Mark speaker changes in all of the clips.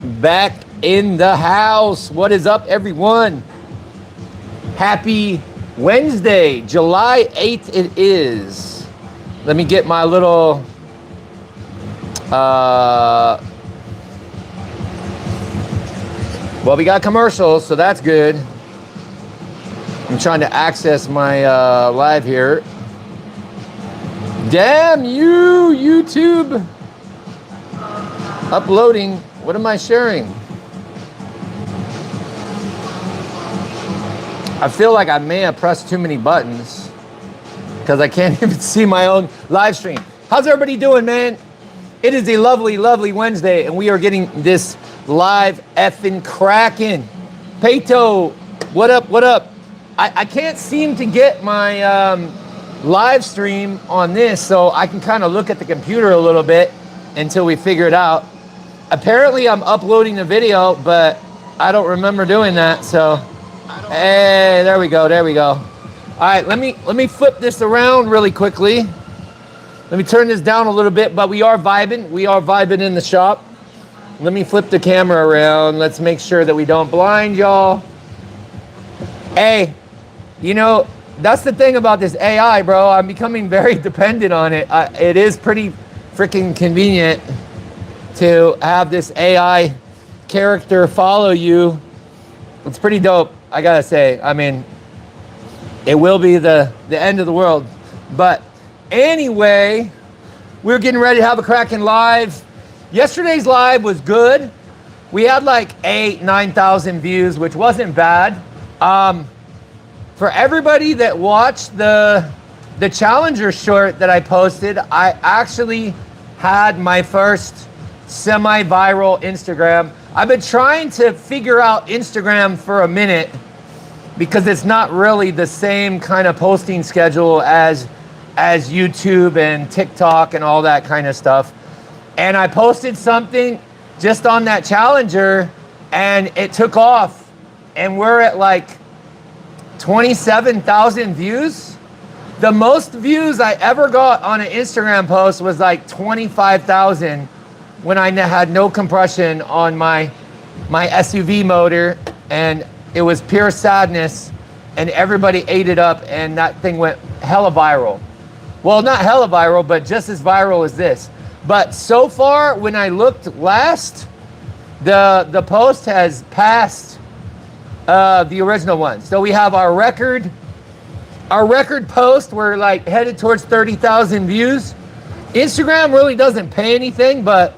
Speaker 1: Back in the house. What is up, everyone? Happy Wednesday, July 8th it is. Let me get my little well, we got commercials, so that's good. I'm trying to access my live here. Damn you, YouTube. Uploading. What am I sharing? I feel like I may have pressed too many buttons because I can't even see my own live stream. How's everybody doing, man? It is a lovely, lovely Wednesday, and we are getting this live effing cracking. Peto, what up, what up? I can't seem to get my live stream on this, so I can kind of look at the computer a little bit until we figure it out. Apparently I'm uploading the video, but I don't remember doing that. So, hey, there we go, there we go. All right, let me flip this around really quickly. Let me turn this down a little bit, but we are vibing. We are vibing in the shop. Let me flip the camera around. Let's make sure that we don't blind y'all. Hey, you know, that's the thing about this AI, bro. I'm becoming very dependent on it. It is pretty freaking convenient to have this AI character follow you. It's pretty dope, I gotta say. I mean, it will be the end of the world. But anyway, we're getting ready to have a cracking live. Yesterday's live was good. We had like 9,000 views, which wasn't bad. For everybody that watched the Challenger short that I posted, I actually had my first semi-viral Instagram. I've been trying to figure out Instagram for a minute because it's not really the same kind of posting schedule as YouTube and TikTok and all that kind of stuff. And I posted something just on that Challenger and it took off, and we're at like 27,000 views. The most views I ever got on an Instagram post was like 25,000 when I had no compression on my SUV motor, and it was pure sadness, and everybody ate it up, and that thing went hella viral. Well, not hella viral, but just as viral as this. But so far, when I looked last, the post has passed the original one. So we have our record post. We're like headed towards 30,000 views. Instagram really doesn't pay anything, but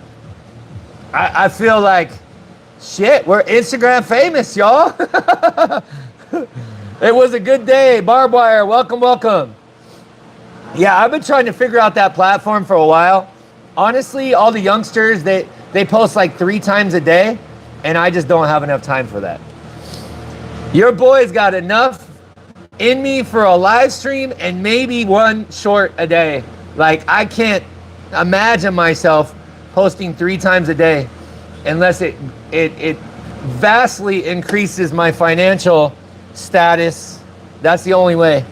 Speaker 1: I feel like, shit, we're Instagram famous, y'all. It was a good day. Barbed wire, welcome, welcome. Yeah, I've been trying to figure out that platform for a while. Honestly, all the youngsters, they post like 3 times a day, and I just don't have enough time for that. Your boy's got enough in me for a live stream and maybe 1 short a day. Like, I can't imagine myself posting 3 times a day unless it vastly increases my financial status. That's the only way.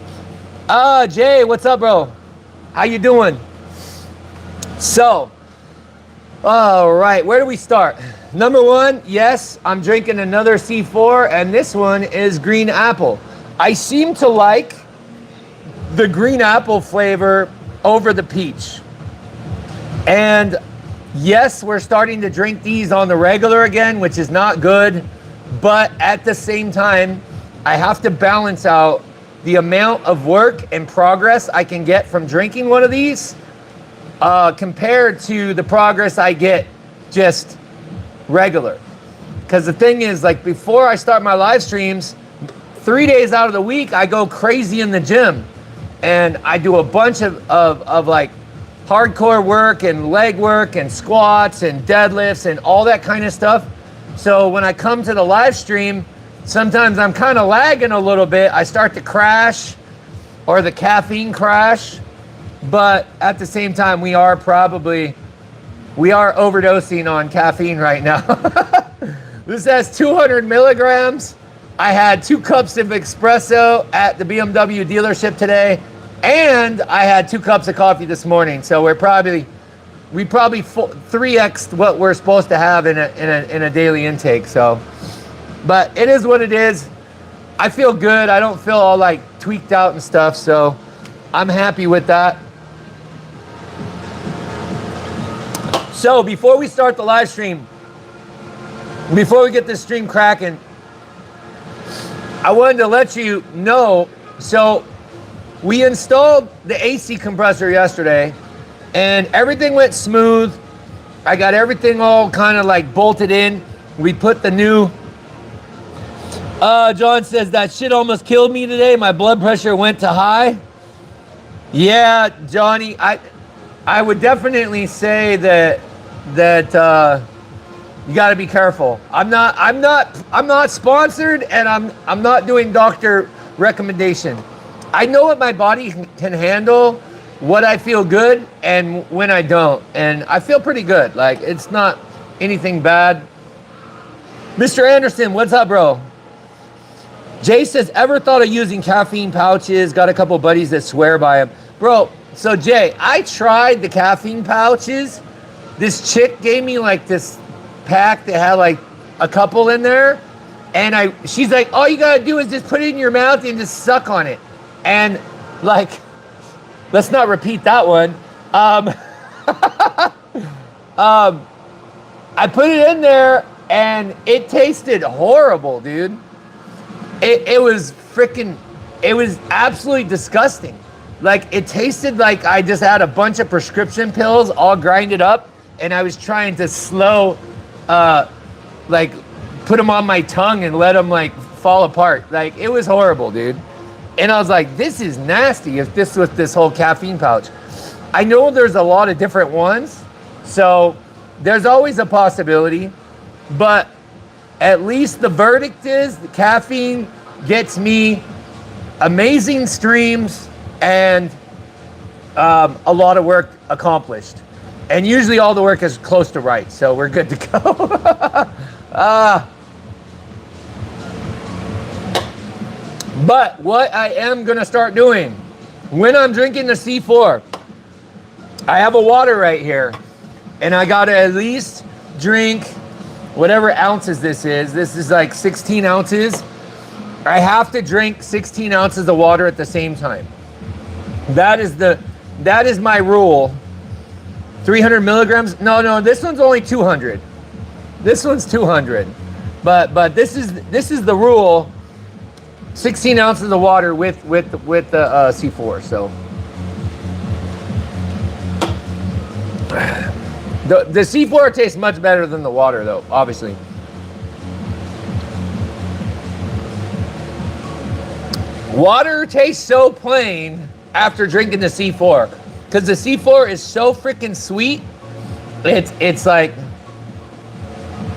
Speaker 1: Jay, what's up, bro? How you doing? So, all right, where do we start? Number 1, yes, I'm drinking another C4, and this one is green apple. I seem to like the green apple flavor over the peach. And yes, we're starting to drink these on the regular again, which is not good. But at the same time, I have to balance out the amount of work and progress I can get from drinking one of these compared to the progress I get just regular. Because the thing is, like, before I start my live streams, 3 days out of the week, I go crazy in the gym. And I do a bunch of like hardcore work and leg work and squats and deadlifts and all that kind of stuff. So when I come to the live stream, sometimes I'm kind of lagging a little bit. I start to crash, or the caffeine crash. But at the same time, we are overdosing on caffeine right now. This has 200 milligrams. I had 2 cups of espresso at the BMW dealership today, and I had 2 cups of coffee this morning. So we're probably we probably 3x what we're supposed to have in a daily intake. So, but it is what it is. I feel good. I don't feel all like tweaked out and stuff. So I'm happy with that. So before we start the live stream, before we get this stream cracking, I wanted to let you know. So we installed the AC compressor yesterday and everything went smooth. I got everything all kind of like bolted in. We put the new, John says that shit almost killed me today. My blood pressure went to high. Yeah, Johnny, I would definitely say that you got to be careful. I'm not sponsored, and I'm not doing doctor recommendation. I know what my body can handle, what I feel good, and when I don't. And I feel pretty good. Like, it's not anything bad. Mr. Anderson, what's up, bro? Jay says, ever thought of using caffeine pouches? Got a couple buddies that swear by them. Bro, so Jay, I tried the caffeine pouches. This chick gave me like this pack that had like a couple in there. And she's like, all you gotta do is just put it in your mouth and just suck on it. And like, let's not repeat that one. I put it in there and it tasted horrible, dude. It was freaking, it was absolutely disgusting. Like, it tasted like I just had a bunch of prescription pills all grinded up and I was trying to slow, like, put them on my tongue and let them like fall apart. Like, it was horrible, dude. And I was like, this is nasty if this was this whole caffeine pouch. I know there's a lot of different ones, so there's always a possibility, but at least the verdict is the caffeine gets me amazing streams and a lot of work accomplished. And usually all the work is close to right, so we're good to go. But what I am gonna start doing, when I'm drinking the C4, I have a water right here, and I gotta at least drink whatever ounces this is. This is like 16 ounces. I have to drink 16 ounces of water at the same time. That is my rule. 300 milligrams. No, this one's only 200. This one's 200. But this is the rule. 16 ounces of water with the C4. So the C4 tastes much better than the water, though, obviously. Water tastes so plain after drinking the C4, because the C4 is so freaking sweet. It's like,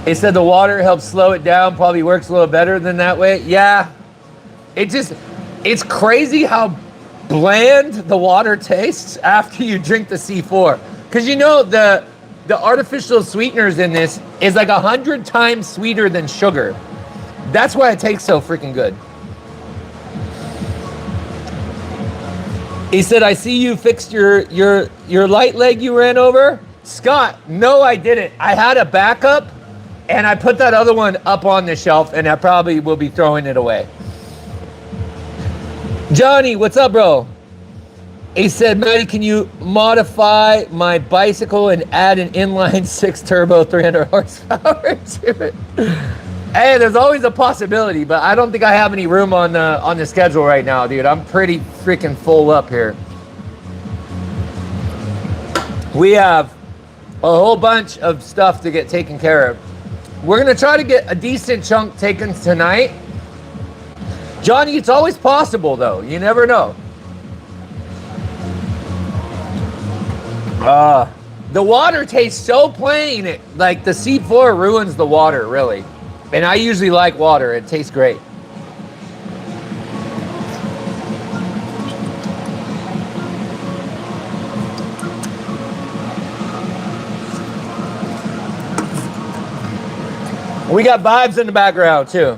Speaker 1: it said the water helps slow it down, probably works a little better than that way. Yeah, it's crazy how bland the water tastes after you drink the C4. Because you know the artificial sweeteners in this is like 100 times sweeter than sugar. That's why it tastes so freaking good. He said, I see you fixed your light leg you ran over. Scott, no, I didn't. I had a backup and I put that other one up on the shelf and I probably will be throwing it away. Johnny, what's up, bro? He said, Matty, can you modify my bicycle and add an inline 6 turbo 300 horsepower to it? Hey, there's always a possibility, but I don't think I have any room on the schedule right now, dude. I'm pretty freaking full up here. We have a whole bunch of stuff to get taken care of. We're gonna try to get a decent chunk taken tonight. Johnny, it's always possible, though. You never know. The water tastes so plain. Like, the C4 ruins the water, really. And I usually like water. It tastes great. We got vibes in the background, too.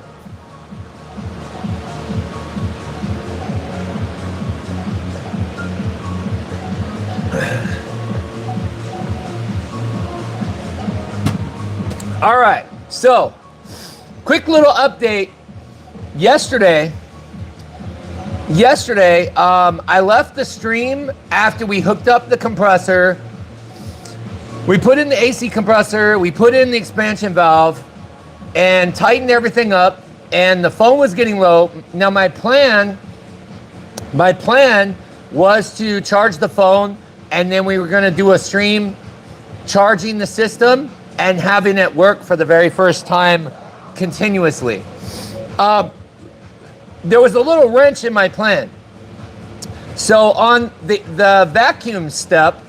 Speaker 1: All right, so quick little update. Yesterday, I left the stream after we hooked up the compressor. We put in the AC compressor, we put in the expansion valve, and tightened everything up, and the phone was getting low. Now my plan was to charge the phone, and then we were gonna do a stream charging the system and having it work for the very first time continuously. There was a little wrench in my plan. So on the vacuum step,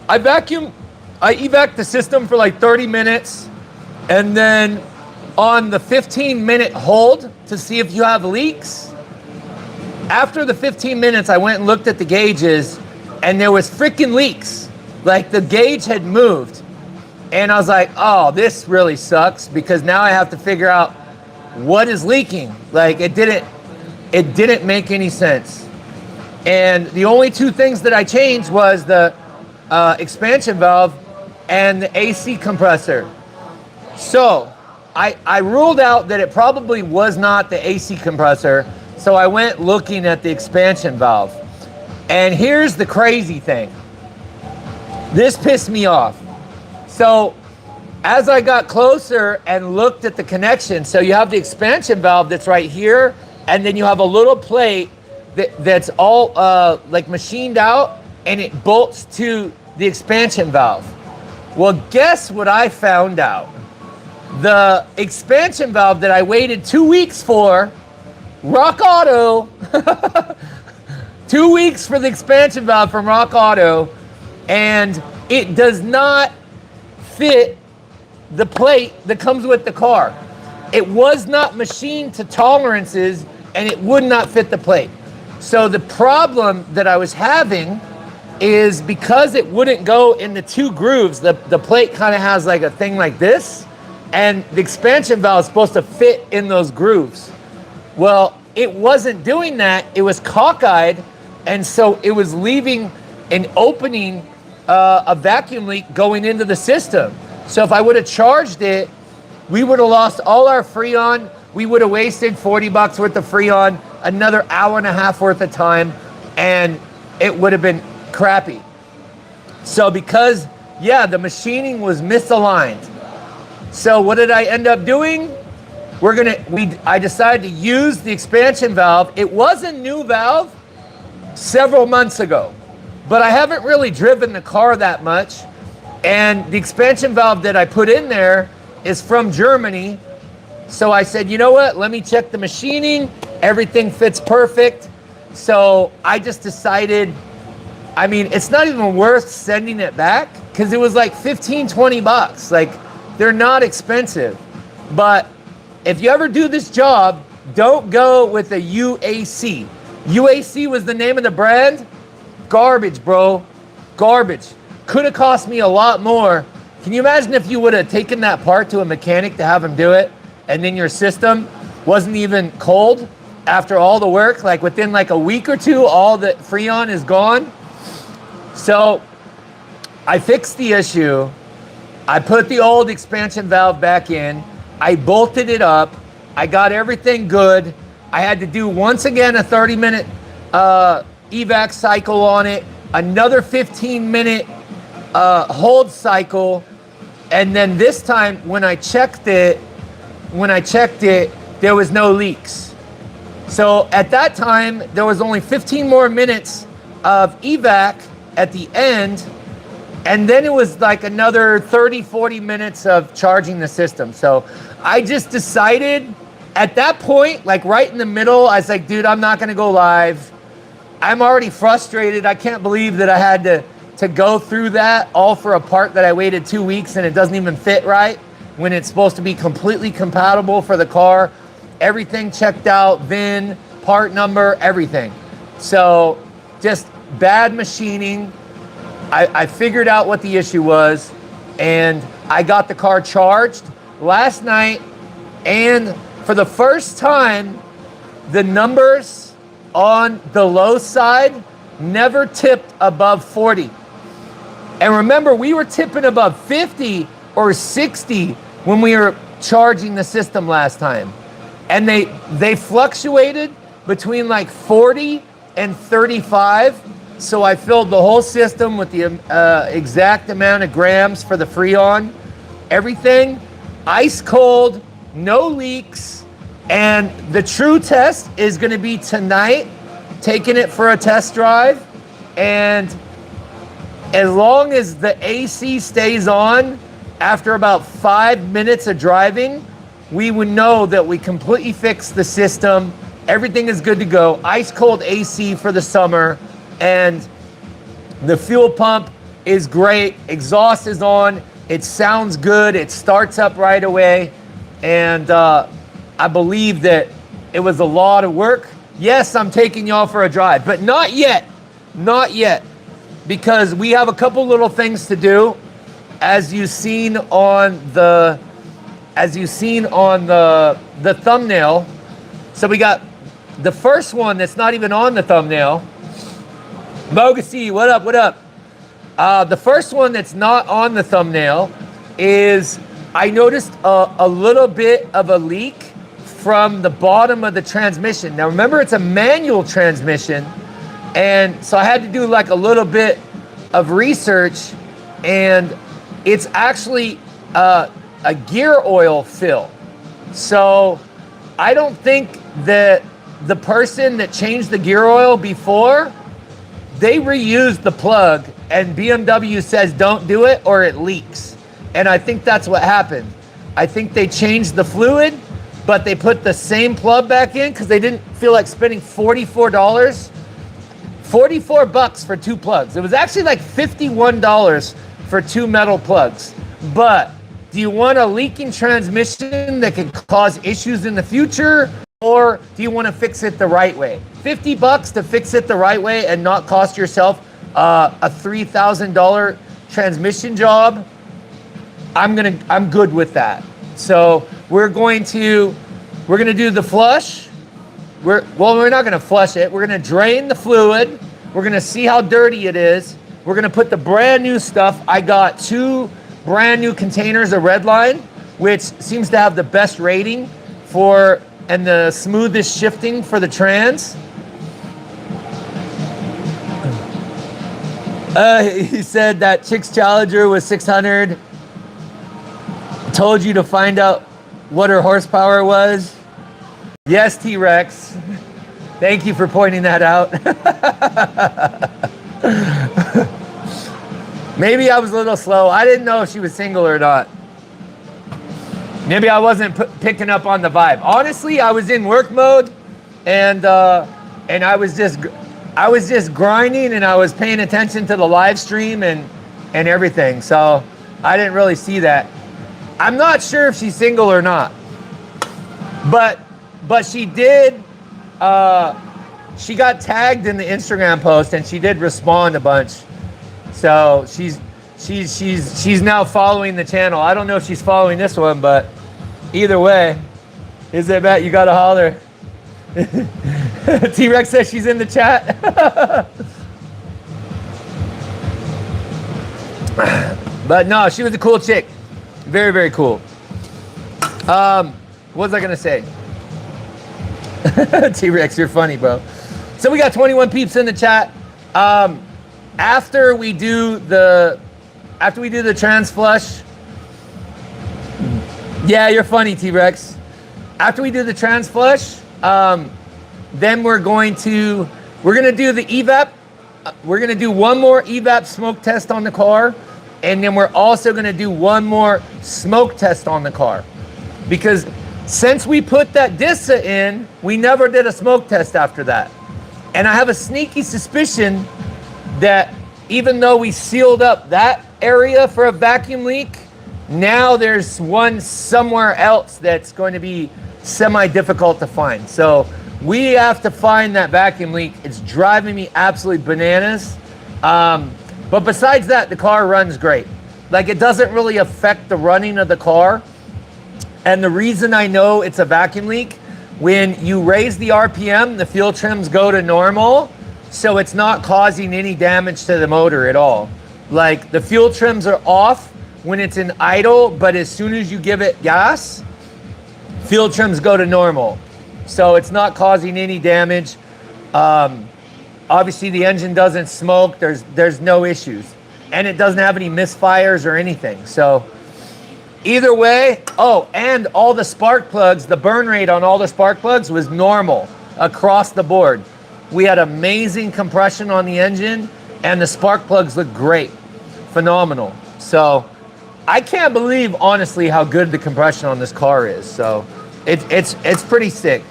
Speaker 1: I evac the system for like 30 minutes, and then on the 15-minute hold to see if you have leaks. After the 15 minutes, I went and looked at the gauges, and there was freaking leaks. Like the gauge had moved. And I was like, oh, this really sucks, because now I have to figure out what is leaking. Like it didn't make any sense. And the only two things that I changed was the expansion valve and the AC compressor. So I ruled out that it probably was not the AC compressor. So I went looking at the expansion valve. And here's the crazy thing. This pissed me off. So as I got closer and looked at the connection, so you have the expansion valve that's right here, and then you have a little plate that's all like machined out, and it bolts to the expansion valve. Well, guess what I found out? The expansion valve that I waited 2 weeks for, Rock Auto, 2 weeks for the expansion valve from Rock Auto, and it does not fit the plate that comes with the car. It was not machined to tolerances, and it would not fit the plate. So the problem that I was having is because it wouldn't go in the two grooves, the plate kind of has like a thing like this, and the expansion valve is supposed to fit in those grooves. Well, it wasn't doing that. It was cockeyed, and so it was leaving an opening, a vacuum leak going into the system. So if I would have charged it, we would have lost all our Freon. We would have wasted 40 bucks worth of Freon, another hour and a half worth of time, and it would have been crappy. So because, yeah, the machining was misaligned. So what did I end up doing? I decided to use the expansion valve. It was a new valve several months ago, but I haven't really driven the car that much. And the expansion valve that I put in there is from Germany. So I said, you know what? Let me check the machining. Everything fits perfect. So I just decided, I mean, it's not even worth sending it back because it was like 15, 20 bucks. Like, they're not expensive. But if you ever do this job, don't go with a UAC. UAC was the name of the brand. Garbage, bro. Garbage. Could have cost me a lot more. Can you imagine if you would have taken that part to a mechanic to have him do it, and then your system wasn't even cold after all the work? Like within like a week or two, all the Freon is gone. So I fixed the issue. I put the old expansion valve back in. I bolted it up. I got everything good. I had to do once again a 30-minute evac cycle on it, another 15-minute hold cycle, and then this time when I checked it, there was no leaks. So at that time, there was only 15 more minutes of evac at the end, and then it was like another 30, 40 minutes of charging the system. So I just decided at that point, like right in the middle, I was like, dude, I'm not gonna go live. I'm already frustrated. I can't believe that I had to go through that all for a part that I waited 2 weeks and it doesn't even fit right when it's supposed to be completely compatible for the car. Everything checked out, VIN, part number, everything. So just bad machining. I figured out what the issue was, and I got the car charged last night, and for the first time, the numbers on the low side never tipped above 40. And remember, we were tipping above 50 or 60 when we were charging the system last time. And they fluctuated between like 40 and 35. So I filled the whole system with the exact amount of grams for the Freon. Everything ice cold, no leaks. And the true test is going to be tonight, taking it for a test drive. And as long as the AC stays on after about 5 minutes of driving, we would know that we completely fixed the system. Everything is good to go. Ice cold AC for the summer. And the fuel pump is great. Exhaust is on. It sounds good. It starts up right away. And I believe that it was a lot of work. Yes, I'm taking y'all for a drive, but not yet. Not yet. Because we have a couple little things to do. As you've seen on the thumbnail. So we got the first one that's not even on the thumbnail. Bogacy, what up, what up? The first one that's not on the thumbnail is I noticed a little bit of a leak from the bottom of the transmission. Now remember, it's a manual transmission, and so I had to do like a little bit of research, and it's actually a gear oil fill. So I don't think that the person that changed the gear oil before, they reused the plug, and BMW says don't do it or it leaks. And I think that's what happened. I think they changed the fluid, but they put the same plug back in because they didn't feel like spending $44. 44 bucks for 2 plugs. It was actually like $51 for 2 metal plugs. But do you want a leaking transmission that could cause issues in the future, or do you want to fix it the right way? 50 bucks to fix it the right way and not cost yourself a $3,000 transmission job. I'm good with that. So we're going to do the flush. We're not going to flush it. We're going to drain the fluid. We're going to see how dirty it is. We're going to put the brand new stuff. I got 2 brand new containers of Redline, which seems to have the best rating for and the smoothest shifting for the trans. He said that Chick's Challenger was 600. Told you to find out what her horsepower was. Yes, T-Rex. Thank you for pointing that out. Maybe I was a little slow. I didn't know if she was single or not. Maybe I wasn't picking up on the vibe. Honestly, I was in work mode, and I was just grinding, and I was paying attention to the live stream and everything. So I didn't really see that. I'm not sure if she's single or not, but she did. She got tagged in the Instagram post, and she did respond a bunch. So she's now following the channel. I don't know if she's following this one, but either way, Evap, you gotta holler. T-Rex says she's in the chat. But no, she was a cool chick. Very, very cool. What was I gonna say? T-Rex, you're funny, bro. So we got 21 peeps in the chat. After we do the trans flush, yeah, you're funny, T-Rex. After we do the trans flush, then we're gonna do the Evap. We're gonna do one more Evap smoke test on the car, and then we're also gonna do one more smoke test on the car, because since we put that DISA in, we never did a smoke test after that. And I have a sneaky suspicion that even though we sealed up that area for a vacuum leak, now there's one somewhere else that's going to be semi-difficult to find. So we have to find that vacuum leak. It's driving me absolutely bananas. But besides that, the car runs great. Like, it doesn't really affect the running of the car. And the reason I know it's a vacuum leak, when you raise the RPM, the fuel trims go to normal, so it's not causing any damage to the motor at all. Like, the fuel trims are off when it's in idle, but as soon as you give it gas, fuel trims go to normal. So it's not causing any damage. Obviously the engine doesn't smoke, there's no issues. And it doesn't have any misfires or anything. So either way, oh, and all the spark plugs, the burn rate on all the spark plugs was normal across the board. We had amazing compression on the engine and the spark plugs look great, phenomenal. So I can't believe honestly how good the compression on this car is. So it's pretty sick.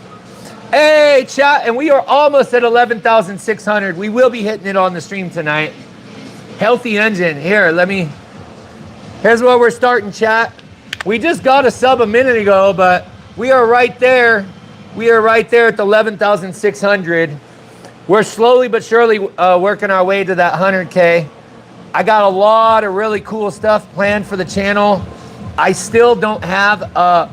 Speaker 1: Hey chat, and we are almost at 11,600. We will be hitting it on the stream tonight. Healthy engine. Here, here's where we're starting, chat. We just got a sub a minute ago, but we are right there. We are right there at the 11,600. We're slowly but surely working our way to that 100K. I got a lot of really cool stuff planned for the channel. I still don't have a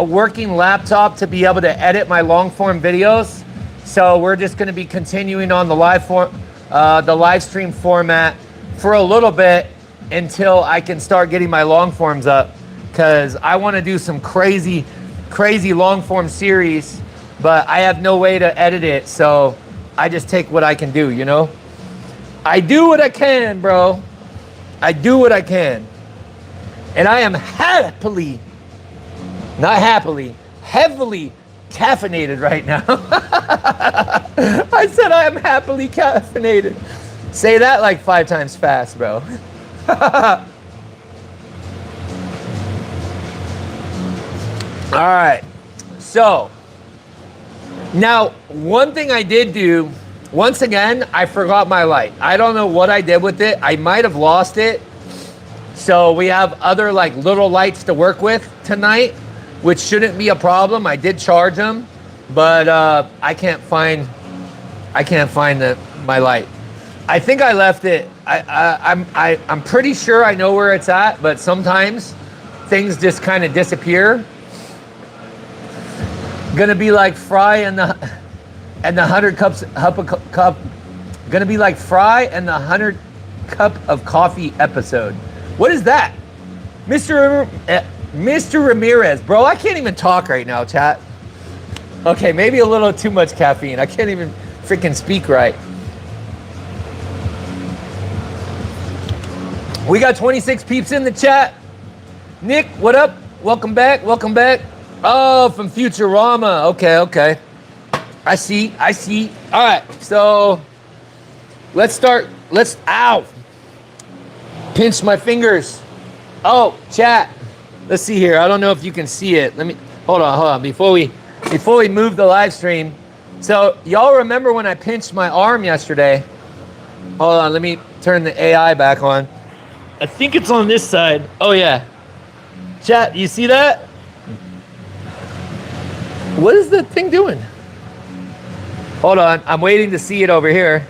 Speaker 1: working laptop to be able to edit my long form videos. So we're just gonna be continuing on the live stream format for a little bit until I can start getting my long forms up, because I want to do some crazy long form series, but I have no way to edit it, so I just take what I can do, you know? I do what I can, bro. I do what I can. And I am heavily caffeinated right now. I said I am happily caffeinated. Say that like 5 times fast, bro. All right. So now one thing I did do, once again, I forgot my light. I don't know what I did with it. I might have lost it. So we have other like little lights to work with tonight, which shouldn't be a problem. I did charge them, but I can't find my light. I think I left it. I'm pretty sure I know where it's at, but sometimes things just kind of disappear. Gonna be like Fry and the 100 cup. Gonna be like Fry and the 100 cup of coffee episode. What is that, Mr. Ramirez, bro? I can't even talk right now, chat. Okay, maybe a little too much caffeine. I can't even freaking speak right. We got 26 peeps in the chat. Nick, what up? Welcome back. Welcome back. Oh, from Futurama. Okay. I see. All right, so let's start. Ow. Pinch my fingers. Oh, chat. Let's see here. I don't know if you can see it. Hold on. Before we move the live stream. So y'all remember when I pinched my arm yesterday? Hold on, let me turn the AI back on. I think it's on this side. Oh yeah. Chat, you see that? What is the thing doing? Hold on, I'm waiting to see it over here.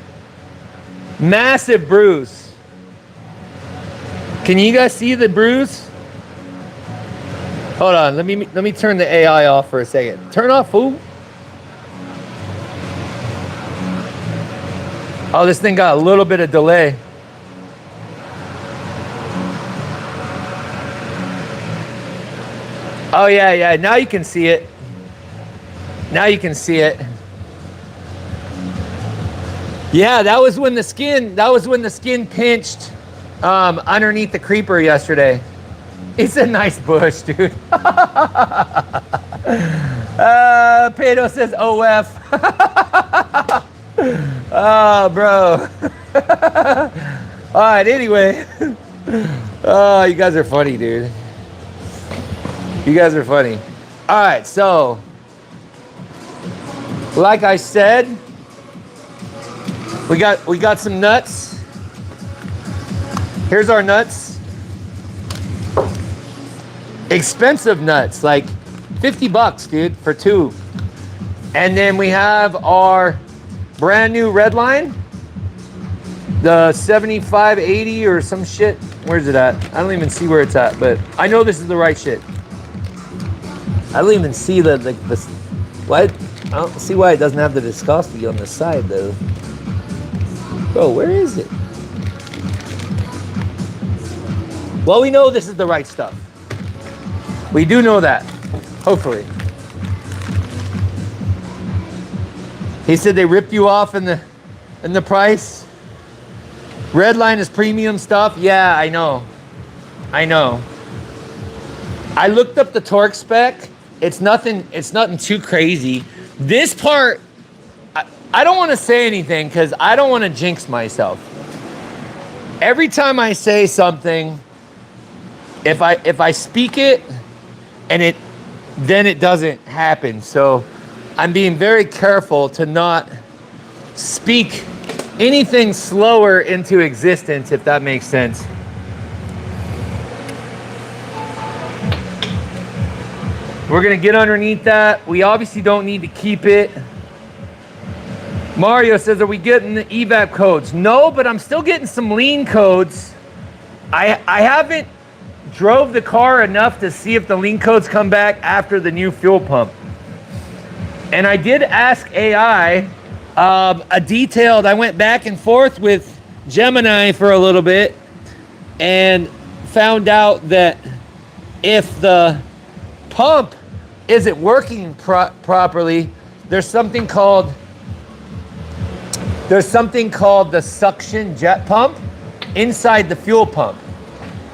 Speaker 1: Massive bruise. Can you guys see the bruise? Hold on, let me turn the AI off for a second. Turn off, fool. Oh, this thing got a little bit of delay. Oh yeah, now you can see it. Now you can see it. Yeah, that was when the skin pinched underneath the creeper yesterday. It's a nice bush, dude. Pedro says OF. Oh, bro. All right, anyway. Oh, you guys are funny, dude. You guys are funny. All right, so like I said, we got some nuts. Here's our nuts. Expensive nuts, like 50 bucks, dude, for 2. And then we have our brand new red line, the 7580 or some shit. Where's it at? I don't even see where it's at, but I know this is the right shit. I don't even see the what? I don't see why it doesn't have the viscosity on the side though. Bro, where is it? Well, we know this is the right stuff. We do know that, hopefully. He said they ripped you off in the price. Redline is premium stuff. Yeah, I know. I know. I looked up the torque spec. It's nothing too crazy. This part, I don't want to say anything because I don't want to jinx myself. Every time I say something, if I speak it and then it doesn't happen. So I'm being very careful to not speak anything slower into existence, if that makes sense. We're gonna get underneath that. We obviously don't need to keep it. Mario says, are we getting the Evap codes? No, but I'm still getting some lean codes. I haven't drove the car enough to see if the lean codes come back after the new fuel pump. And I did ask AI I went back and forth with Gemini for a little bit and found out that if the pump isn't working properly, there's something called the suction jet pump inside the fuel pump.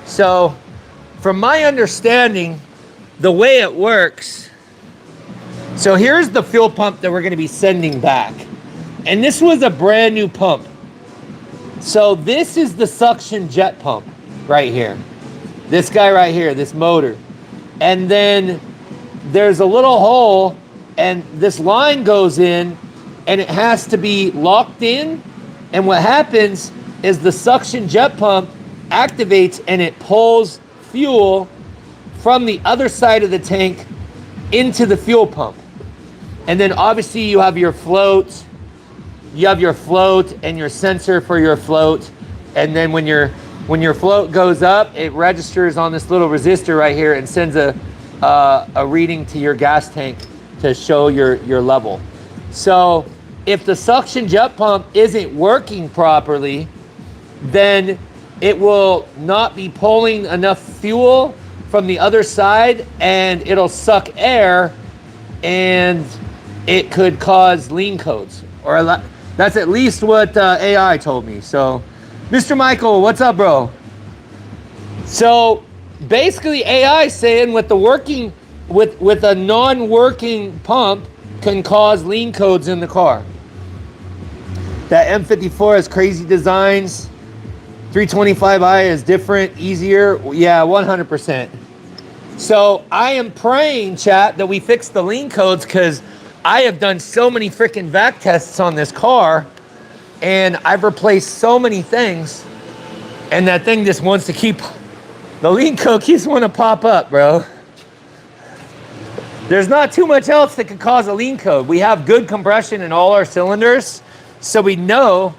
Speaker 1: So from my understanding, the way it works, so here's the fuel pump that we're going to be sending back. And this was a brand new pump. So this is the suction jet pump right here. This guy right here, this motor. And then there's a little hole and this line goes in and it has to be locked in. And what happens is the suction jet pump activates and it pulls fuel from the other side of the tank into the fuel pump. And then obviously you have your float. You have your float and your sensor for your float. And then when your float goes up, it registers on this little resistor right here and sends a reading to your gas tank to show your level. So if the suction jet pump isn't working properly, then it will not be pulling enough fuel from the other side and it'll suck air and it could cause lean codes. Or that's at least what AI told me. So, Mr. Michael, what's up, bro? So basically AI saying with a non-working pump can cause lean codes in the car. That M54 has crazy designs. 325i is different, easier. Yeah, 100%. So I am praying, chat, that we fix the lean codes because I have done so many freaking vac tests on this car and I've replaced so many things and that thing just wants to keep, the lean code keeps wanting to pop up, bro. There's not too much else that could cause a lean code. We have good compression in all our cylinders, so we know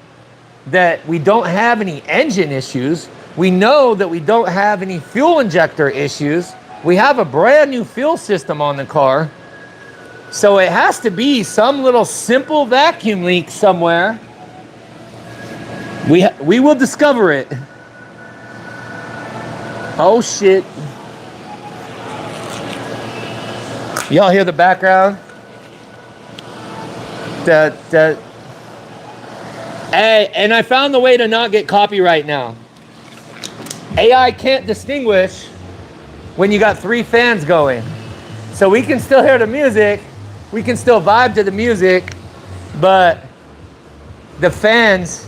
Speaker 1: that we don't have any engine issues. We know that we don't have any fuel injector issues. We have a brand new fuel system on the car. So it has to be some little simple vacuum leak somewhere. We will discover it. Oh shit. Y'all hear the background? Hey, and I found the way to not get copyright now. AI can't distinguish when you got 3 fans going. So we can still hear the music, we can still vibe to the music, but the fans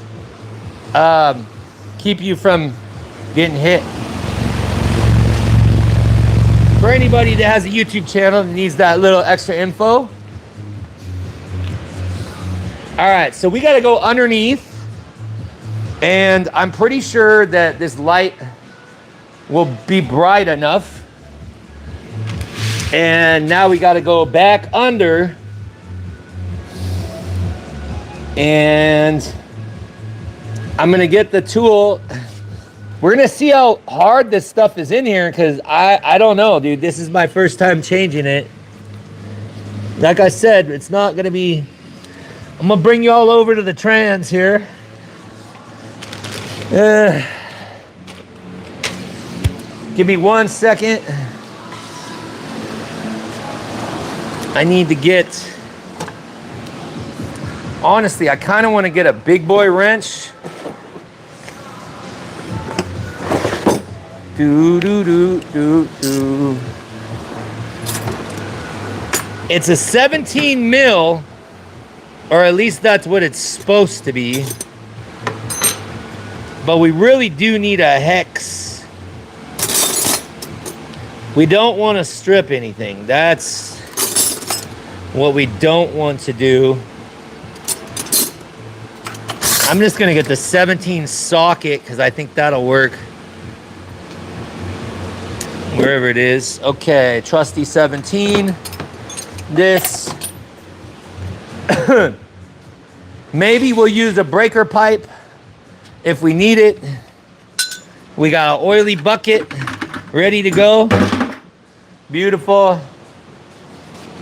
Speaker 1: keep you from getting hit. For anybody that has a YouTube channel and needs that little extra info. All right, so we gotta go underneath, and I'm pretty sure that this light will be bright enough. And now we gotta go back under, and I'm gonna get the tool. We're gonna see how hard this stuff is in here because I don't know, dude. This is my first time changing it. Like I said, it's not gonna be, I'm gonna bring you all over to the trans here. Give me 1 second. I need to get, honestly, I kind of want to get a big boy wrench. Do, do, do, do, do. It's a 17 mil, or at least that's what it's supposed to be. But we really do need a hex. We don't want to strip anything. That's what we don't want to do. I'm just gonna get the 17 socket because I think that'll work. Wherever it is. Okay, trusty 17. This. Maybe we'll use a breaker pipe if we need it. We got an oily bucket ready to go. Beautiful.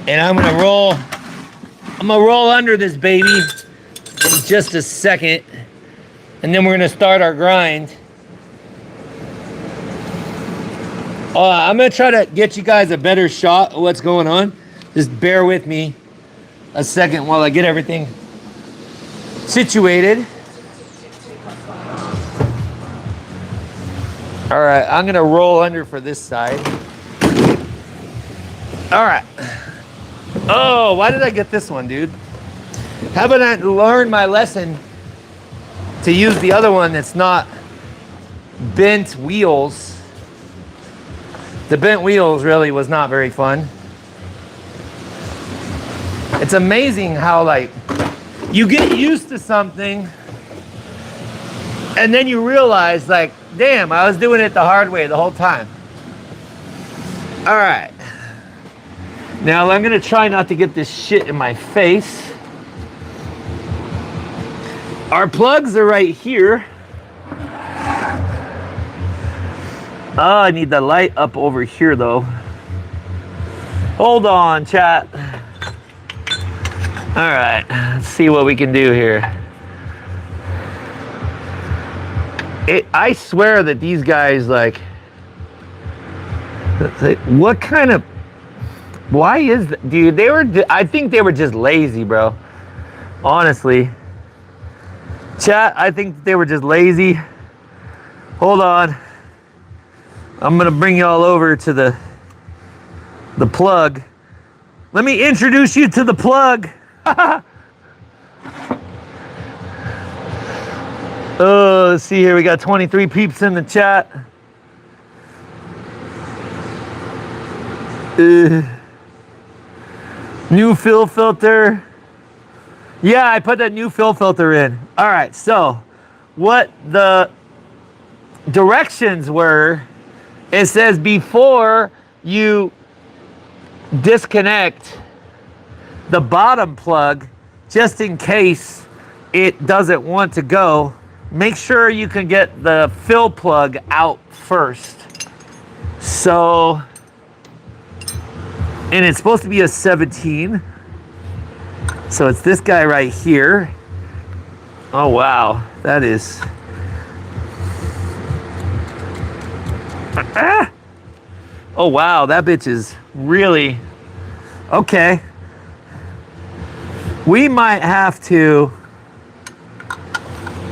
Speaker 1: And I'm gonna roll under this baby in just a second. And then we're gonna start our grind. I'm gonna try to get you guys a better shot of what's going on. Just bear with me a second while I get everything situated. All right, I'm gonna roll under for this side. All right. Oh, why did I get this one, dude? Haven't I learned my lesson to use the other one that's not bent wheels? The bent wheels really was not very fun. It's amazing how, like, you get used to something and then you realize, like, damn, I was doing it the hard way the whole time. All right. Now I'm gonna try not to get this shit in my face. Our plugs are right here. Oh, I need the light up over here though. Hold on, chat. All right, let's see what we can do here. I swear that these guys, like, what kind of, why is that? Dude, I think they were just lazy, bro. Honestly. Chat, I think they were just lazy. Hold on. I'm gonna bring y'all over to the plug. Let me introduce you to the plug. Oh, let's see here. We got 23 peeps in the chat. New fill filter. Yeah, I put that new fill filter in. All right, so what the directions were, it says before you disconnect the bottom plug, just in case it doesn't want to go, make sure you can get the fill plug out first. So, and it's supposed to be a 17. So it's this guy right here. Oh wow, that is. Oh wow, that bitch is really okay. We might have to.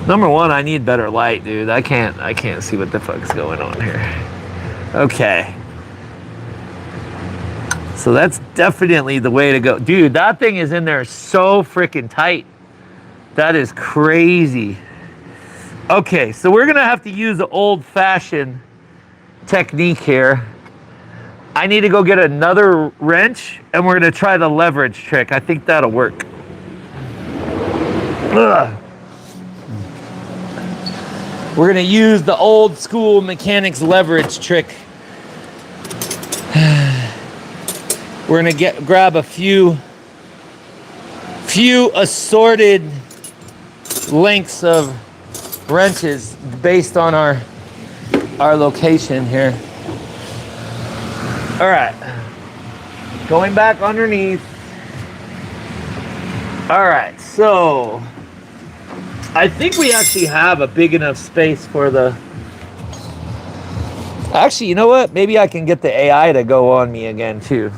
Speaker 1: Number one, I need better light, dude. I can't see what the fuck's going on here. Okay. So that's definitely the way to go. Dude, that thing is in there so freaking tight. That is crazy. Okay, so we're gonna have to use the old-fashioned technique here. I need to go get another wrench and we're gonna try the leverage trick. I think that'll work. Ugh. We're gonna use the old school mechanics leverage trick. We're gonna grab a few assorted lengths of wrenches based on our location here. All right, going back underneath. All right, so I think we actually have a big enough space for the Actually, you know what? Maybe I can get the AI to go on me again too.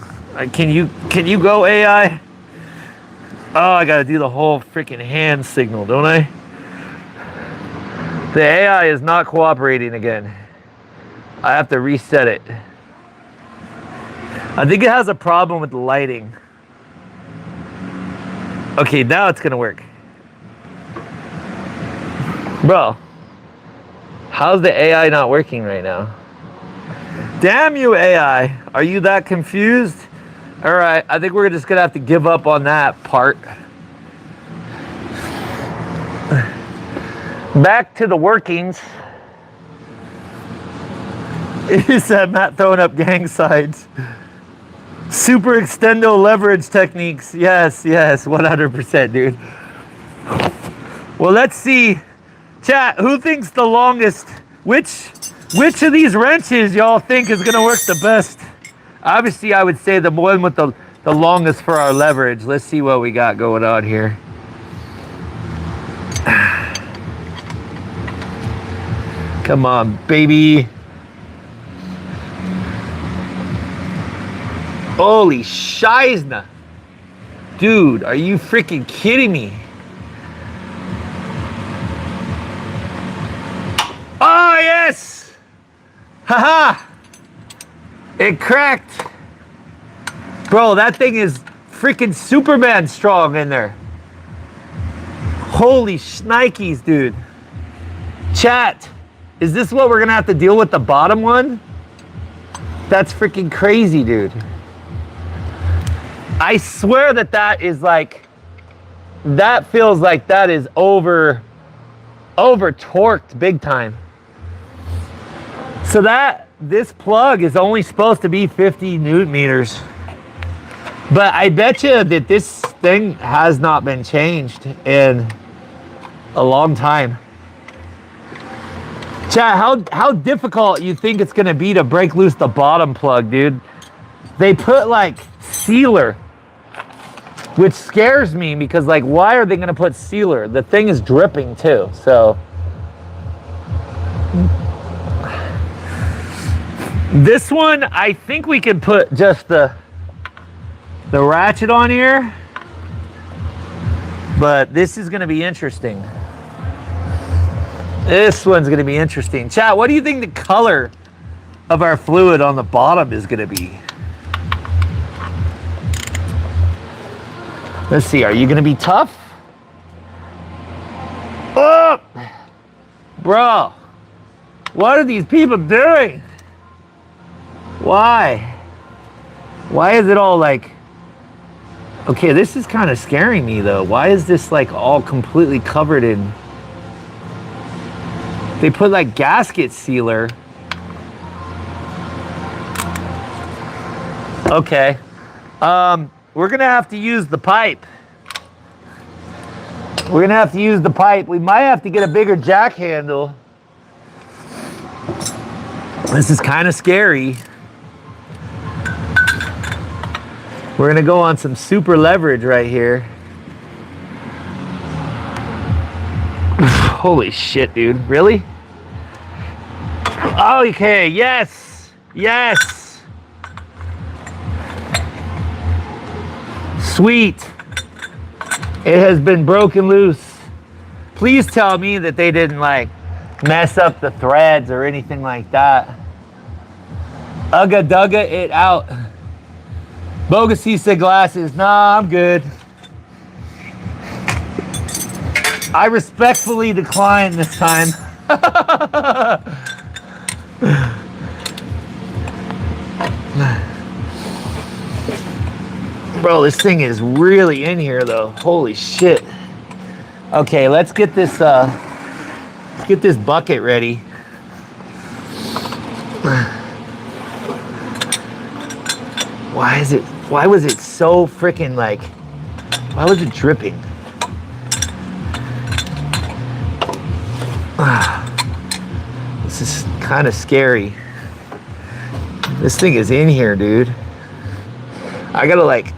Speaker 1: Can you go AI? Oh, I gotta do the whole freaking hand signal, don't I? The AI is not cooperating again. I have to reset it. I think it has a problem with the lighting. Okay, now it's gonna work. Bro, how's the AI not working right now? Damn you, AI. Are you that confused? All right, I think we're just gonna have to give up on that part. Back to the workings. He said Matt throwing up gang signs. Super extendo leverage techniques. Yes, 100%, dude. Well, let's see. Chat, who thinks the longest? Which of these wrenches y'all think is gonna work the best? Obviously, I would say the one with the longest for our leverage. Let's see what we got going on here. Come on, baby. Holy shiznah. Dude, are you freaking kidding me? Oh, yes! Haha! It cracked. Bro, that thing is freaking Superman strong in there. Holy shnikes, dude. Chat, is this what we're gonna have to deal with the bottom one? That's freaking crazy, dude. I swear that is like, that feels like that is over torqued big time. So this plug is only supposed to be 50 newton meters. But I bet you that this thing has not been changed in a long time. Chat, how difficult you think it's gonna be to break loose the bottom plug, dude? They put like sealer, which scares me because like, why are they gonna put sealer? The thing is dripping too, so. This one, I think we can put just the ratchet on here, but this is gonna be interesting. This one's gonna be interesting. Chat, what do you think the color of our fluid on the bottom is gonna be? Let's see, are you gonna be tough? Oh! Bro, what are these people doing? Why? Why is it all like, okay, this is kind of scaring me though. Why is this like all completely covered in, they put like gasket sealer. Okay. We're gonna have to use the pipe. We're gonna have to use the pipe. We might have to get a bigger jack handle. This is kind of scary. We're gonna go on some super leverage right here. Holy shit, dude, really? Okay, yes, yes. Sweet. It has been broken loose. Please tell me that they didn't like mess up the threads or anything like that. Ugga dugga it out. Bogus said glasses. Nah, I'm good. I respectfully decline this time. Bro, this thing is really in here though. Holy shit. Okay, let's get this bucket ready. Why was it so freaking like, why was it dripping? This is kind of scary. This thing is in here, dude. I gotta like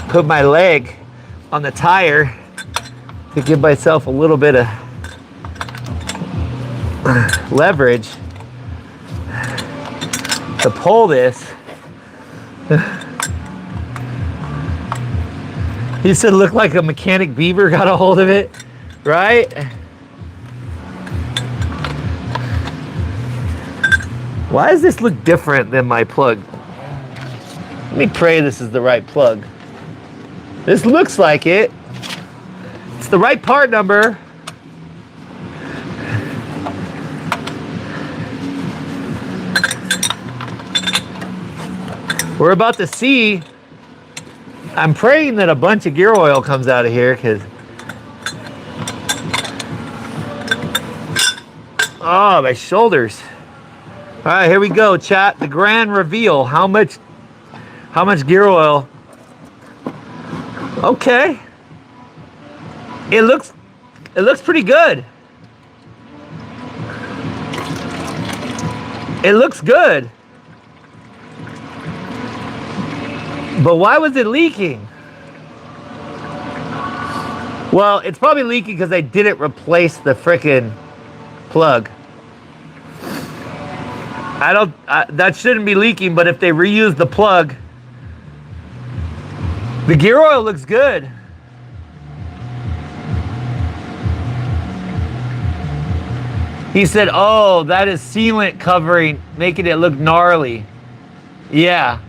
Speaker 1: put my leg on the tire to give myself a little bit of leverage. to pull this. He said, look like a mechanic beaver got a hold of it, right? Why does this look different than my plug? Let me pray this is the right plug. This looks like it. It's the right part number. We're about to see. I'm praying that a bunch of gear oil comes out of here, because oh, my shoulders. All right, here we go, chat. The grand reveal. How much gear oil? Okay. It looks pretty good. It looks good. But why was it leaking? Well, it's probably leaking because I didn't replace the frickin' plug. That shouldn't be leaking, but if they reuse the plug, the gear oil looks good. He said, oh, that is sealant covering, making it look gnarly. Yeah.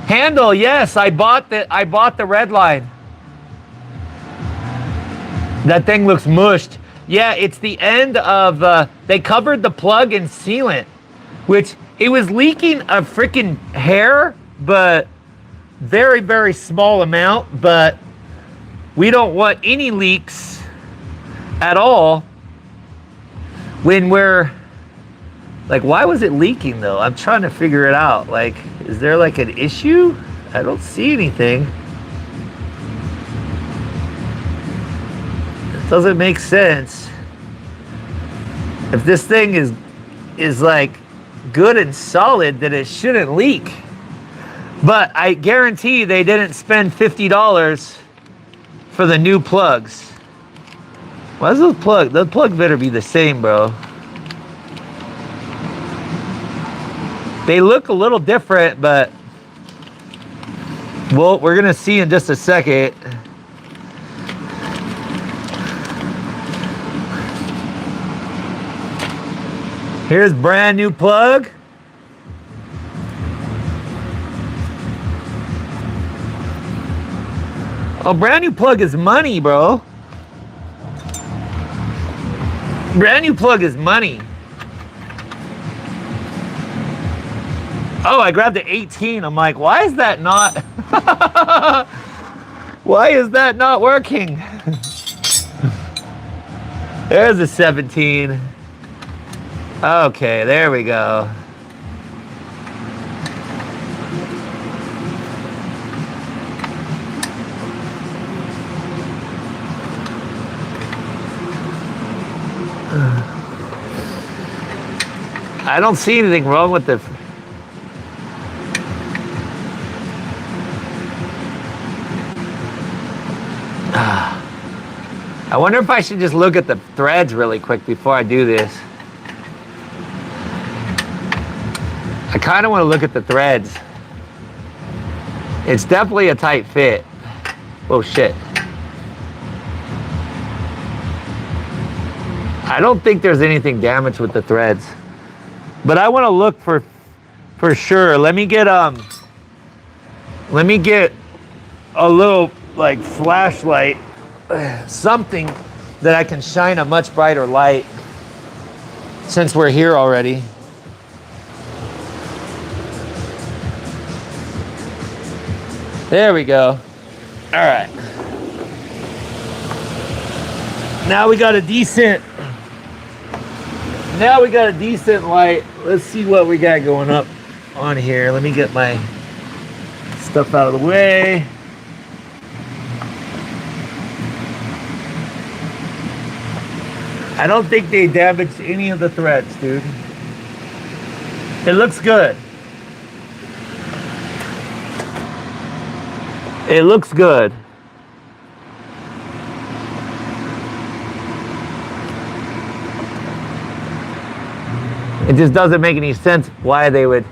Speaker 1: Handle, yes, I bought the red line. That thing looks mushed. Yeah, it's the end of, they covered the plug in sealant, which it was leaking a freaking hair, but very, very small amount, but we don't want any leaks at all when we're, like, why was it leaking though? I'm trying to figure it out. Like, is there like an issue? I don't see anything. It doesn't make sense. If this thing is like good and solid, then it shouldn't leak. But I guarantee they didn't spend $50 for the new plugs. Why is those plugs? The plug better be the same, bro. They look a little different, but well, we're gonna see in just a second. Here's brand new plug. Oh, brand new plug is money, bro. Brand new plug is money. Oh, I grabbed the 18. I'm like, why is that not? Why is that not working? There's a 17. Okay, there we go. I don't see anything wrong with the... I wonder if I should just look at the threads really quick before I do this. I kind of want to look at the threads. It's definitely a tight fit. Oh shit. I don't think there's anything damaged with the threads, but I want to look for sure. Let me get a little like flashlight, something that I can shine a much brighter light since we're here already. There we go. All right. Now we got a decent light. Let's see what we got going up on here. Let me get my stuff out of the way. I don't think they damaged any of the threads, dude. It looks good. It looks good. It just doesn't make any sense why they would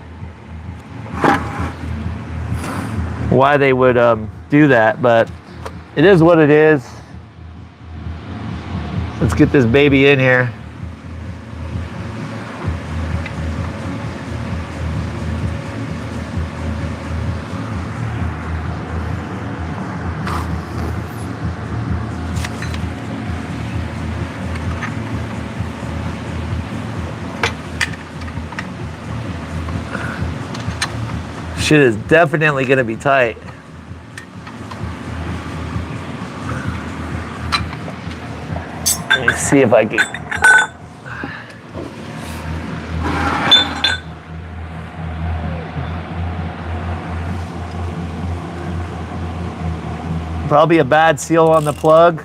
Speaker 1: do that, but it is what it is. Let's get this baby in here. Shit is definitely gonna be tight. Let me see if I can. Probably a bad seal on the plug.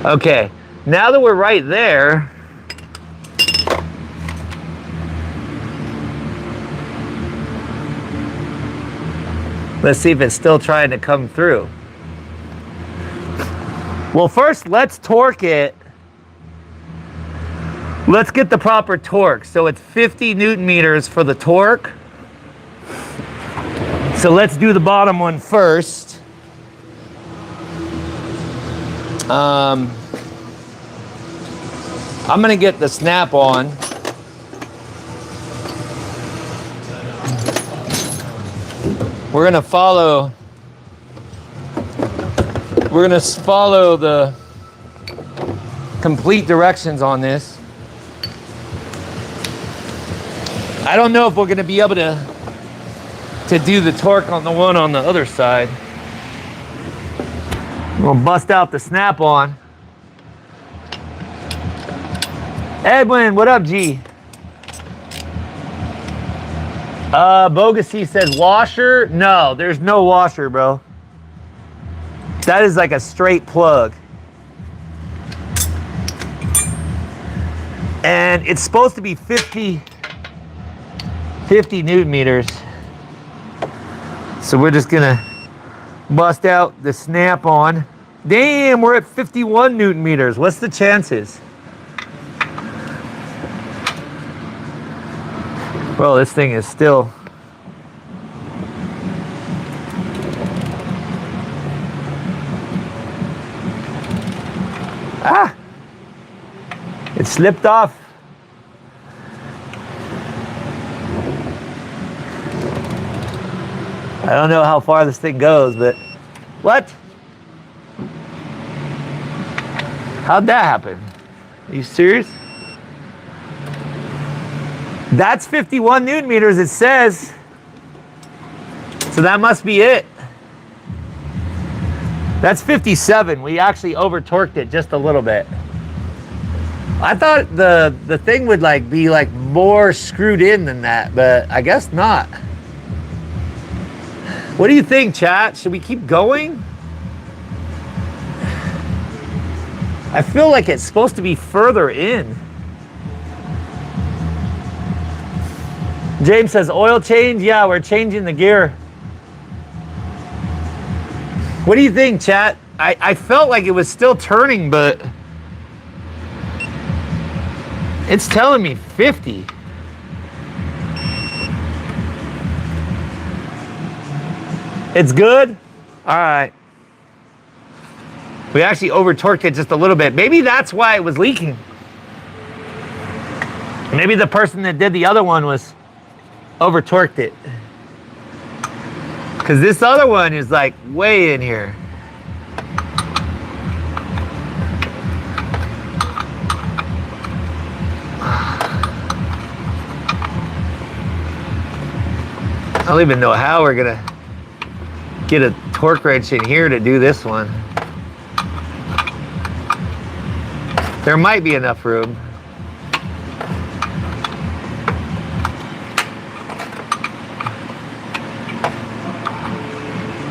Speaker 1: Okay, now that we're right there, let's see if it's still trying to come through. Well, first let's torque it. Let's get the proper torque. So it's 50 Newton meters for the torque. So let's do the bottom one first. I'm gonna get the snap on. We're gonna follow the complete directions on this. I don't know if we're gonna be able to do the torque on the one on the other side. We'll bust out the snap on. Edwin, what up, G? Bogacy says washer. No, there's no washer, bro. That is like a straight plug. And it's supposed to be 50 Newton meters. So we're just gonna bust out the snap on. Damn, we're at 51 Newton meters. What's the chances? Well, this thing is still. Ah! It slipped off. I don't know how far this thing goes, but what? How'd that happen? Are you serious? That's 51 Newton meters, it says. So that must be it. That's 57. We actually over torqued it just a little bit. I thought the thing would like be like more screwed in than that, but I guess not. What do you think, chat? Should we keep going? I feel like it's supposed to be further in. James says oil change. Yeah, we're changing the gear. What do you think, chat? I felt like it was still turning, but it's telling me 50. It's good? All right. We actually over torqued it just a little bit. Maybe that's why it was leaking. Maybe the person that did the other one was over torqued it. Because this other one is like way in here. I don't even know how we're gonna get a torque wrench in here to do this one. There might be enough room.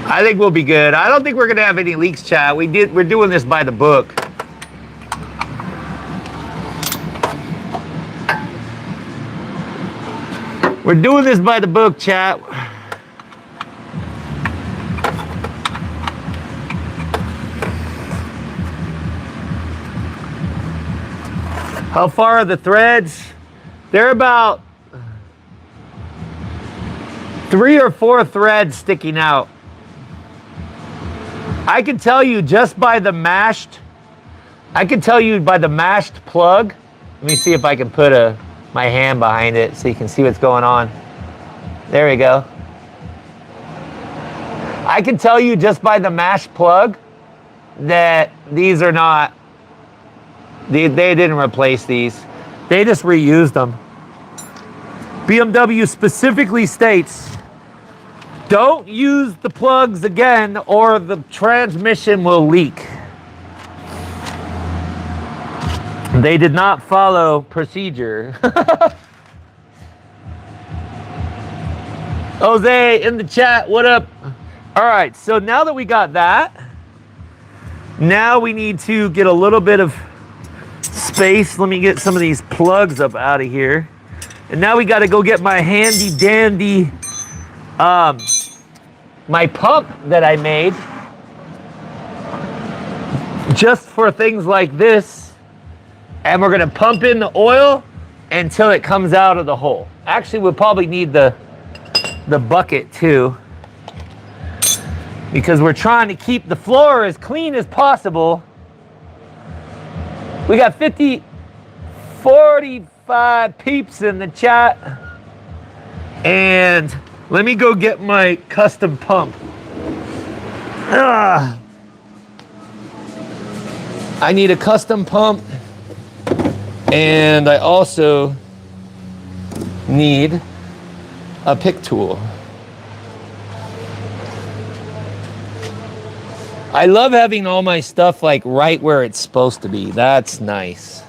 Speaker 1: I think we'll be good. I don't think we're gonna have any leaks, chat. We're doing this by the book. We're doing this by the book, chat. How far are the threads? They're about 3 or 4 threads sticking out. I can tell you just by the mashed, plug. Let me see if I can put my hand behind it so you can see what's going on. There we go. I can tell you just by the mashed plug that these are not, they didn't replace these. They just reused them. BMW specifically states, don't use the plugs again or the transmission will leak. They did not follow procedure. Jose in the chat, what up? All right, so now that we got that, now we need to get a little bit of space. Let me get some of these plugs up out of here. And now we got to go get my handy dandy, my pump that I made just for things like this. And we're going to pump in the oil until it comes out of the hole. Actually, we'll probably need the bucket too, because we're trying to keep the floor as clean as possible. We got 45 peeps in the chat. And let me go get my custom pump. I need a custom pump. And I also need a pick tool. I love having all my stuff like right where it's supposed to be. That's nice.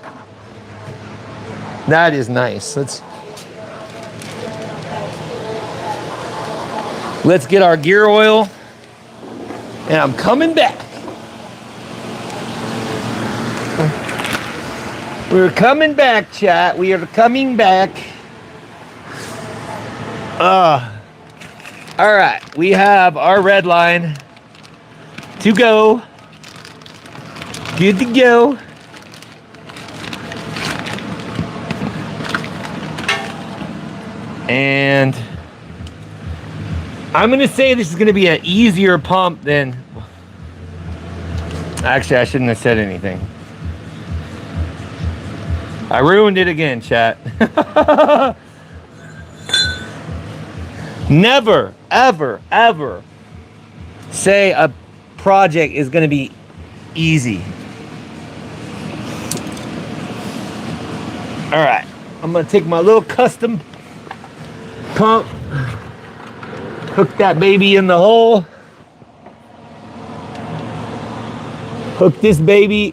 Speaker 1: That is nice. Let's get our gear oil. And I'm coming back. We're coming back, chat. We are coming back. All right, we have our red line to go. Good to go. And I'm gonna say this is gonna be an easier pump than, actually I shouldn't have said anything. I ruined it again, chat. Never, ever, ever say a project is going to be easy. All right, I'm going to take my little custom pump, hook that baby in the hole, hook this baby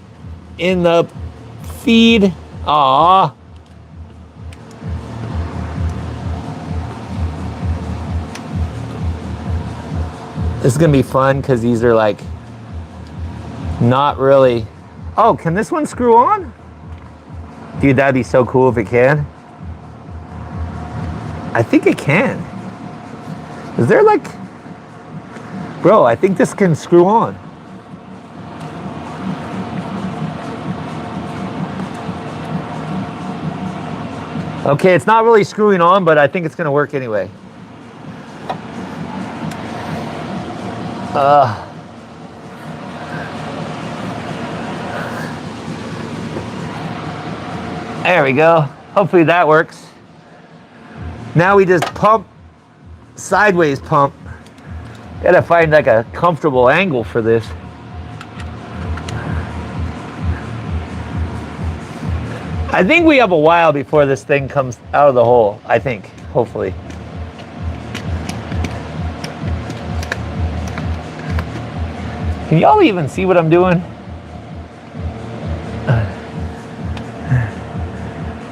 Speaker 1: in the feed. Aww. This is gonna be fun because these are like not really. Oh, can this one screw on? Dude, that'd be so cool if it can. I think it can. Is there like, bro, I think this can screw on. Okay, it's not really screwing on, but I think it's gonna work anyway. There we go. Hopefully that works. Now we just pump, sideways pump. Gotta find like a comfortable angle for this. I think we have a while before this thing comes out of the hole, I think, hopefully. Can y'all even see what I'm doing?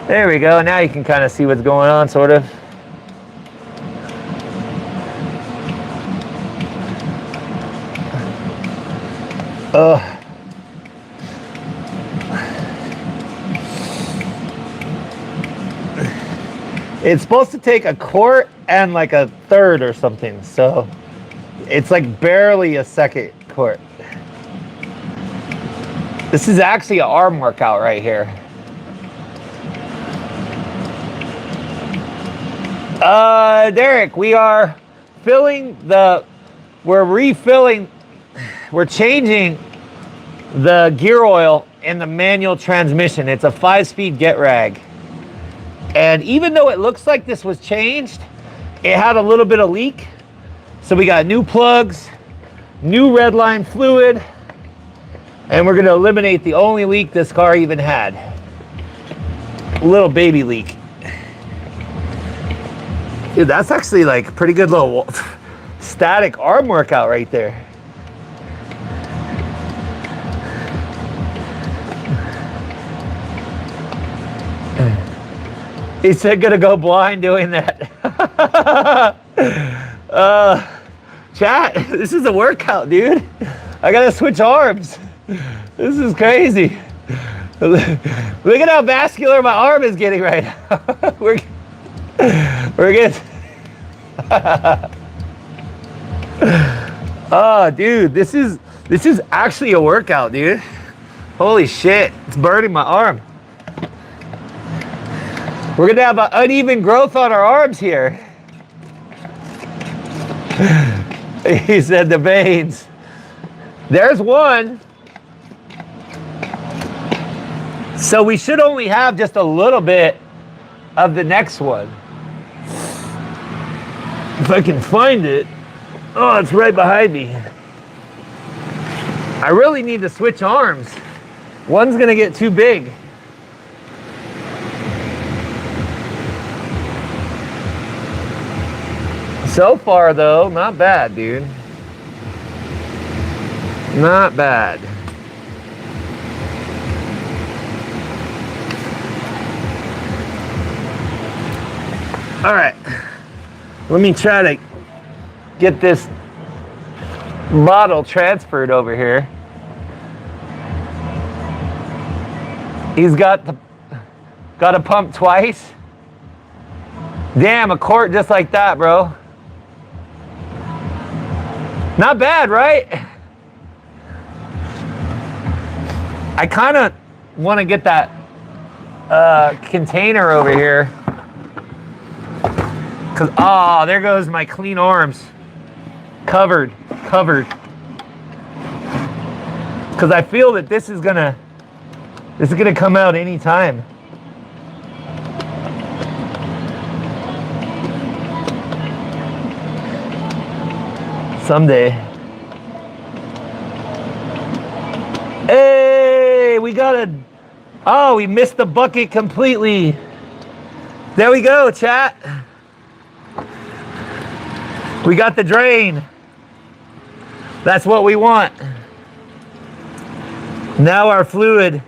Speaker 1: There we go, now you can kind of see what's going on, sort of. It's supposed to take a quart and like a third or something, so it's like barely a second quart. This is actually an arm workout right here. Derek, we're refilling, we're changing the gear oil in the manual transmission. It's a 5-speed get rag. And even though it looks like this was changed, it had a little bit of leak. So we got new plugs, new red line fluid, and we're gonna eliminate the only leak this car even had. A little baby leak. Dude, that's actually like a pretty good little static arm workout right there. He said gonna go blind doing that. Chat, this is a workout, dude. I gotta switch arms. This is crazy. Look at how vascular my arm is getting right now. We're getting. Oh, dude, this is actually a workout, dude. Holy shit, it's burning my arm. We're gonna have an uneven growth on our arms here. He said the veins. There's one. So we should only have just a little bit of the next one. If I can find it. Oh, it's right behind me. I really need to switch arms. One's gonna get too big. So far though, not bad, dude. Not bad. All right, let me try to get this bottle transferred over here. He's got to pump twice. Damn, a quart just like that, bro. Not bad, right? I kind of want to get that container over here. Cause, oh, there goes my clean arms. Covered. Cause I feel that this is gonna come out anytime. Someday. Hey, we missed the bucket completely. There we go, chat. We got the drain. That's what we want. Now our fluid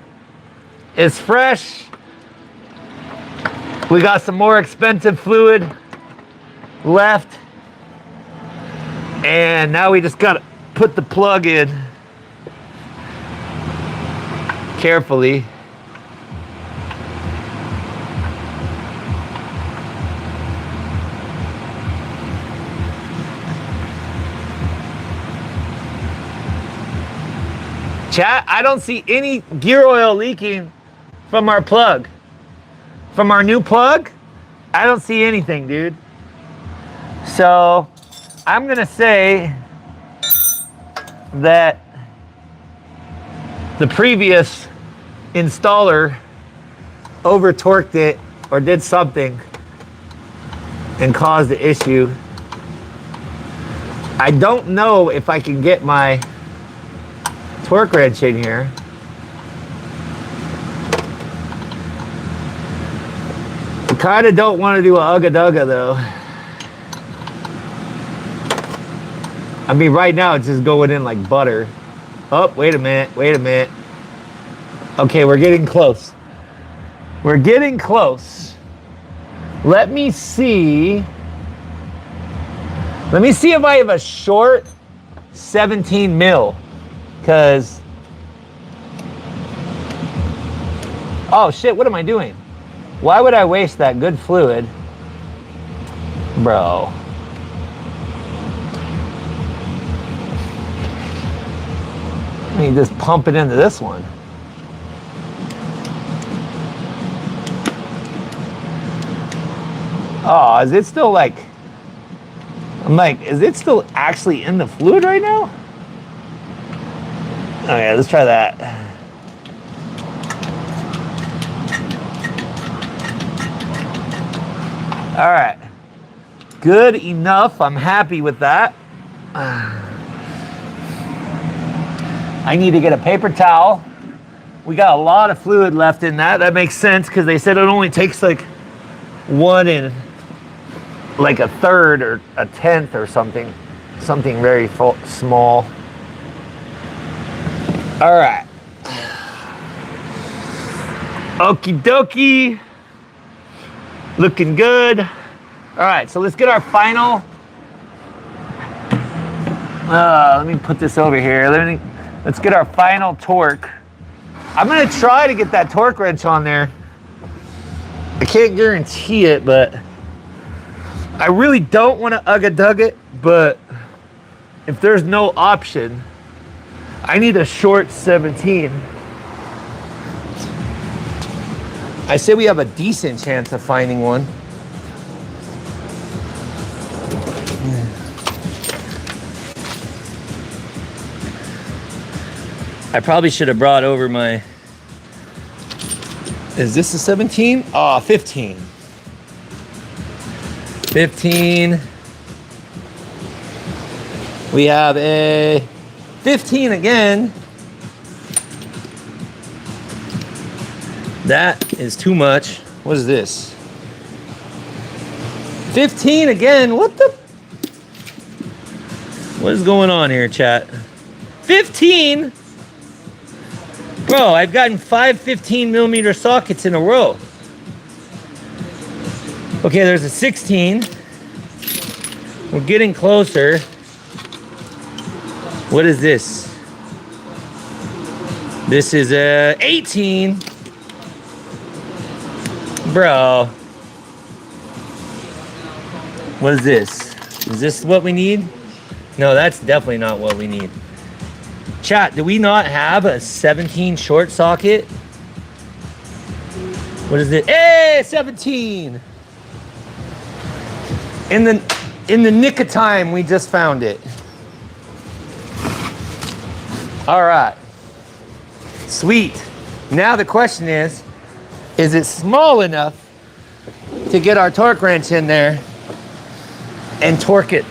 Speaker 1: is fresh. We got some more expensive fluid left. And now we just gotta put the plug in carefully. Chat, I don't see any gear oil leaking from our plug. From our new plug, I don't see anything, dude. So I'm gonna say that the previous installer over torqued it or did something and caused the issue. I don't know if I can get my torque wrench in here. I kind of don't want to do a ugga-dugga though. I mean, right now it's just going in like butter. Oh, wait a minute. Okay, we're getting close. We're getting close. Let me see if I have a short 17 mil. Because, oh shit, what am I doing? Why would I waste that good fluid? Bro. Let me just pump it into this one. Oh, is it still like, I'm like, is it still actually in the fluid right now? Oh yeah, let's try that. All right, good enough. I'm happy with that. I need to get a paper towel. We got a lot of fluid left in that. That makes sense because they said it only takes like 1 in like a third or a tenth or something. Something very small. All right. Okie dokie. Looking good. All right, so let's get our final. Let me put this over here. Let's get our final torque. I'm gonna try to get that torque wrench on there. I can't guarantee it, but I really don't want to ugga-dug it, but if there's no option, I need a short 17. I say we have a decent chance of finding one. I probably should have brought over my, is this a 17? Oh, 15. 15. We have a 15 again. That is too much. What is this? 15 again. What the? What is going on here, chat? 15? Bro, I've gotten 5 15mm sockets in a row. Okay, there's a 16. We're getting closer. What is this? This is a 18. Bro. What is this? Is this what we need? No, that's definitely not what we need. Chat, do we not have a 17 short socket? What is it? Hey, 17! In the nick of time, we just found it. All right. Sweet. Now the question is it small enough to get our torque wrench in there and torque it?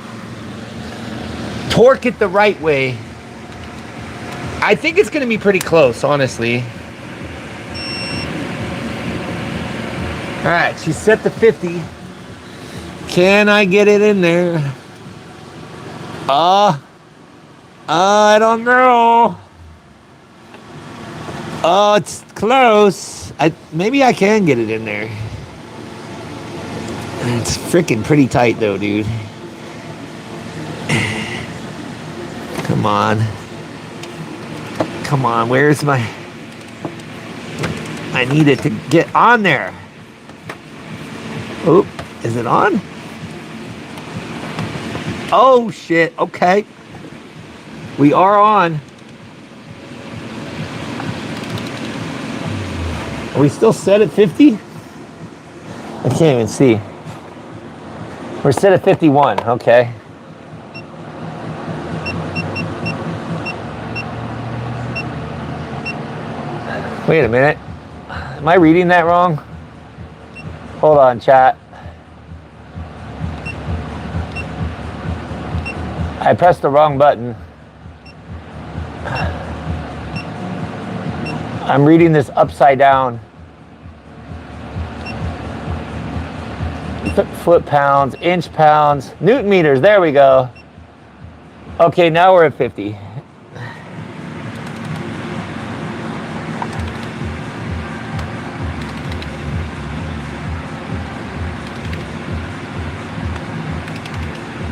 Speaker 1: Torque it the right way. I think it's gonna be pretty close, honestly. All right, she's set to 50. Can I get it in there? I don't know. Oh, it's close. Maybe I can get it in there. It's freaking pretty tight though, dude. Come on. Come on, where's my... I need it to get on there. Oop, is it on? Oh shit, okay. We are on. Are we still set at 50? I can't even see. We're set at 51, okay. Wait a minute. Am I reading that wrong? Hold on, chat. I pressed the wrong button. I'm reading this upside down. Foot pounds, inch pounds, Newton meters, there we go. Okay, now we're at 50.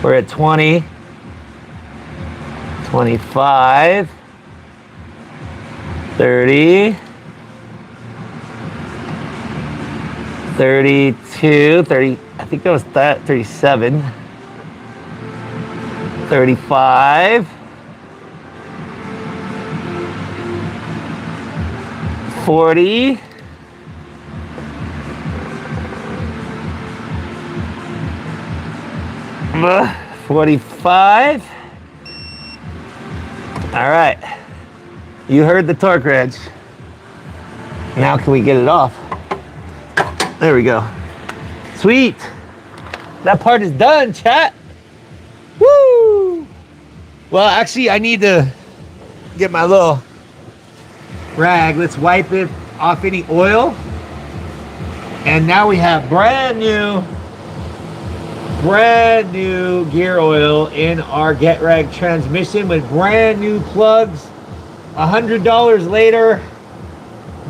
Speaker 1: We're at 20, 25, 30, 32, 30, I think that was 37, 35, 40, 45. All right. You heard the torque wrench. Now can we get it off? There we go. Sweet. That part is done, chat. Woo! Well, actually, I need to get my little rag. Let's wipe it off any oil. And now we have brand new gear oil in our Get Rag transmission with brand new plugs. $100 later,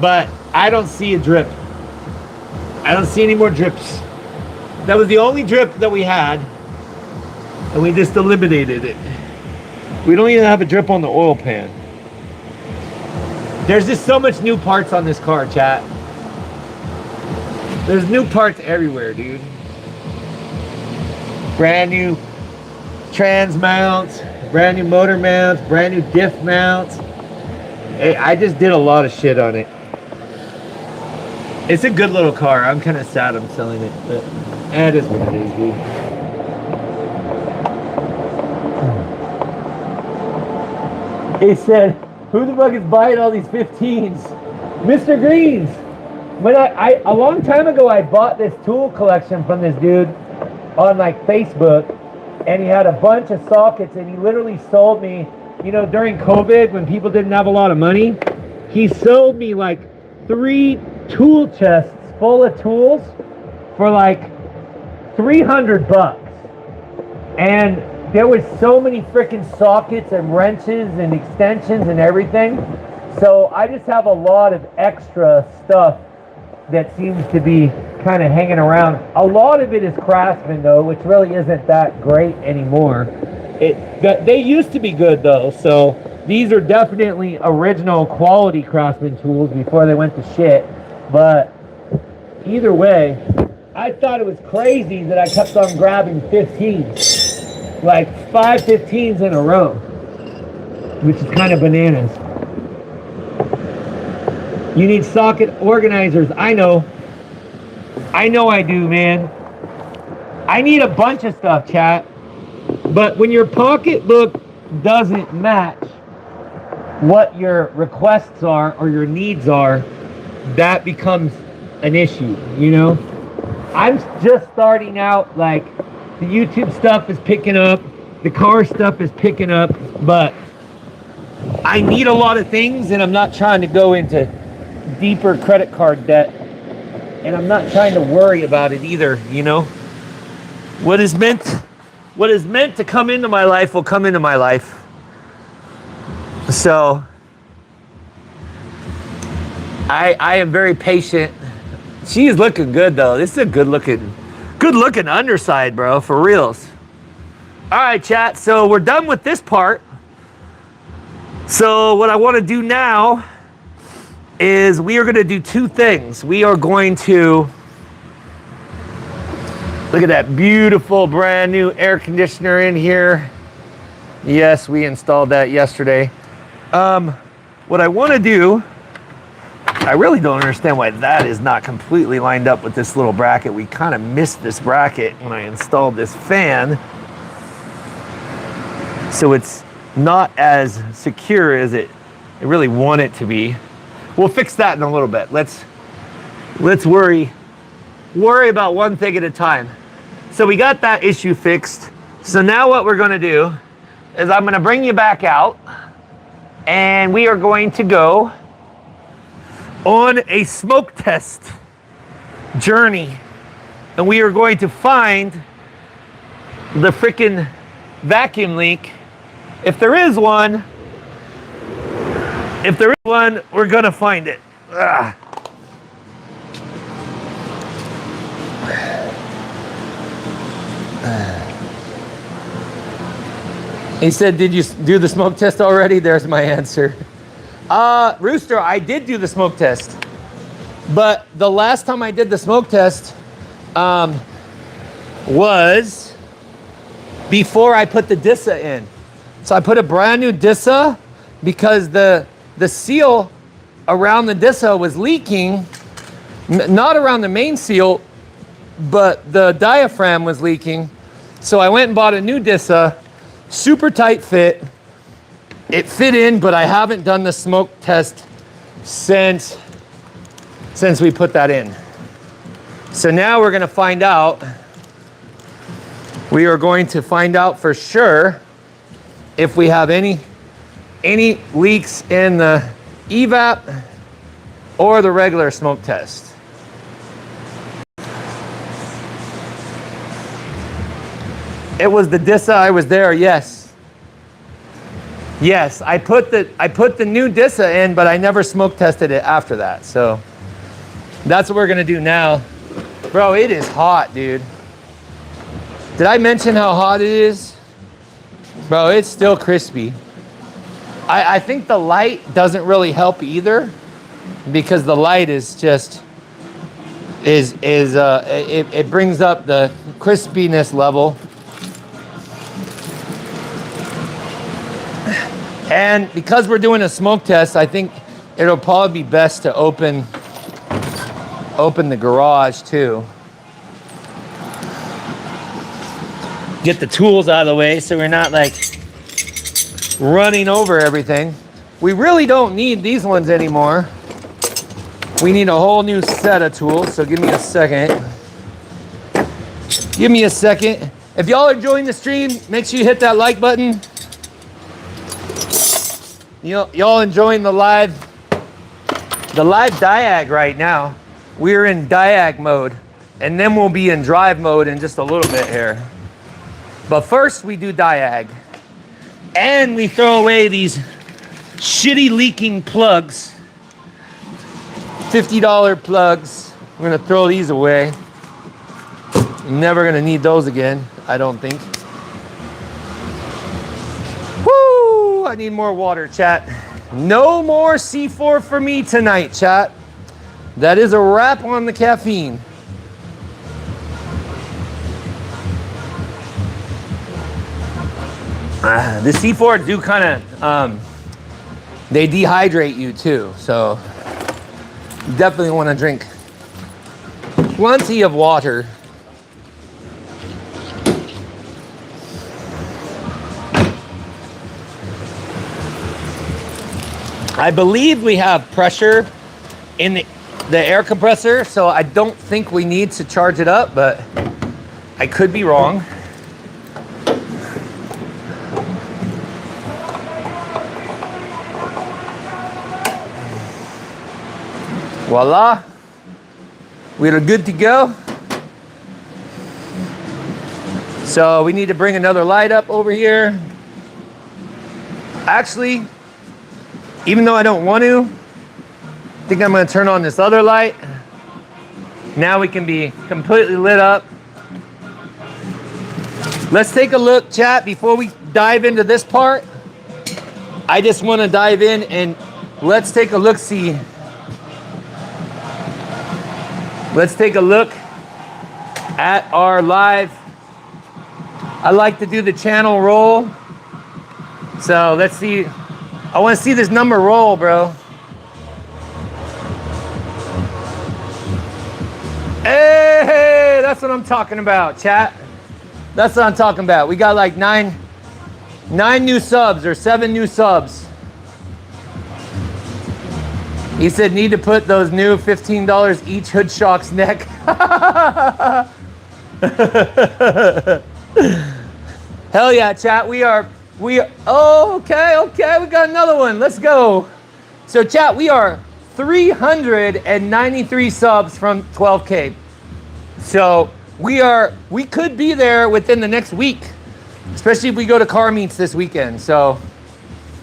Speaker 1: but I don't see a drip. I don't see any more drips. That was the only drip that we had, and we just eliminated it. We don't even have a drip on the oil pan. There's just so much new parts on this car, chat. There's new parts everywhere, dude. Brand new trans mounts, brand new motor mounts, brand new diff mounts. I just did a lot of shit on it. It's a good little car. I'm kind of sad I'm selling it, but it is what it is, dude. He said, who the fuck is buying all these 15s? Mr. Greens. When a long time ago, I bought this tool collection from this dude on like Facebook, and he had a bunch of sockets, and he literally sold me, you know, during COVID when people didn't have a lot of money, he sold me like 3 tool chests full of tools for like $300. And there was so many freaking sockets and wrenches and extensions and everything. So I just have a lot of extra stuff that seems to be kind of hanging around. A lot of it is Craftsman though, which really isn't that great anymore. They used to be good though, so these are definitely original quality Craftsman tools before they went to shit. But either way, I thought it was crazy that I kept on grabbing 15s, like 5 15s in a row, which is kind of bananas. You need socket organizers. I know I do, man. I need a bunch of stuff, chat. But when your pocketbook doesn't match what your requests are or your needs are, that becomes an issue, you know? I'm just starting out, like, the YouTube stuff is picking up, the car stuff is picking up, but I need a lot of things, and I'm not trying to go into deeper credit card debt, and I'm not trying to worry about it either, you know? What is meant to come into my life will come into my life. So I am very patient. She is looking good though. This is a good looking underside, bro, for reals. All right, chat. So we're done with this part. So what I want to do now is we are going to do 2 things. We are going to look at that beautiful brand new air conditioner in here. Yes, we installed that yesterday. What I want to do, I really don't understand why that is not completely lined up with this little bracket. We kind of missed this bracket when I installed this fan. So it's not as secure as I really want it to be. We'll fix that in a little bit. Let's worry about one thing at a time. So we got that issue fixed. So now what we're gonna do is I'm gonna bring you back out, and we are going to go on a smoke test journey, and we are going to find the freaking vacuum leak. If there is one, we're gonna find it. Ugh. He said, did you do the smoke test already? There's my answer. Rooster, I did do the smoke test. But the last time I did the smoke test was before I put the DISA in. So I put a brand new DISA because the seal around the DISA was leaking. Not around the main seal, but the diaphragm was leaking. So I went and bought a new Dissa, super tight fit. It fit in, but I haven't done the smoke test since we put that in. So now we're gonna find out. We are going to find out for sure if we have any leaks in the Evap or the regular smoke test. It was the Dissa, I was there, yes. Yes, I put the new Dissa in, but I never smoke tested it after that. So that's what we're gonna do now. Bro, it is hot, dude. Did I mention how hot it is? Bro, it's still crispy. I think the light doesn't really help either, because the light is just, it brings up the crispiness level. And because we're doing a smoke test, I think it'll probably be best to open the garage too. Get the tools out of the way so we're not like running over everything. We really don't need these ones anymore. We need a whole new set of tools, so give me a second. Give me a second. If y'all are enjoying the stream, make sure you hit that like button. Y'all enjoying the live diag right now. We're in diag mode, and then we'll be in drive mode in just a little bit here. But first we do diag, and we throw away these shitty leaking plugs. $50 plugs. We're gonna throw these away. Never gonna need those again, I don't think. Woo! I need more water, chat. No more C4 for me tonight, chat. That is a wrap on the caffeine. The C4 do kind of, they dehydrate you too. So you definitely want to drink plenty of water. I believe we have pressure in the air compressor, so I don't think we need to charge it up, but I could be wrong. Voila, we're good to go. So we need to bring another light up over here. Actually, even though I don't want to, I think I'm gonna turn on this other light. Now we can be completely lit up. Let's take a look, chat, before we dive into this part. I just wanna dive in and let's take a look-see. Let's take a look at our live. I like to do the channel roll. So let's see. I want to see this number roll, bro. Hey, that's what I'm talking about, chat. That's what I'm talking about. We got like nine new subs or 7 new subs. He said, need to put those new $15 each hood shocks neck. Hell yeah, chat. Oh, okay, we got another one. Let's go. So chat, we are 393 subs from 12K. So we could be there within the next week, especially if we go to car meets this weekend. So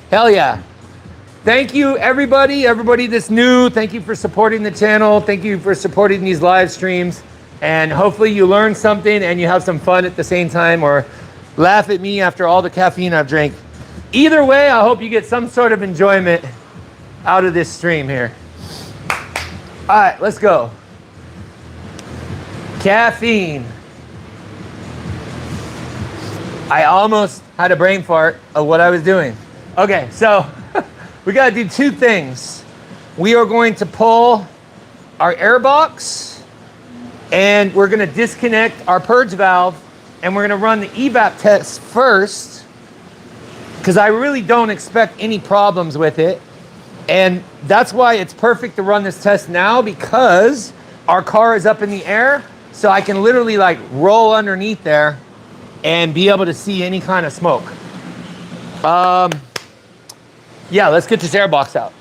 Speaker 1: hell yeah. Thank you, everybody that's new. Thank you for supporting the channel. Thank you for supporting these live streams. And hopefully you learn something and you have some fun at the same time, or laugh at me after all the caffeine I've drank. Either way, I hope you get some sort of enjoyment out of this stream here. All right, let's go. Caffeine. I almost had a brain fart of what I was doing. Okay, so we gotta do 2 things. We are going to pull our air box and we're gonna disconnect our purge valve and we're gonna run the evap test first, because I really don't expect any problems with it. And that's why it's perfect to run this test now, because our car is up in the air, so I can literally like roll underneath there and be able to see any kind of smoke. Yeah, let's get this airbox out.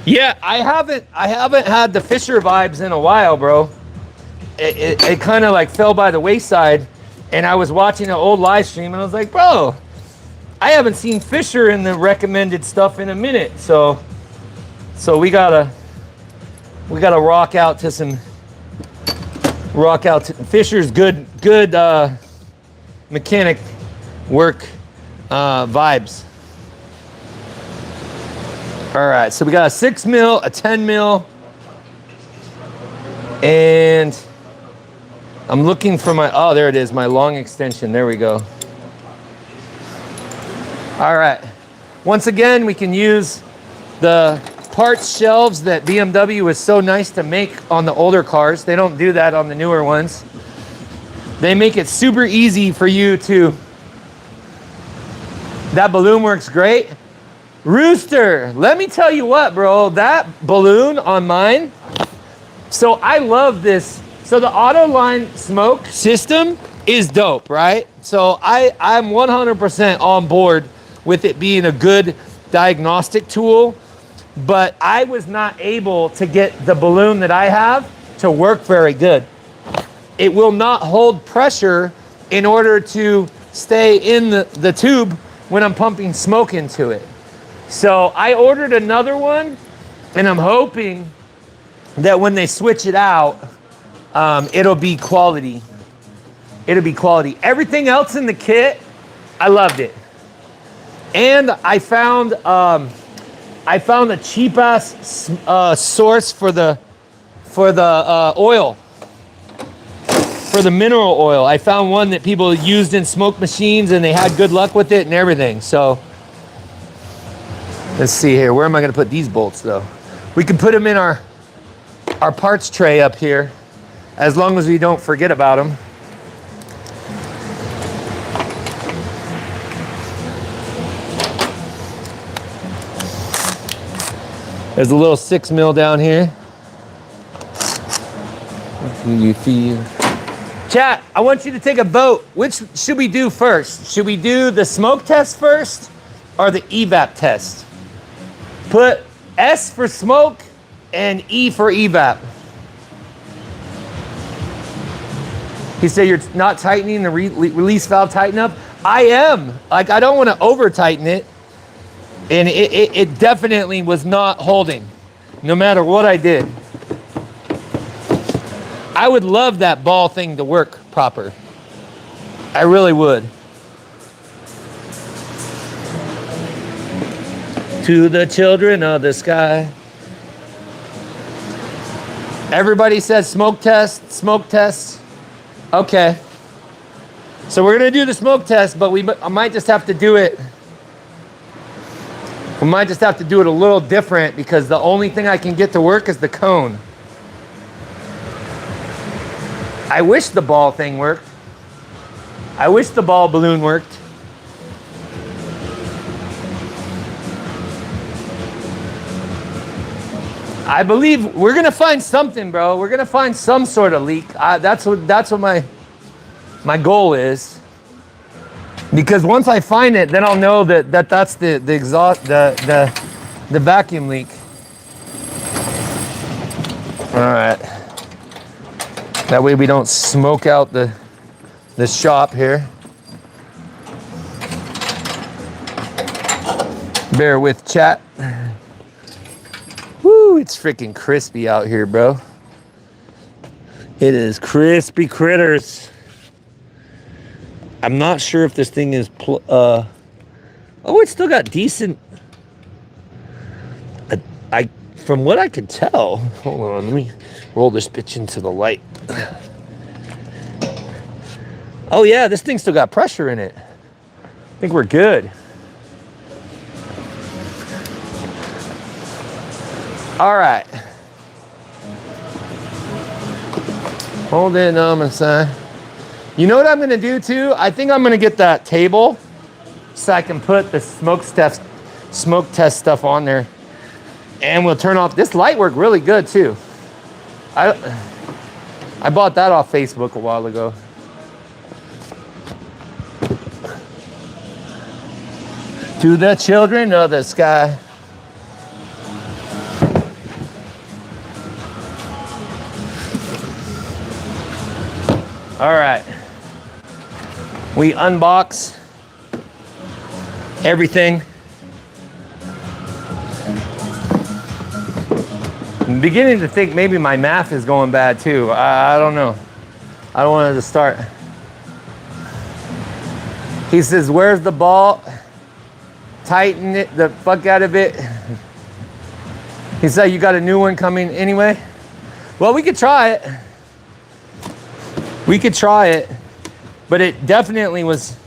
Speaker 1: Yeah, I haven't had the Fisher vibes in a while, bro. It kind of like fell by the wayside, and I was watching an old live stream, and I was like, bro, I haven't seen Fisher in the recommended stuff in a minute. So we gotta rock out to Fisher's good mechanic work vibes. All right, so we got a 6 mil, a 10 mil, and I'm looking for my, oh, there it is, my long extension. There we go. All right. Once again, we can use the parts shelves that BMW is so nice to make on the older cars. They don't do that on the newer ones. They make it super easy for you to, that balloon works great. Rooster, let me tell you what, bro, that balloon on mine, so I love this. So the Autoline smoke system is dope, right? So I'm 100% on board with it being a good diagnostic tool, but I was not able to get the balloon that I have to work very good. It will not hold pressure in order to stay in the tube when I'm pumping smoke into it. So I ordered another one, and I'm hoping that when they switch it out, it'll be quality. It'll be quality. Everything else in the kit, I loved it. And I found a cheap ass source for the oil, for the mineral oil. I found one that people used in smoke machines, and they had good luck with it and everything. So let's see here. Where am I going to put these bolts, though? We can put them in our parts tray up here, as long as we don't forget about them. There's a little 6 mil down here. You feel? Chat, I want you to take a vote. Which should we do first? Should we do the smoke test first or the evap test? Put S for smoke and E for evap. He said you're not tightening the release valve tighten up. I am. Like, I don't want to over tighten it. And it definitely was not holding, no matter what I did. I would love that ball thing to work proper. I really would. To the children of the sky. Everybody says smoke test, smoke test. Okay. So we're gonna do the smoke test, but I might just have to do it. We might just have to do it a little different, because the only thing I can get to work is the cone. I wish the ball thing worked. I wish the ball balloon worked. I believe we're gonna find something, bro. We're gonna find some sort of leak. That's what my goal is. Because once I find it, then I'll know that's the exhaust, the vacuum leak. All right. That way we don't smoke out the shop here. Bear with, chat. Woo, it's freaking crispy out here, bro. It is crispy critters. I'm not sure if this thing is, oh, it's still got decent, from what I can tell, hold on, let me roll this bitch into the light. Oh yeah, this thing still got pressure in it. I think we're good. All right. Hold it on my side. You know what I'm gonna do too? I think I'm gonna get that table so I can put the smoke test stuff on there. And we'll turn off, this light worked really good too. I bought that off Facebook a while ago. To the children of the sky. All right. We unbox everything. I'm beginning to think maybe my math is going bad too. I don't know. I don't want it to start. He says, where's the ball? Tighten it the fuck out of it. He said, you got a new one coming anyway? Well, we could try it. We could try it, but it definitely was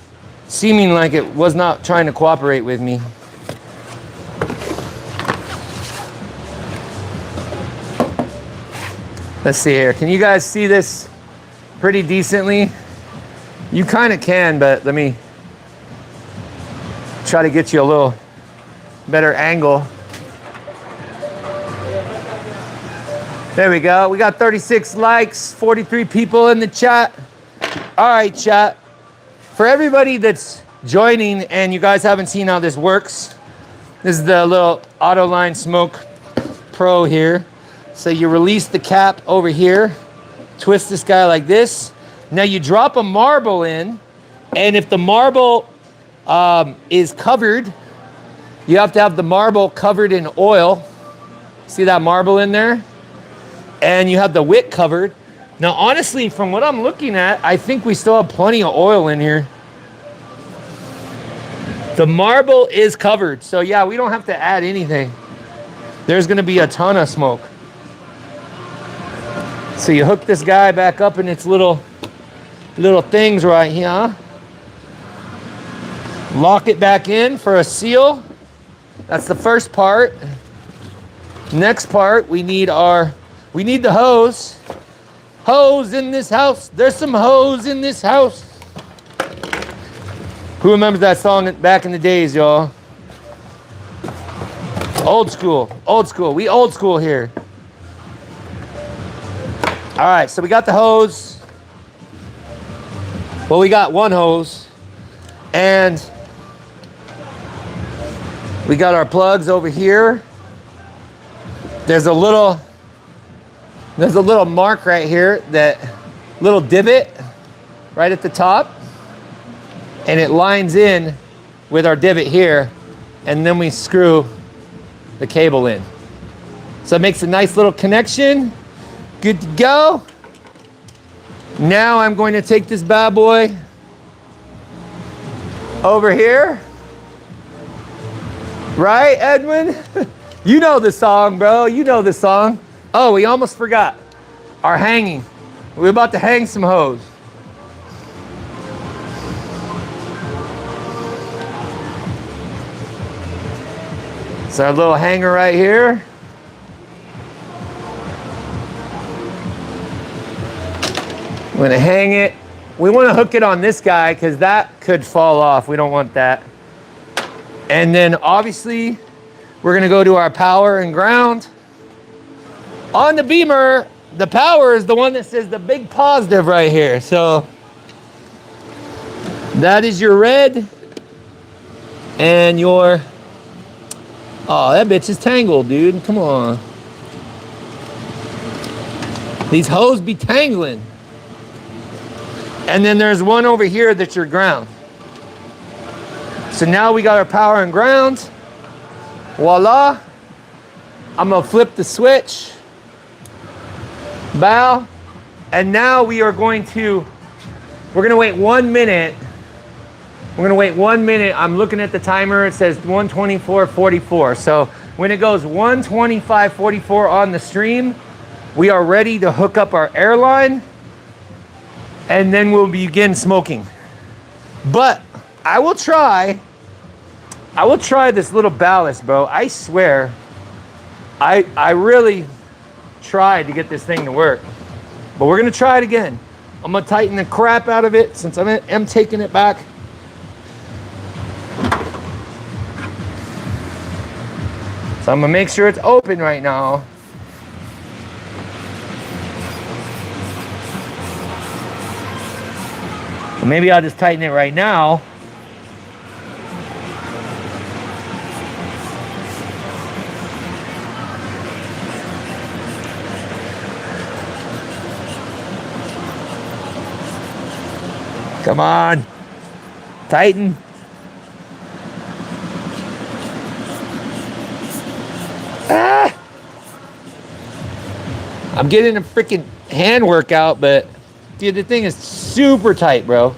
Speaker 1: seeming like it was not trying to cooperate with me. Let's see here. Can you guys see this pretty decently? You kind of can, but let me try to get you a little better angle. There we go. We got 36 likes, 43 people in the chat. All right, chat. For everybody that's joining and you guys haven't seen how this works, this is the little Autoline Smoke Pro here. So you release the cap over here, twist this guy like this. Now you drop a marble in, and if the marble is covered, you have to have the marble covered in oil. See that marble in there? And you have the wick covered. Now, honestly, from what I'm looking at, I think we still have plenty of oil in here. The marble is covered. So yeah, we don't have to add anything. There's gonna be a ton of smoke. So you hook this guy back up in its little things right here. Lock it back in for a seal. That's the first part. Next part, we need the hose. Hose in this house. There's some hose in this house. Who remembers that song back in the days, y'all? Old school, old school. We old school here. All right, so we got the hose. Well, we got one hose, and we got our plugs over here. There's a little mark right here, that little divot right at the top, and it lines in with our divot here, and then we screw the cable in. So it makes a nice little connection. Good to go. Now I'm going to take this bad boy over here. Right, Edwin? You know the song, bro. You know the song. Oh, we almost forgot our hanging. We're about to hang some hose. It's our little hanger right here. I'm gonna hang it. We wanna hook it on this guy because that could fall off. We don't want that. And then obviously, we're gonna go to our power and ground. On the beamer, the power is the one that says the big positive right here. So that is your red and your, oh, that bitch is tangled, dude. Come on. These hoes be tangling. And then there's one over here that's your ground. So now we got our power and ground. Voila. I'm gonna flip the switch. Bow. And now we are going to, we're gonna wait 1 minute. We're gonna wait 1 minute. I'm looking at the timer. It says 1:24:44. So when it goes 1:25:44 on the stream, we are ready to hook up our airline, and then we'll begin smoking. But I will try this little ballast, bro. I swear, I really tried to get this thing to work. But we're gonna try it again. I'm gonna tighten the crap out of it since I'm taking it back. So I'm gonna make sure it's open right now. Maybe I'll just tighten it right now. Come on, tighten. Ah! I'm getting a freaking hand workout, but dude, the thing is super tight, bro.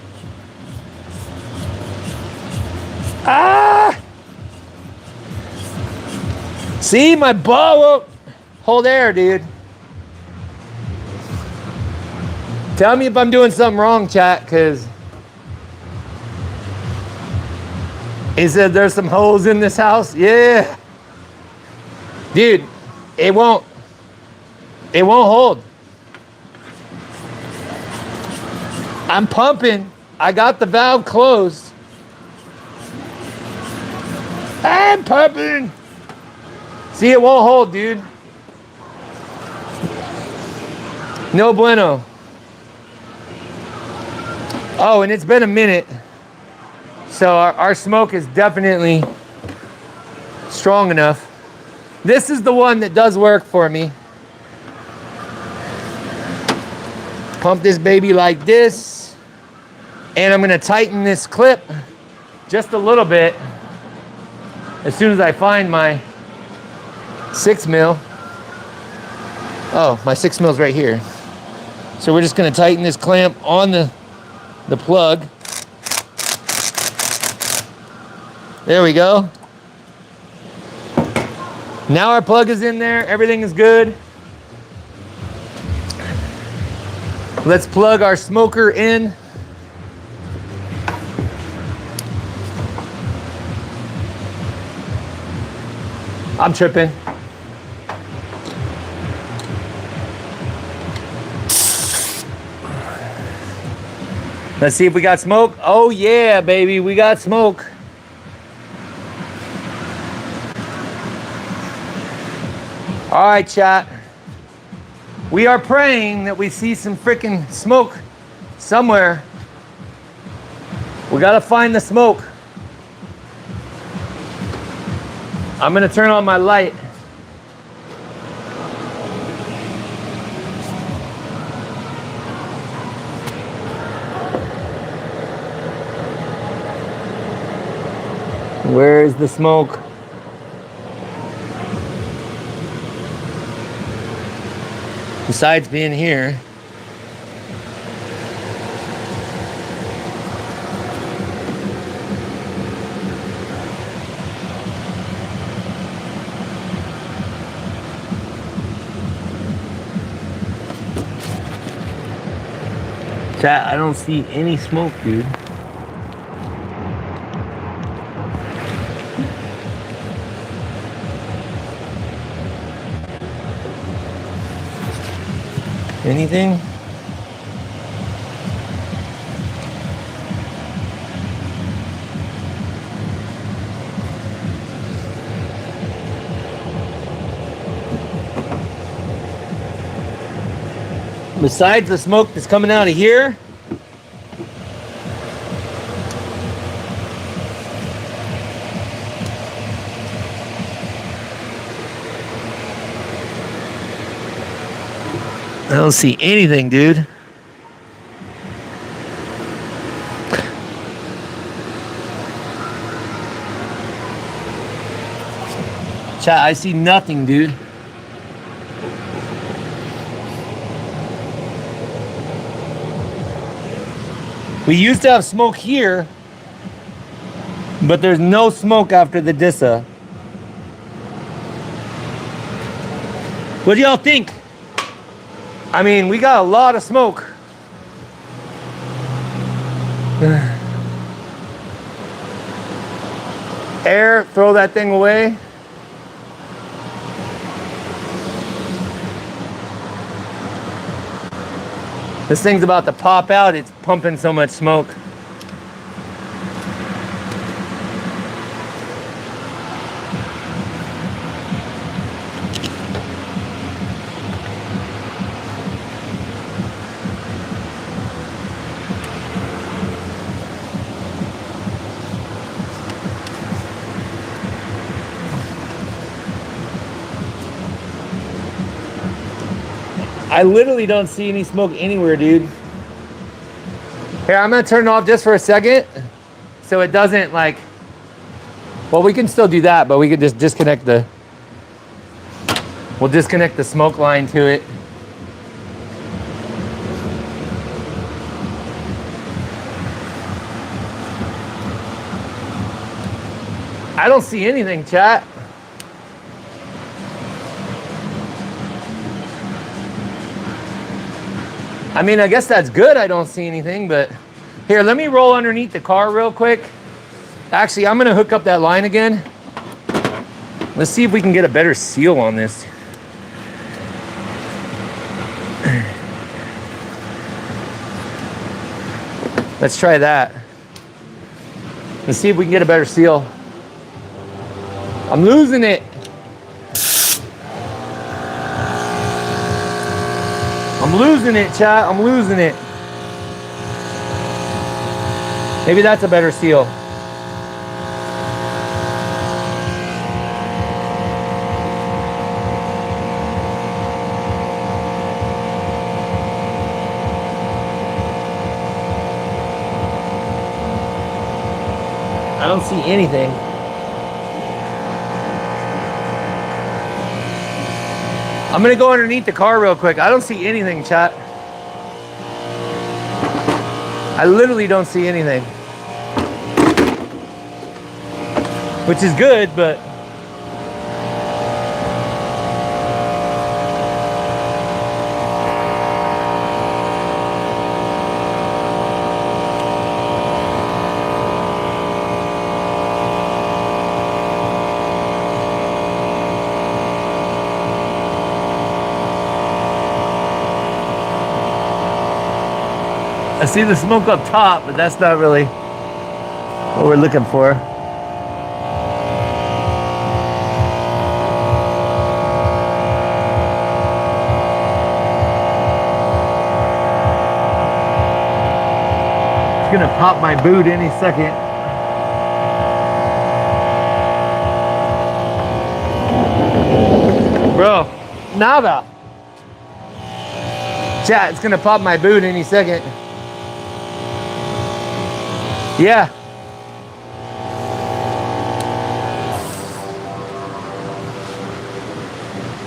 Speaker 1: Ah! See, my ball won't hold air, dude. Tell me if I'm doing something wrong, chat, because he said there's some holes in this house. Yeah. Dude, it won't hold. I'm pumping. I got the valve closed. I'm pumping. See, it won't hold, dude. No bueno. Oh, and it's been a minute. So our smoke is definitely strong enough. This is the one that does work for me. Pump this baby like this. And I'm gonna tighten this clip just a little bit as soon as I find my 6 mil. Oh, my 6 mil's right here. So we're just gonna tighten this clamp on the plug. There we go. Now our plug is in there, everything is good. Let's plug our smoker in. I'm tripping. Let's see if we got smoke. Oh yeah, baby, we got smoke. All right, chat. We are praying that we see some freaking smoke somewhere. We gotta find the smoke. I'm gonna turn on my light. Where is the smoke? Besides being here. Chat, I don't see any smoke, dude. Anything? Besides the smoke that's coming out of here, I don't see anything, dude. Chat, I see nothing, dude. We used to have smoke here, but there's no smoke after the Dissa. What do y'all think? I mean, we got a lot of smoke. Air, throw that thing away. This thing's about to pop out. It's pumping so much smoke. I literally don't see any smoke anywhere, dude. Here, I'm gonna turn it off just for a second so it doesn't like, well, we can still do that, but we could just disconnect the, we'll disconnect the smoke line to it. I don't see anything, chat. I mean, I guess that's good. I don't see anything, but here, let me roll underneath the car real quick. Actually, I'm gonna hook up that line again. Let's see if we can get a better seal on this. Let's try that. Let's see if we can get a better seal. I'm losing it. I'm losing it, chat. I'm losing it. Maybe that's a better seal. I don't see anything. I'm gonna go underneath the car real quick. I don't see anything, chat. I literally don't see anything. Which is good, but I see the smoke up top, but that's not really what we're looking for. It's gonna pop my boot any second. Bro, nada. Chat, it's gonna pop my boot any second. Yeah.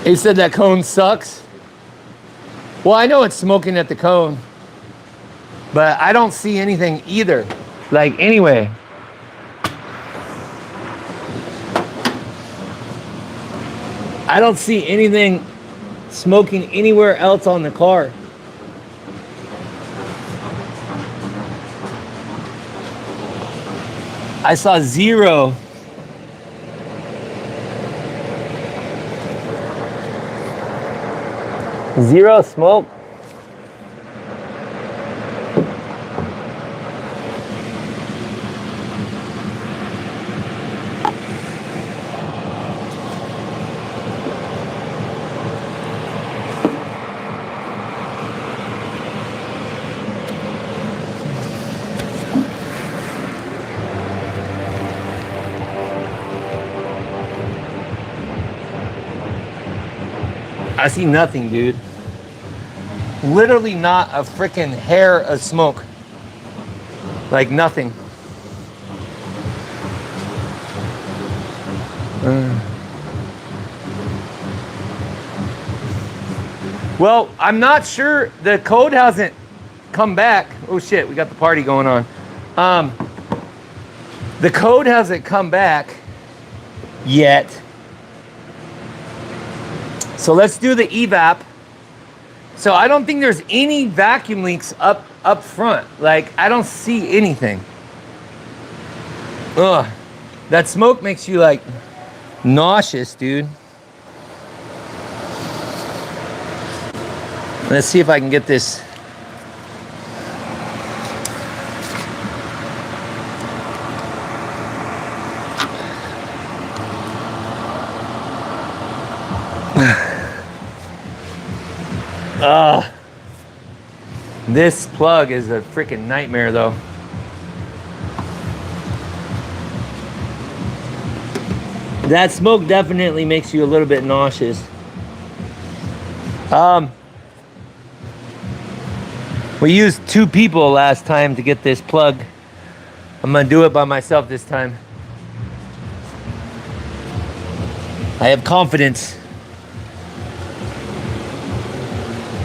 Speaker 1: He said that cone sucks. Well, I know it's smoking at the cone, but I don't see anything either. Like, anyway. I don't see anything smoking anywhere else on the car. I saw zero. Zero smoke. I see nothing, dude. Literally not a freaking hair of smoke. Like nothing. Well, I'm not sure. The code hasn't come back. Oh shit, we got the party going on. The code hasn't come back yet. So let's do the Evap. So I don't think there's any vacuum leaks up front. Like, I don't see anything. Ugh. That smoke makes you like nauseous, dude. Let's see if I can get this This plug is a freaking nightmare though. That smoke definitely makes you a little bit nauseous. We used 2 people last time to get this plug. I'm gonna do it by myself this time. I have confidence.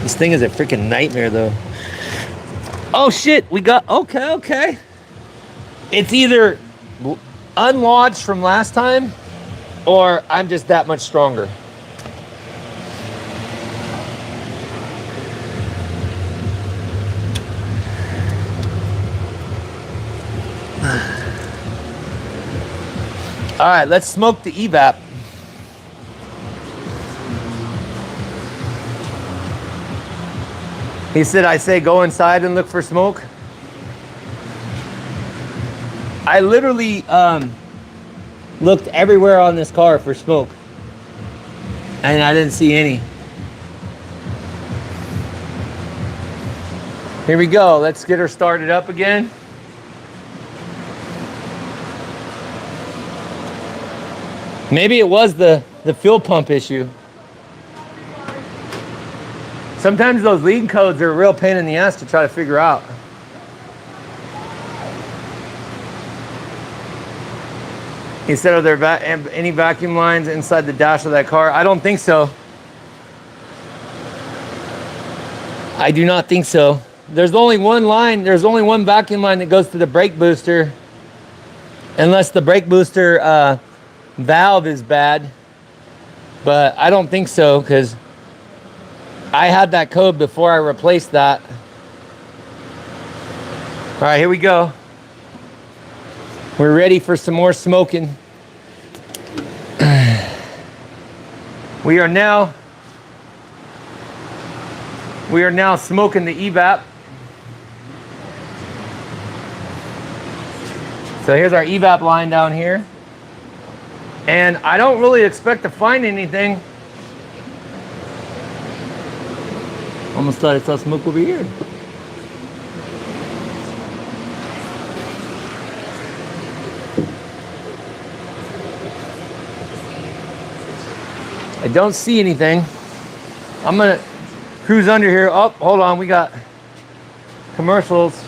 Speaker 1: This thing is a freaking nightmare though. Oh shit, we got, okay. It's either unlodged from last time or I'm just that much stronger. All right, let's smoke the Evap. He said, I say go inside and look for smoke. I literally looked everywhere on this car for smoke and I didn't see any. Here we go. Let's get her started up again. Maybe it was the fuel pump issue. Sometimes those lead codes are a real pain in the ass to try to figure out. He said, are there any vacuum lines inside the dash of that car? I don't think so. I do not think so. There's only one line, there's only one vacuum line that goes to the brake booster. Unless the brake booster valve is bad. But I don't think so, because I had that code before I replaced that. All right, here we go. We're ready for some more smoking. We are now smoking the Evap. So here's our Evap line down here. And I don't really expect to find anything. Almost thought I saw smoke over here. I don't see anything. I'm gonna cruise under here. Oh, hold on, we got commercials.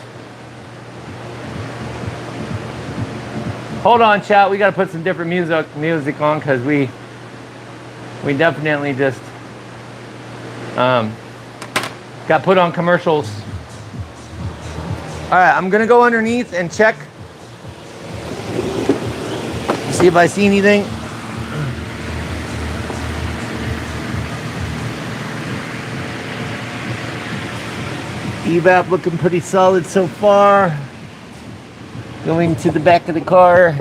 Speaker 1: Hold on, chat. We got to put some different music on because we definitely just got put on commercials. All right, I'm gonna go underneath and check, see if I see anything. Evap looking pretty solid so far. Going to the back of the car.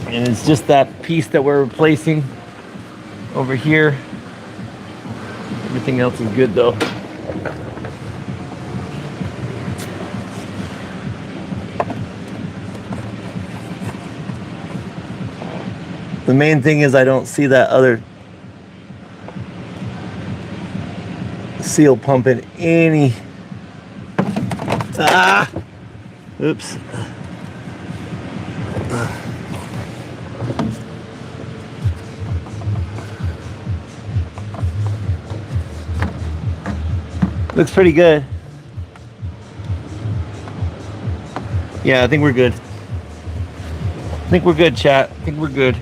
Speaker 1: And it's just that piece that we're replacing over here. Everything else is good though. The main thing is I don't see that other seal pumping any. Oops. Looks pretty good. Yeah, I think we're good. I think we're good, chat. I think we're good.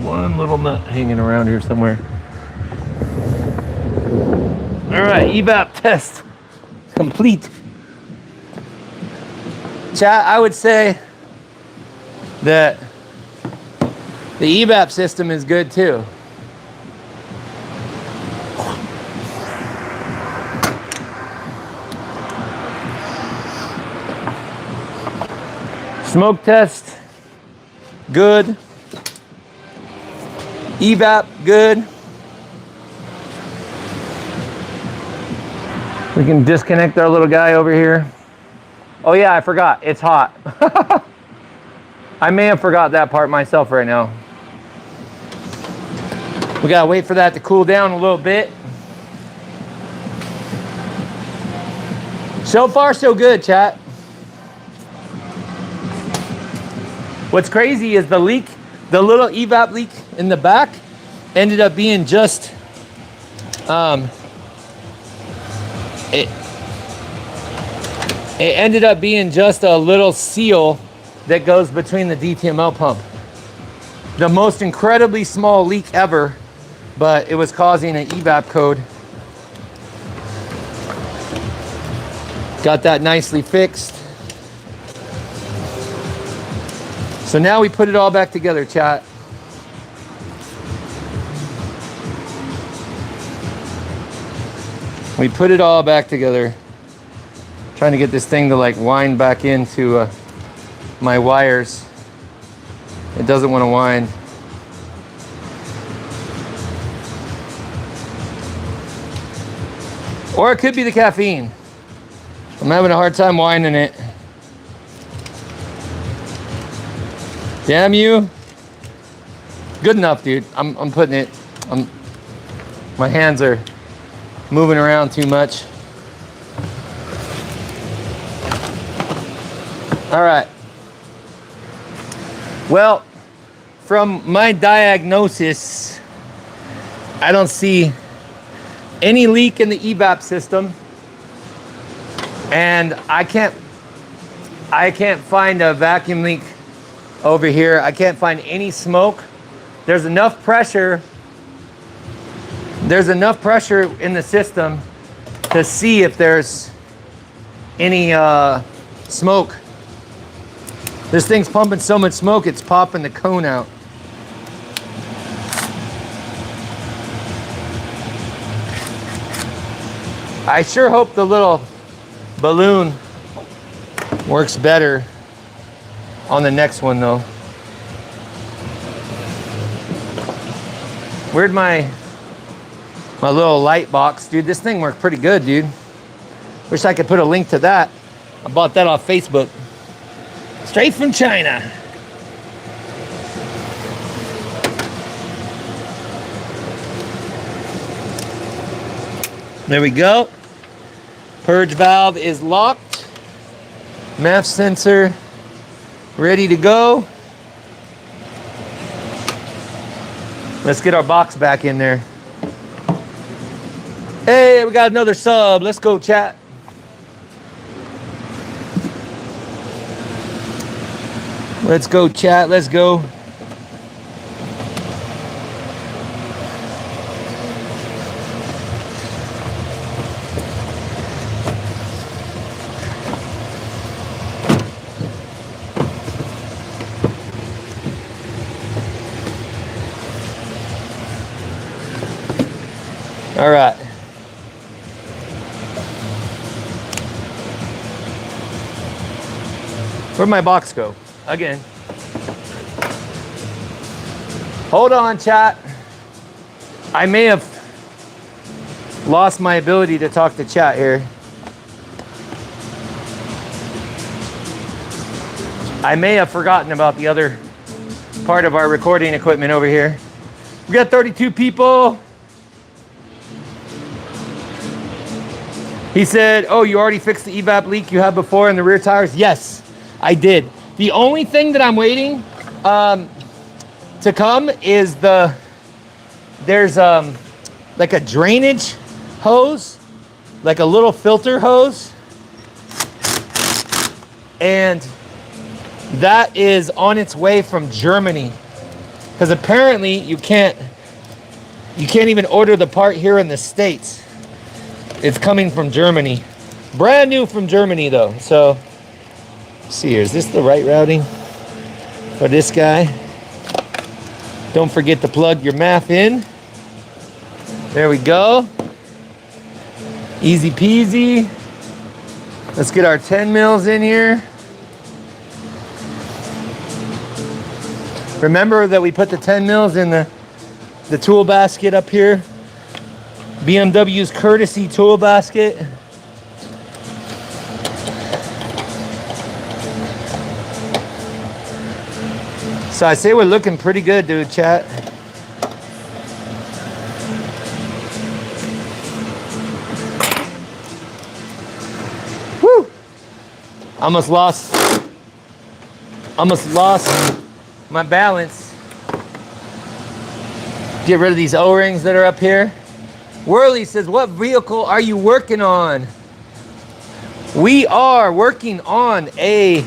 Speaker 1: One little nut hanging around here somewhere. All right, Evap test complete. Chat, I would say that the Evap system is good too. Smoke test, good. Evap, good. We can disconnect our little guy over here. Oh yeah, I forgot, it's hot. I may have forgot that part myself right now. We gotta wait for that to cool down a little bit. So far, so good, chat. What's crazy is the leak, the little evap leak in the back ended up being just, it ended up being just a little seal that goes between the DTML pump. The most incredibly small leak ever, but it was causing an evap code. Got that nicely fixed. So now we put it all back together, chat. We put it all back together. Trying to get this thing to like wind back into my wires. It doesn't want to wind. Or it could be the caffeine. I'm having a hard time winding it. Damn you. Good enough, dude. I'm putting it. My hands are moving around too much. All right. Well, from my diagnosis, I don't see any leak in the evap system, and I can't find a vacuum leak over here. I can't find any smoke. There's enough pressure. There's enough pressure in the system to see if there's any smoke. This thing's pumping so much smoke, it's popping the cone out. I sure hope the little balloon works better on the next one though. Where'd my little light box? Dude, this thing worked pretty good, dude. Wish I could put a link to that. I bought that off Facebook. Straight from China. There we go. Purge valve is locked. MAF sensor ready to go. Let's get our box back in there. Hey, we got another sub. Let's go, chat. Let's go, chat. Let's go. All right. Where'd my box go? Again. Hold on, chat. I may have lost my ability to talk to chat here. I may have forgotten about the other part of our recording equipment over here. We got 32 people. He said, oh, you already fixed the evap leak you had before in the rear tires? Yes, I did. The only thing that I'm waiting to come is there's like a drainage hose, like a little filter hose. And that is on its way from Germany. Because apparently you can't even order the part here in the States. It's coming from Germany. Brand new from Germany though. So, let's see here, is this the right routing for this guy? Don't forget to plug your MAF in. There we go. Easy peasy. Let's get our 10 mils in here. Remember that we put the 10 mils in the tool basket up here. BMW's courtesy tool basket. So I say we're looking pretty good, dude, chat. Woo! Almost lost my balance. Get rid of these O-rings that are up here. Whirly says, what vehicle are you working on? We are working on a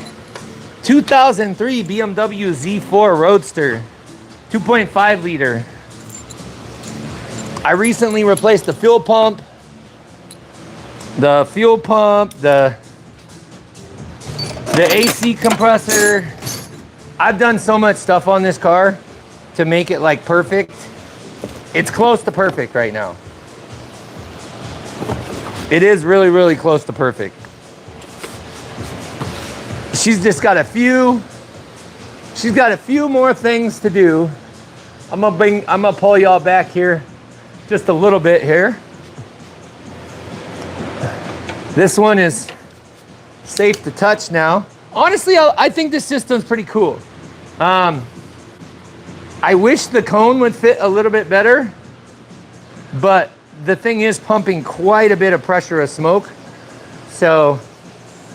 Speaker 1: 2003 BMW Z4 Roadster, 2.5 liter. I recently replaced the fuel pump, the AC compressor. I've done so much stuff on this car to make it like perfect. It's close to perfect right now. It is really, really close to perfect. She's just got a few more things to do. I'm gonna pull y'all back here just a little bit here. This one is safe to touch now. Honestly, I think this system's pretty cool. I wish the cone would fit a little bit better, but the thing is pumping quite a bit of pressure of smoke. So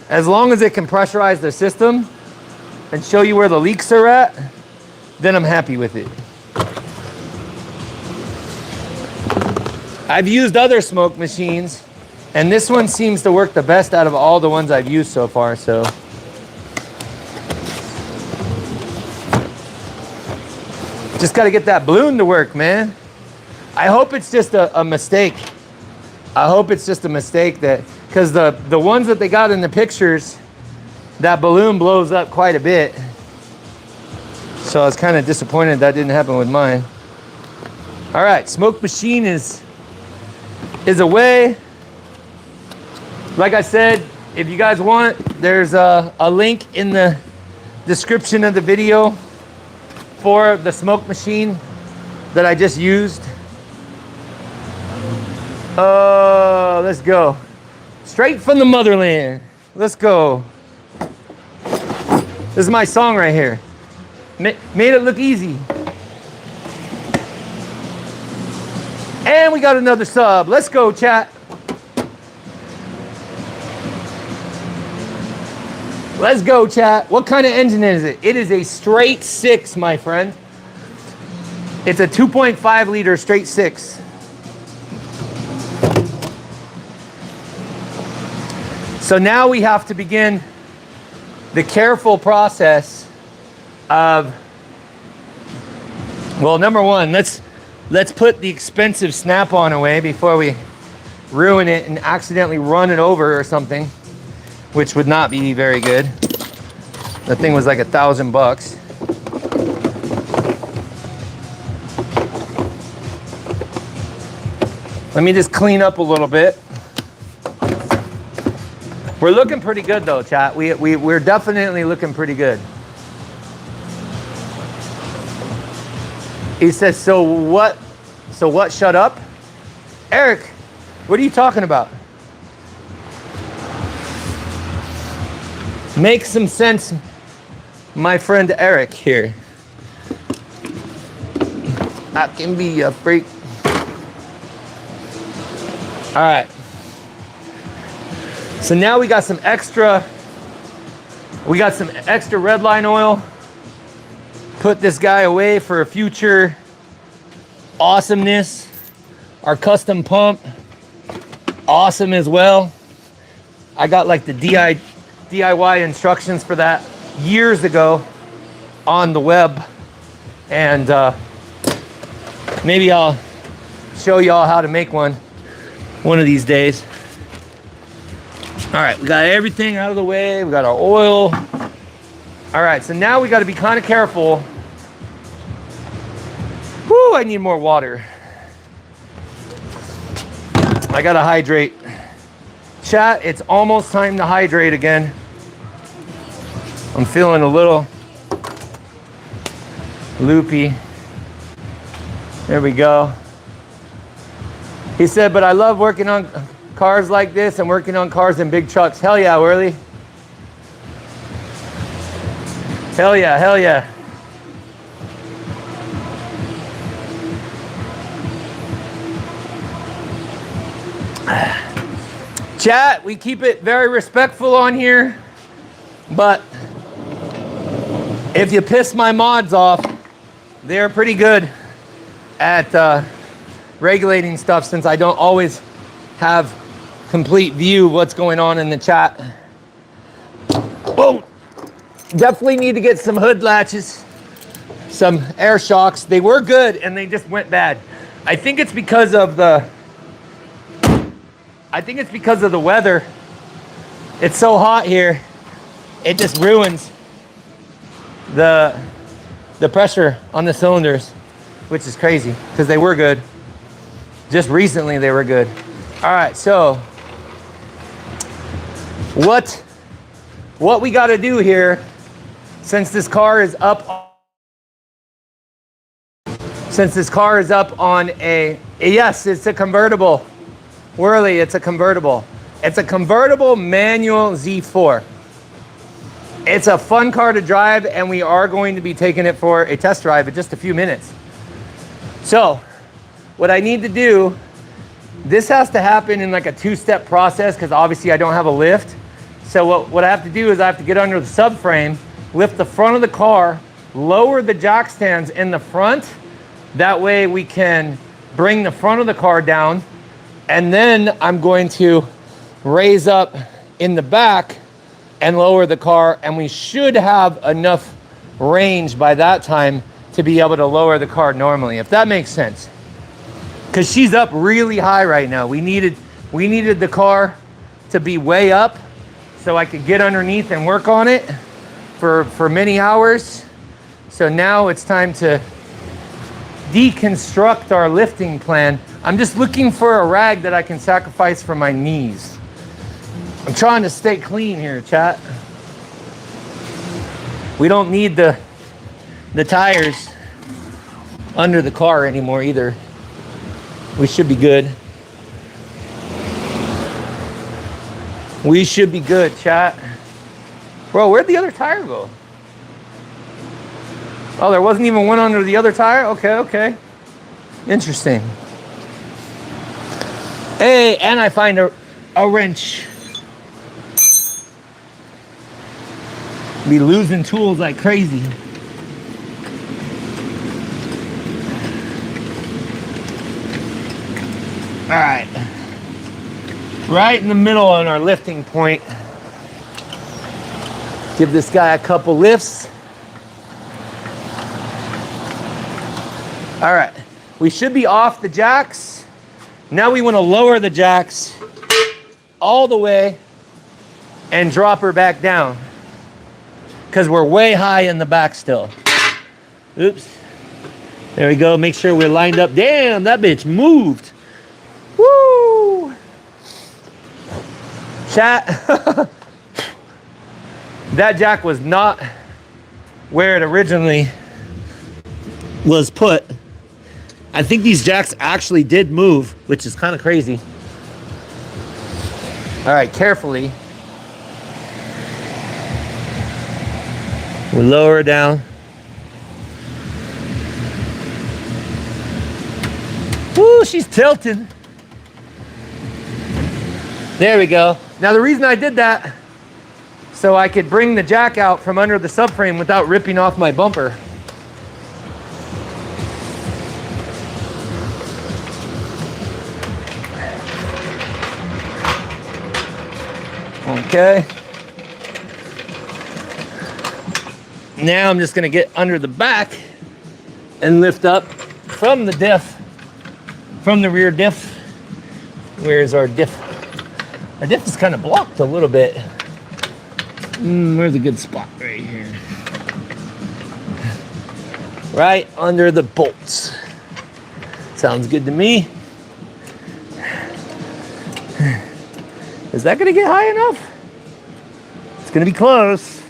Speaker 1: as long as it can pressurize the system and show you where the leaks are at, then I'm happy with it. I've used other smoke machines, and this one seems to work the best out of all the ones I've used so far, so. Just gotta get that balloon to work, man. I hope it's just a mistake. I hope it's just a mistake that, because the ones that they got in the pictures, that balloon blows up quite a bit. So I was kind of disappointed that didn't happen with mine. All right, smoke machine is away. Like I said, if you guys want, there's a link in the description of the video for the smoke machine that I just used. Let's go. Straight from the motherland. Let's go. This is my song right here. Made it look easy. And we got another sub. Let's go, chat. Let's go, chat. What kind of engine is it? It is a straight 6, my friend. It's a 2.5 liter straight 6. So now we have to begin the careful process of, well, number one, let's put the expensive snap-on away before we ruin it and accidentally run it over or something, which would not be very good. That thing was like $1,000. Let me just clean up a little bit. We're looking pretty good though, chat. We're definitely looking pretty good. He says, so what shut up? Eric, what are you talking about? Make some sense, my friend Eric here. I can be a freak. All right. So now we got some extra red line oil. Put this guy away for a future awesomeness. Our custom pump, awesome as well. I got like the DIY instructions for that years ago on the web, and maybe I'll show y'all how to make one of these days. All right, we got everything out of the way. We got our oil. All right, so now we got to be kind of careful. Whoo, I need more water. I got to hydrate. Chat, it's almost time to hydrate again. I'm feeling a little loopy. There we go. He said, but I love working on cars like this and working on cars in big trucks. Hell yeah, Worley. Hell yeah, hell yeah. Chat, we keep it very respectful on here, but if you piss my mods off, they're pretty good at regulating stuff since I don't always have complete view of what's going on in the chat. Whoa, definitely need to get some hood latches, some air shocks. They were good and they just went bad. I think it's because of the weather. It's so hot here. It just ruins the pressure on the cylinders, which is crazy because they were good. Just recently they were good. All right, so what we got to do here, since this car is up on a, yes, it's a convertible. Worley, it's a convertible. It's a convertible manual Z4. It's a fun car to drive, and we are going to be taking it for a test drive in just a few minutes. So what I need to do, this has to happen in like a two-step process because obviously I don't have a lift. So what I have to do is I have to get under the subframe, lift the front of the car, lower the jack stands in the front. That way we can bring the front of the car down. And then I'm going to raise up in the back and lower the car. And we should have enough range by that time to be able to lower the car normally, if that makes sense. Because she's up really high right now. We needed the car to be way up so I could get underneath and work on it for many hours. So now it's time to deconstruct our lifting plan. I'm just looking for a rag that I can sacrifice for my knees. I'm trying to stay clean here, chat. We don't need the tires under the car anymore either. We should be good. We should be good, chat. Bro, where'd the other tire go? Oh, there wasn't even one under the other tire? Okay. Interesting. Hey, and I find a wrench. Be losing tools like crazy. All right. Right in the middle on our lifting point. Give this guy a couple lifts. All right. We should be off the jacks. Now we want to lower the jacks all the way and drop her back down because we're way high in the back still. Oops. There we go. Make sure we're lined up. Damn, that bitch moved. Woo! Chat. That jack was not where it originally was put. I think these jacks actually did move, which is kind of crazy. All right, carefully. We lower her down. Woo, she's tilting. There we go. Now the reason I did that, so I could bring the jack out from under the subframe without ripping off my bumper. Okay. Now I'm just going to get under the back and lift up from the diff, from the rear diff. Where's our diff? Our diff is kind of blocked a little bit. Where's a good spot? Right here. Right under the bolts. Sounds good to me. Is that going to get high enough? It's going to be close.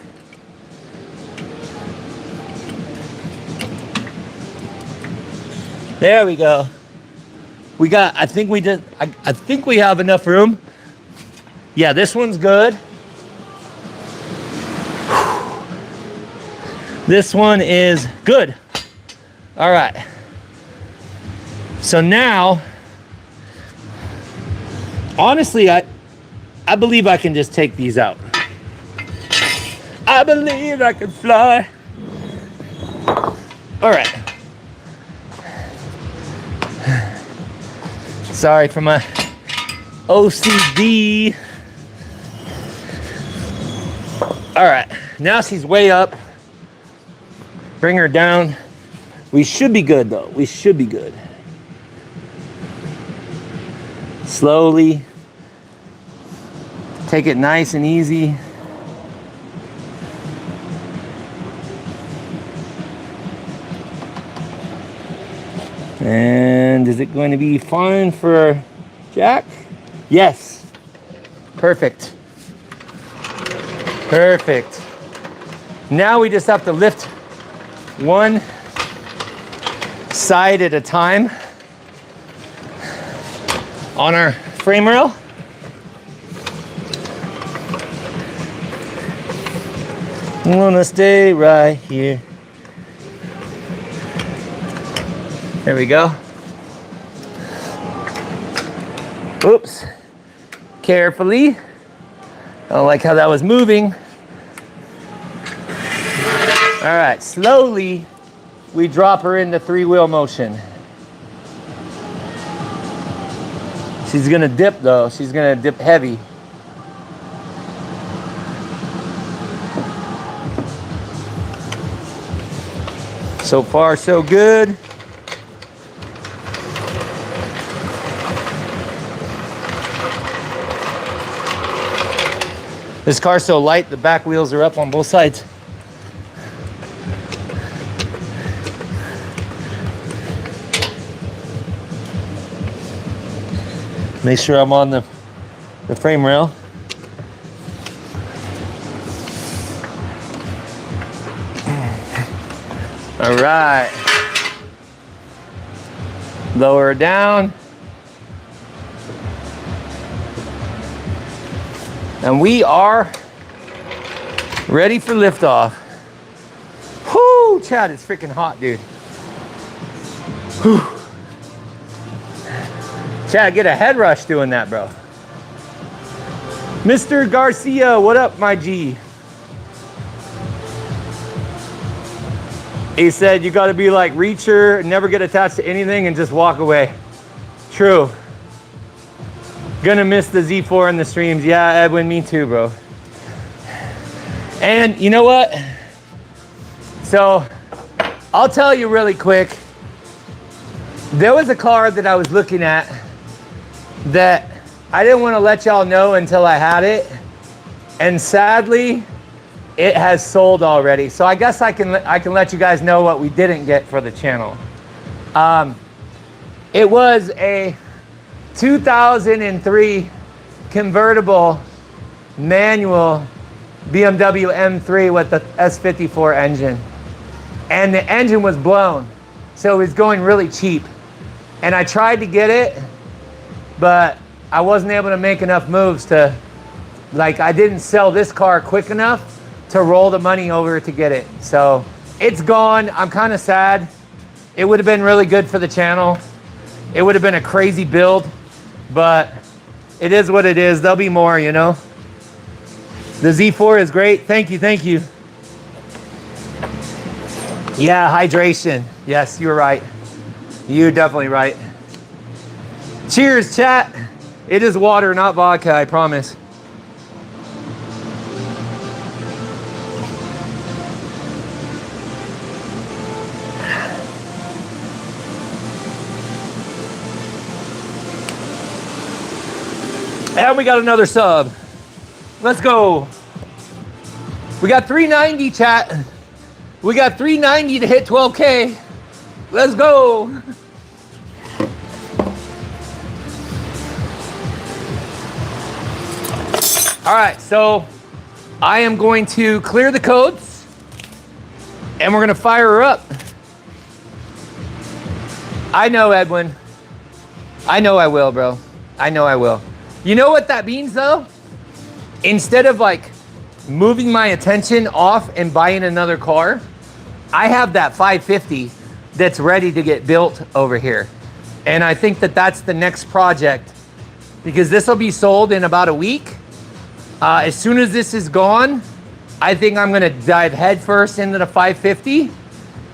Speaker 1: There we go. We got, I think we have enough room. Yeah, this one's good. This one is good. All right. So now, honestly, I believe I can just take these out. I believe I can fly. All right. Sorry for my OCD. All right, now she's way up. Bring her down. We should be good though. We should be good. Slowly. Take it nice and easy. And is it going to be fine for Jack? Yes. Perfect. Perfect. Now we just have to lift one side at a time on our frame rail. I'm gonna stay right here. There we go. Oops. Carefully. I don't like how that was moving. All right, slowly we drop her into three-wheel motion. She's gonna dip though. She's gonna dip heavy. So far, so good. This car's so light, the back wheels are up on both sides. Make sure I'm on the frame rail. All right. Lower her down. And we are ready for liftoff. Whoo, Chad, it's freaking hot, dude. Whew. Chad, get a head rush doing that, bro. Mr. Garcia, what up, my G? He said you gotta be like Reacher, never get attached to anything and just walk away. True. Gonna miss the Z4 in the streams. Yeah, Edwin, me too, bro. And you know what? So, I'll tell you really quick. There was a car that I was looking at that I didn't want to let y'all know until I had it. And sadly, it has sold already. So I guess I can let you guys know what we didn't get for the channel. It was a 2003 convertible manual BMW M3 with the S54 engine. And the engine was blown. So it was going really cheap. And I tried to get it, but I wasn't able to make enough moves to, like, I didn't sell this car quick enough to roll the money over to get it. So it's gone. I'm kind of sad. It would have been really good for the channel. It would have been a crazy build, but it is what it is. There'll be more, you know. The Z4 is great. Thank you, thank you. Yeah, hydration. Yes, you're right. You're definitely right. Cheers, chat. It is water, not vodka, I promise. And we got another sub. Let's go. We got 390, chat. We got 390 to hit 12K. Let's go. All right, so I am going to clear the codes and we're gonna fire her up. I know, Edwin. I know I will, bro. I know I will. You know what that means, though? Instead of like moving my attention off and buying another car, I have that 550 that's ready to get built over here. And I think that that's the next project, because this will be sold in about a week. As soon as this is gone, I think I'm gonna dive headfirst into the 550,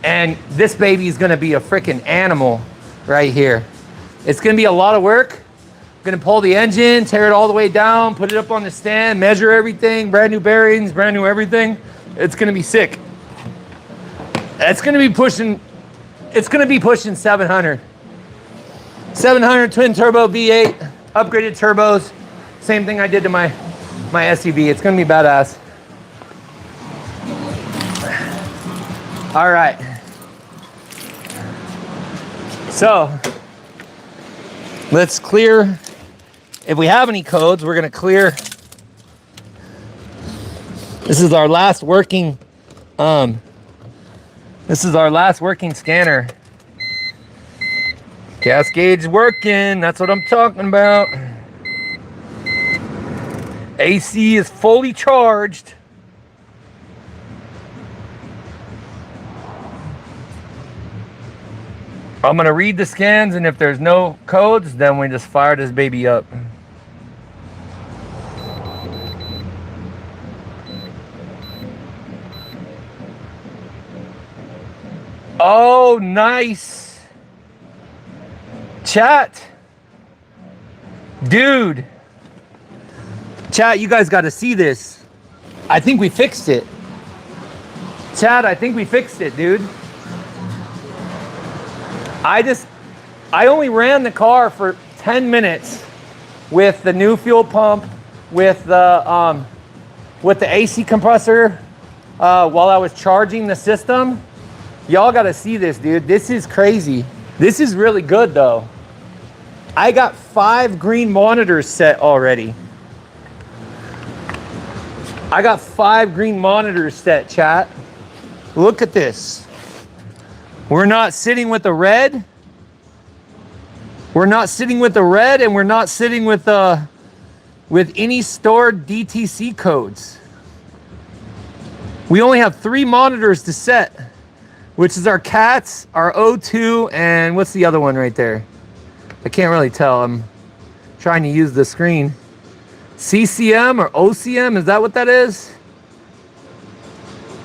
Speaker 1: and this baby is gonna be a freaking animal right here. It's gonna be a lot of work. I'm gonna pull the engine, tear it all the way down, put it up on the stand, measure everything, brand new bearings, brand new everything. It's gonna be sick. It's gonna be pushing 700. 700 twin turbo V8, upgraded turbos. Same thing I did to my SUV. It's gonna be badass. All right. So let's clear. If we have any codes, we're gonna clear. This is our last working scanner. Gas gauge working, that's what I'm talking about. AC is fully charged. I'm gonna read the scans, and if there's no codes, then we just fire this baby up. Oh, nice. Chat. Dude. Chat, you guys got to see this. I think we fixed it. Chat, I think we fixed it, dude. I only ran the car for 10 minutes with the new fuel pump, with the AC compressor, while I was charging the system. Y'all got to see this, dude. This is crazy. This is really good, though. I got 5 green monitors set already. I got 5 green monitors set, chat. Look at this. We're not sitting with the red. We're not sitting with the red, and we're not sitting with any stored DTC codes. We only have 3 monitors to set, which is our CATs, our O2, and what's the other one right there? I can't really tell. I'm trying to use the screen. CCM or OCM, is that what that is?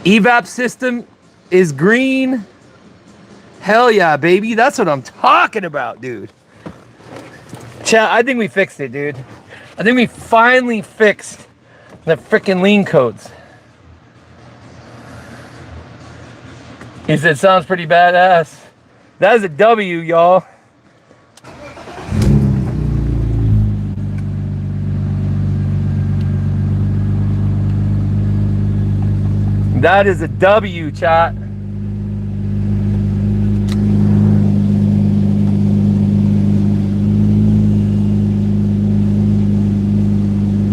Speaker 1: Evap system is green. Hell yeah, baby. That's what I'm talking about, dude. Chat, I think we fixed it, dude. I think we finally fixed the freaking lean codes. He said, sounds pretty badass. That is a W, y'all. That is a W, chat.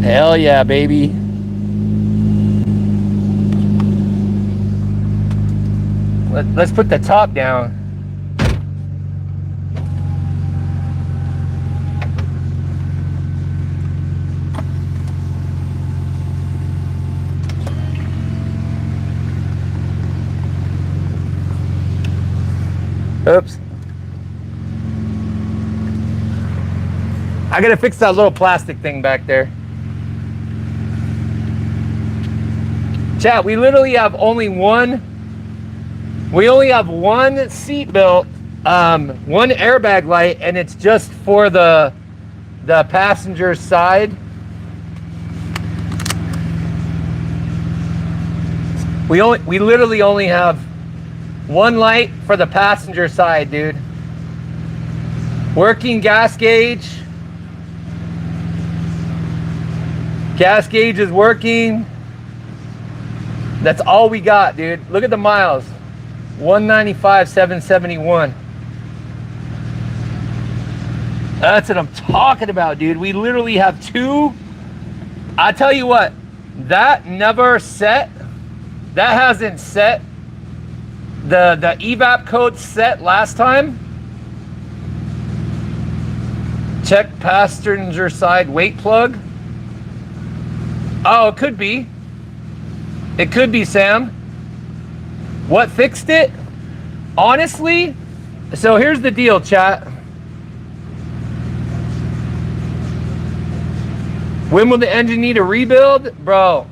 Speaker 1: Hell yeah, baby. Let's put the top down. Oops. I gotta fix that little plastic thing back there. Chat, we literally have only one seat belt, one airbag light, and it's just for the passenger side. We literally only have one light for the passenger side, dude. Working gas gauge. Gas gauge is working. That's all we got, dude. Look at the miles. 195,771. That's what I'm talking about, dude. We literally have 2. I tell you what, that never set. That hasn't set. The Evap code set last time. Check passenger side weight plug. Oh, it could be. It could be, Sam. What fixed it? Honestly, so here's the deal, chat. When will the engine need a rebuild? Bro.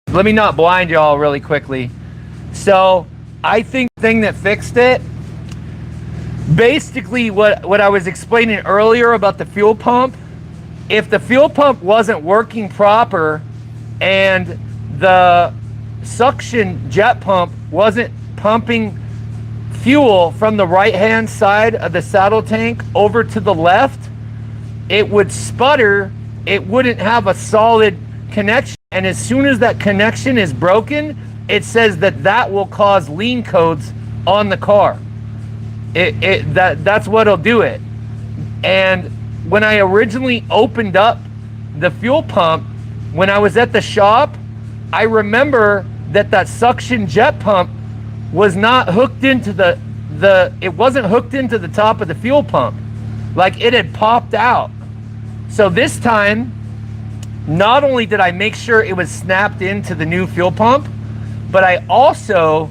Speaker 1: Let me not blind y'all really quickly. So I think the thing that fixed it, basically what I was explaining earlier about the fuel pump, if the fuel pump wasn't working proper and the suction jet pump wasn't pumping fuel from the right hand side of the saddle tank over to the left, it would sputter. It wouldn't have a solid connection, and as soon as that connection is broken, it says that will cause lean codes on the car. That's what'll do it. And when I originally opened up the fuel pump, when I was at the shop, I remember that suction jet pump was not hooked into it wasn't hooked into the top of the fuel pump. Like, it had popped out. So this time, not only did I make sure it was snapped into the new fuel pump, but I also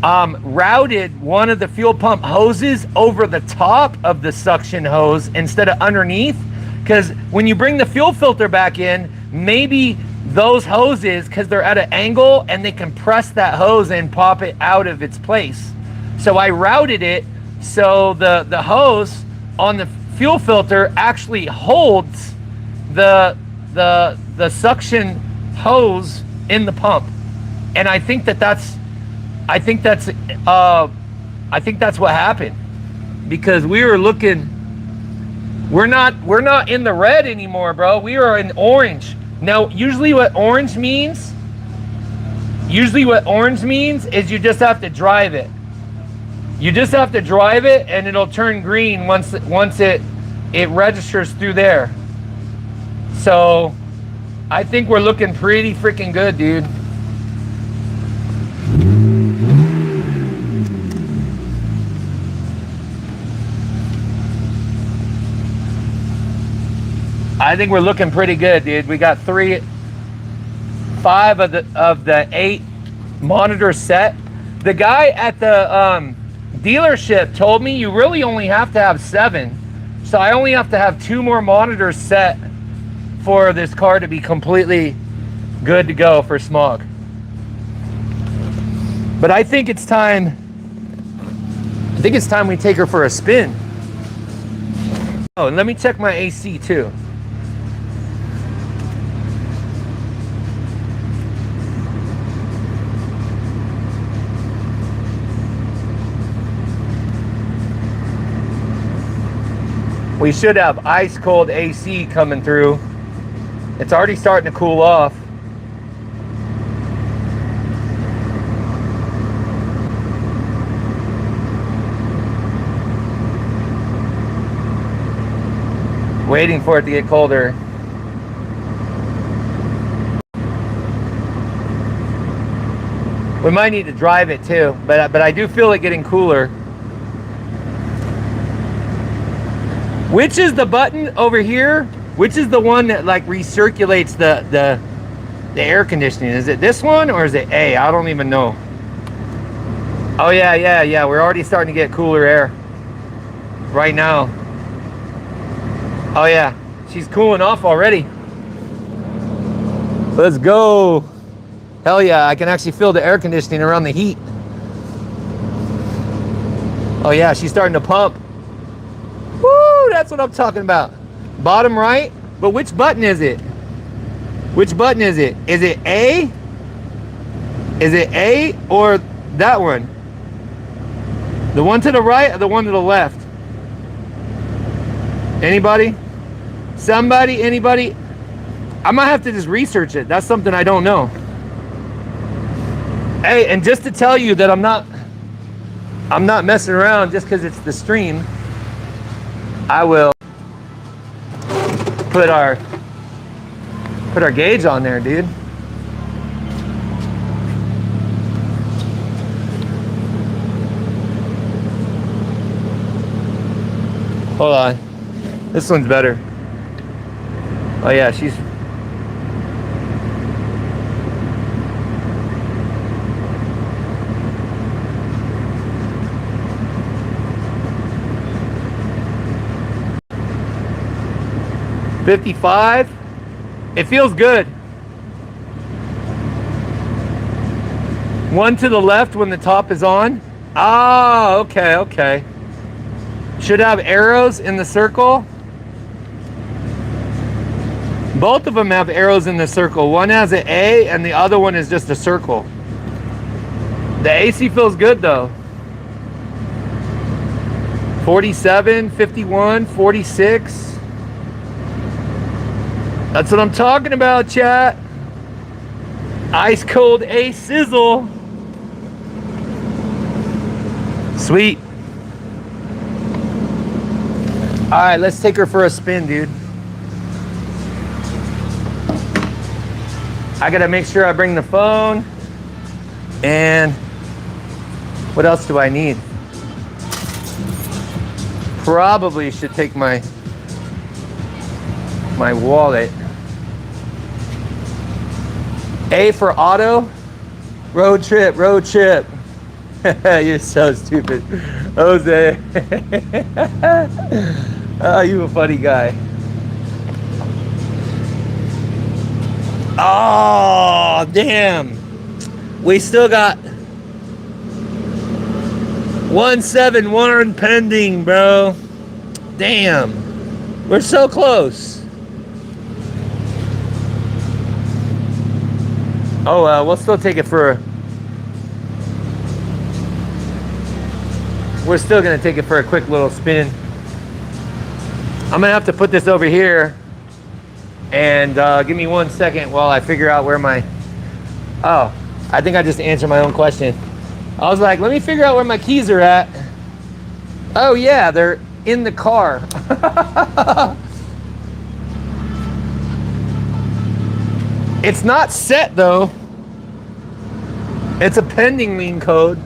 Speaker 1: routed one of the fuel pump hoses over the top of the suction hose instead of underneath, because when you bring the fuel filter back in, maybe those hoses, because they're at an angle and they compress that hose and pop it out of its place. So I routed it so the hose on the fuel filter actually holds the suction hose in the pump. And I think that's what happened, because we were looking, we're not in the red anymore, bro. We are in orange. Now, usually what orange means is you just have to drive it. You just have to drive it and it'll turn green once it registers through there. So I think we're looking pretty freaking good, dude. I think we're looking pretty good, dude. We got 5 of the 8 monitors set. The guy at the dealership told me you really only have to have 7. So I only have to have 2 more monitors set for this car to be completely good to go for smog. But I think it's time we take her for a spin. Oh, and let me check my AC too. We should have ice cold AC coming through. It's already starting to cool off. Waiting for it to get colder. We might need to drive it too, but I do feel it getting cooler. Which is the button over here? Which is the one that like recirculates the air conditioning? Is it this one or is it A? I don't even know. Oh yeah. We're already starting to get cooler air right now. Oh yeah, she's cooling off already. Let's go. Hell yeah, I can actually feel the air conditioning around the heat. Oh yeah, she's starting to pump. Woo, that's what I'm talking about. Bottom right, but which button is it? Which button is it? Is it A? Is it A or that one? The one to the right or the one to the left? Anybody? Somebody? Anybody? I might have to just research it. That's something I don't know. Hey, and just to tell you that I'm not messing around just because it's the stream, I will put our gauge on there, dude. Hold on. This one's better. Oh yeah, she's... $55. It feels good. One to the left when the top is on. Ah, okay, okay. Should have arrows in the circle. Both of them have arrows in the circle. One has an A and the other one is just a circle. The AC feels good though. 47, 51, 46. That's what I'm talking about, chat. Ice cold A sizzle. Sweet. All right, let's take her for a spin, dude. I gotta make sure I bring the phone. And what else do I need? Probably should take my wallet. A for auto. Road trip, road trip. You're so stupid, Jose. Oh, you a funny guy. Oh, damn. We still got 171 pending, bro. Damn. We're so close. Oh, we'll still take it for... We're still gonna take it for a quick little spin. I'm gonna have to put this over here. And give me 1 second while I figure out where my... Oh, I think I just answered my own question. I was like, let me figure out where my keys are at. Oh yeah, they're in the car. It's not set though. It's a pending lien code.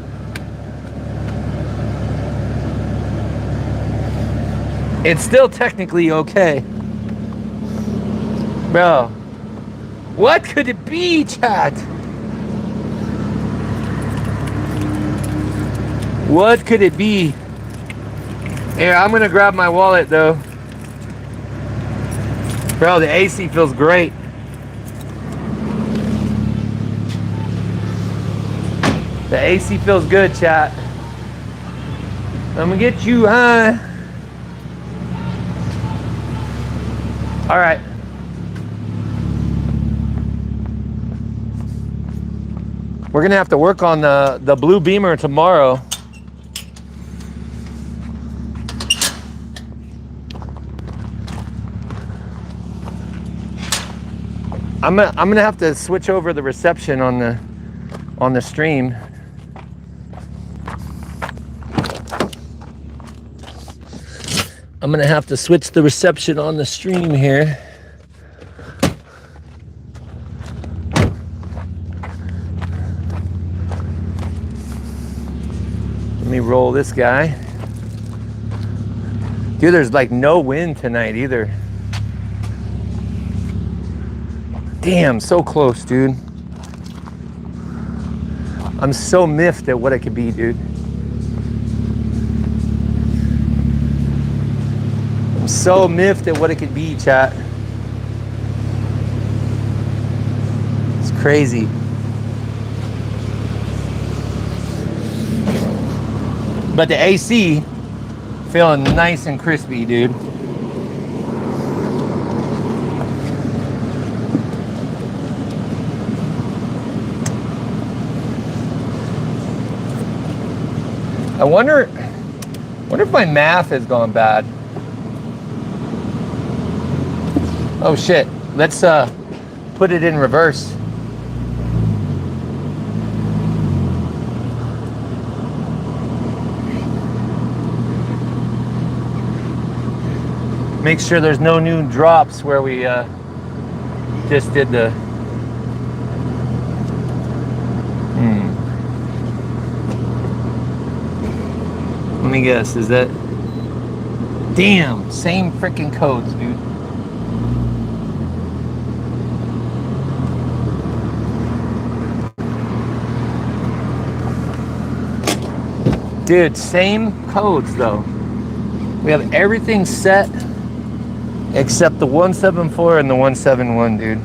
Speaker 1: It's still technically okay. Bro, what could it be, chat? What could it be? Here, I'm gonna grab my wallet though. Bro, the AC feels great. The AC feels good, chat. I'm gonna get you high. All right. We're gonna have to work on the blue Beamer tomorrow. I'm gonna have to switch over the reception on the stream. I'm gonna have to switch the reception on the stream here. Let me roll this guy. Dude, there's like no wind tonight either. Damn, so close, dude. I'm so miffed at what it could be, dude. I'm so miffed at what it could be, chat. It's crazy. But the AC feeling nice and crispy, dude. I wonder if my math has gone bad. Oh shit, let's put it in reverse. Make sure there's no new drops where we just did the... Let me guess, is that... Damn, same freaking codes, dude. Dude, same codes though. We have everything set except the 174 and the 171, dude.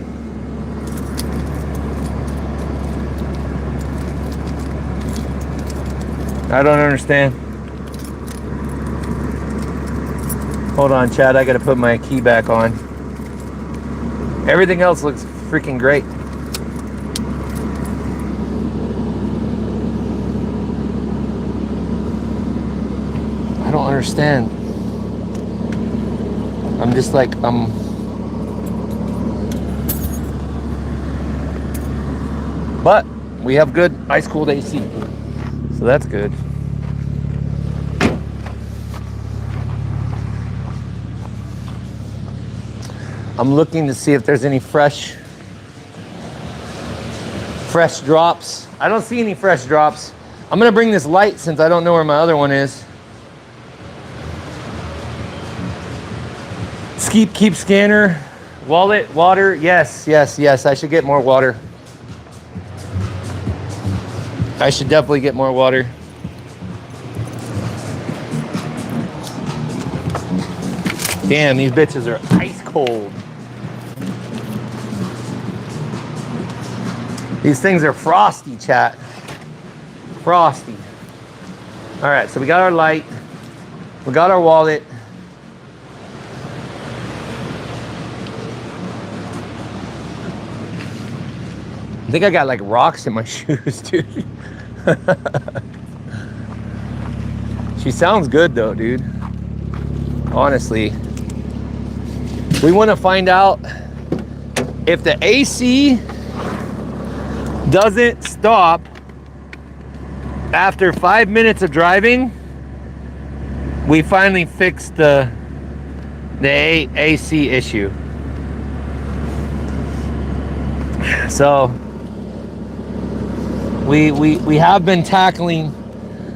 Speaker 1: I don't understand. Hold on, Chad, I gotta put my key back on. Everything else looks freaking great. I don't understand. I'm just like, but we have good ice cooled AC, so that's good. I'm looking to see if there's any fresh drops. I don't see any fresh drops. I'm gonna bring this light since I don't know where my other one is. Keep scanner, wallet, water. Yes, I should get more water. I should definitely get more water. Damn, these bitches are ice cold. These things are frosty, chat. Frosty. All right, so we got our light. We got our wallet. I think I got like rocks in my shoes, dude. She sounds good though, dude. Honestly. We want to find out if the AC doesn't stop after 5 minutes of driving. We finally fixed the AC issue. So we have been tackling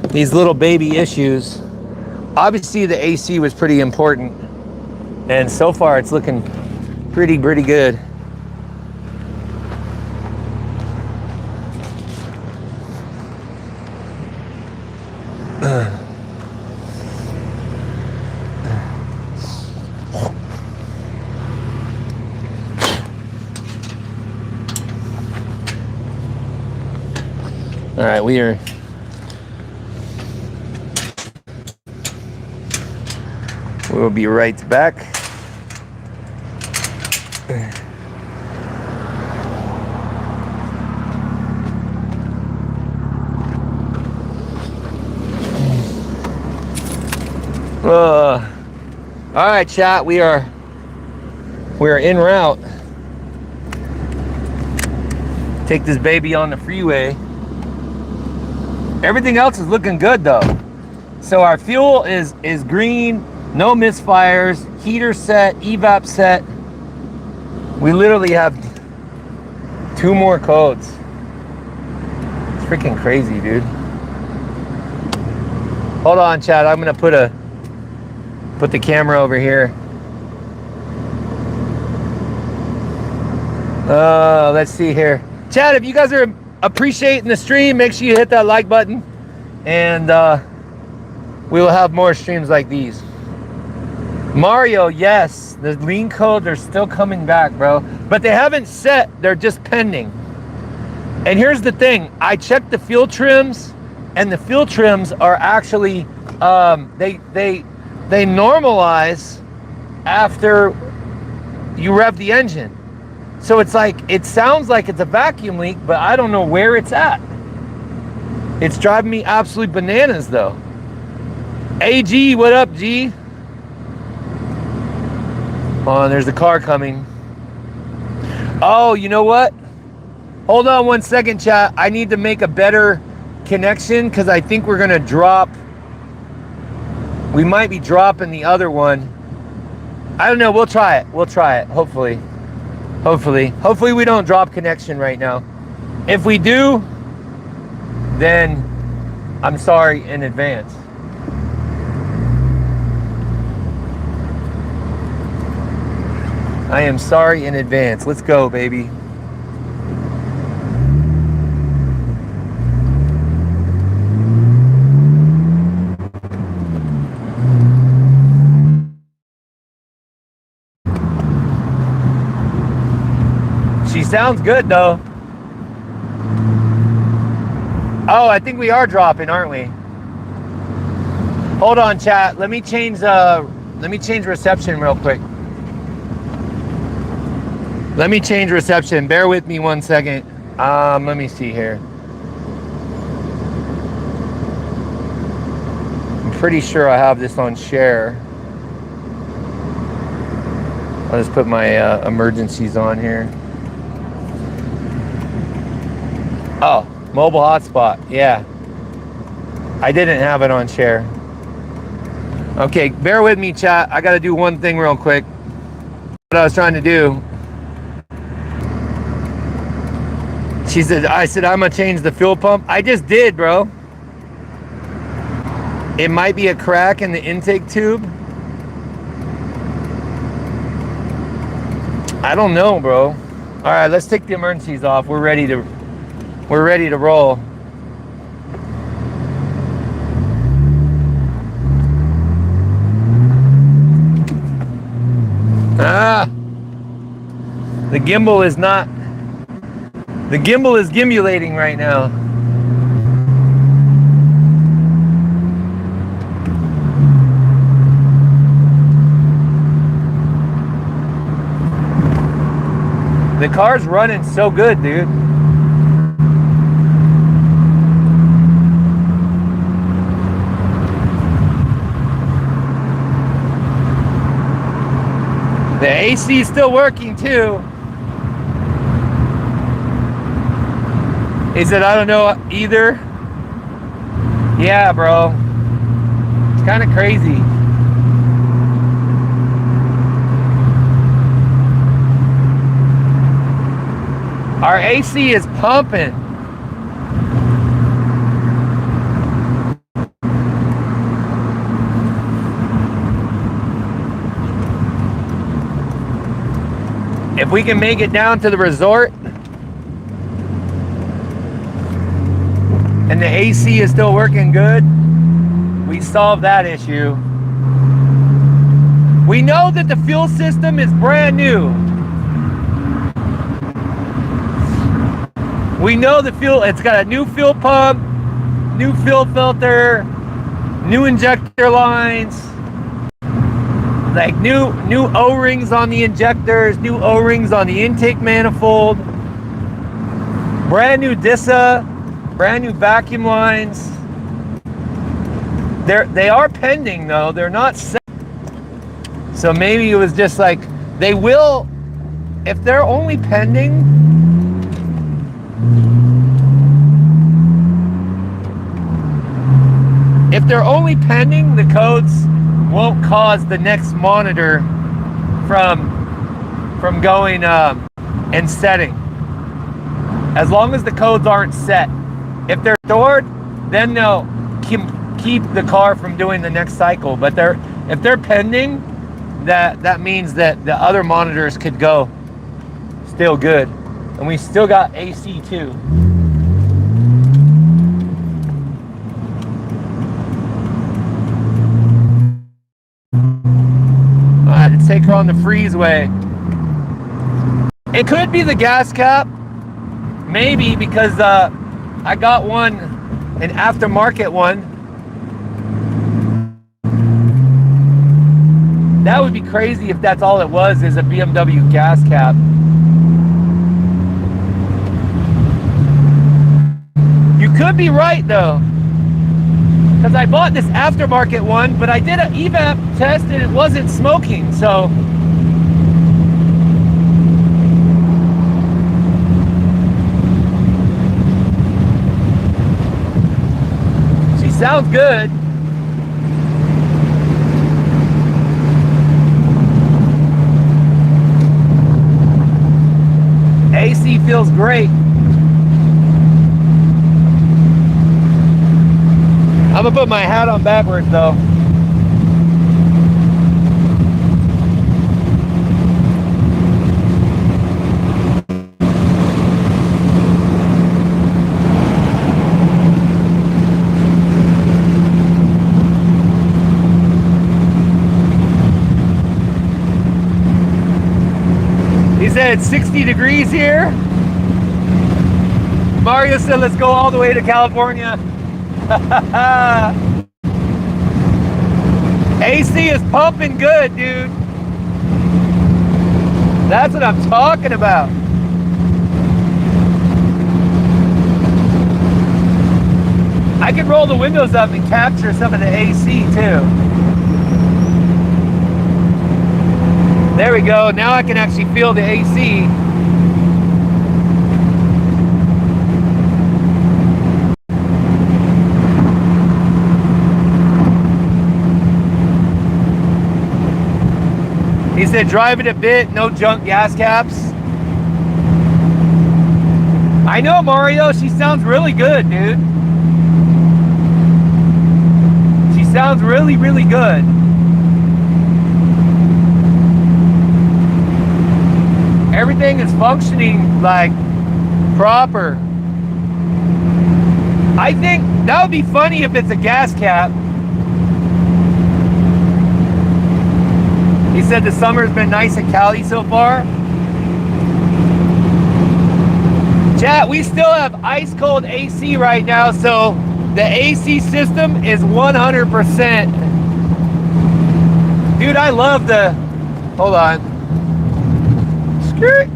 Speaker 1: these little baby issues. Obviously the AC was pretty important, and so far it's looking pretty good. All right, we'll be right back. All right, chat, we are en route. Take this baby on the freeway. Everything else is looking good though. So our fuel is green, no misfires, heater set, evap set. We literally have 2 more codes. It's freaking crazy, dude. Hold on, chat. I'm gonna put the camera over here. Let's see here. Chat, if you guys are appreciating the stream, make sure you hit that like button, and we will have more streams like these. Mario, yes, the lean codes are still coming back, bro, but they haven't set, they're just pending. And here's the thing, I checked the fuel trims, and the fuel trims are actually they normalize after you rev the engine. So it's like, it sounds like it's a vacuum leak, but I don't know where it's at. It's driving me absolute bananas though. Hey G, what up G? Oh, there's a car coming. Oh, you know what? Hold on 1 second, chat. I need to make a better connection because I think we're gonna drop. We might be dropping the other one. I don't know, we'll try it. We'll try it, hopefully. Hopefully we don't drop connection right now. If we do, then I'm sorry in advance. I am sorry in advance. Let's go, baby. She sounds good though. Oh, I think we are dropping, aren't we? Hold on, chat. Let me change reception real quick. Let me change reception. Bear with me 1 second. Let me see here. I'm pretty sure I have this on share. I'll just put my emergencies on here. Oh, mobile hotspot. Yeah. I didn't have it on share. Okay, bear with me, chat. I got to do one thing real quick. What I was trying to do. I said, I'm going to change the fuel pump. I just did, bro. It might be a crack in the intake tube. I don't know, bro. All right, let's take the emergencies off. We're ready to roll. The gimbal is not. The gimbal is gimbulating right now. The car's running so good, dude. The AC is still working too. He said, I don't know either. Yeah, bro. It's kind of crazy. Our AC is pumping. If we can make it down to the resort and the AC is still working good, we solve that issue. We know that the fuel system is brand new. We know the fuel, it's got a new fuel pump, new fuel filter, new injector lines, like new O-rings on the injectors, new O-rings on the intake manifold, brand new DISA, brand new vacuum lines. They are pending though, they're not set. So maybe it was just like, they will, if they're only pending, the codes won't cause the next monitor from going and setting. As long as the codes aren't set. If they're stored, then they'll keep the car from doing the next cycle. But if they're pending, that means that the other monitors could go still good. And we still got AC too. I had to take her on the freezeway. It could be the gas cap. Maybe, because I got one, an aftermarket one. That would be crazy if that's all it was, is a BMW gas cap. You could be right though, because I bought this aftermarket one, but I did an Evap test and it wasn't smoking, so. She sounds good. AC feels great. I'm gonna put my hat on backwards though. He said it's 60 degrees here. Mario said, let's go all the way to California. AC is pumping good, dude. That's what I'm talking about. I can roll the windows up and capture some of the AC too. There we go. Now I can actually feel the AC. He said, drive it a bit, no junk gas caps. I know, Mario, she sounds really good, dude. She sounds really, really good. Everything is functioning like proper. I think that would be funny if it's a gas cap. He said the summer's been nice in Cali so far. Chat, we still have ice cold AC right now, so the AC system is 100%. Dude, I love the, hold on. Skirt.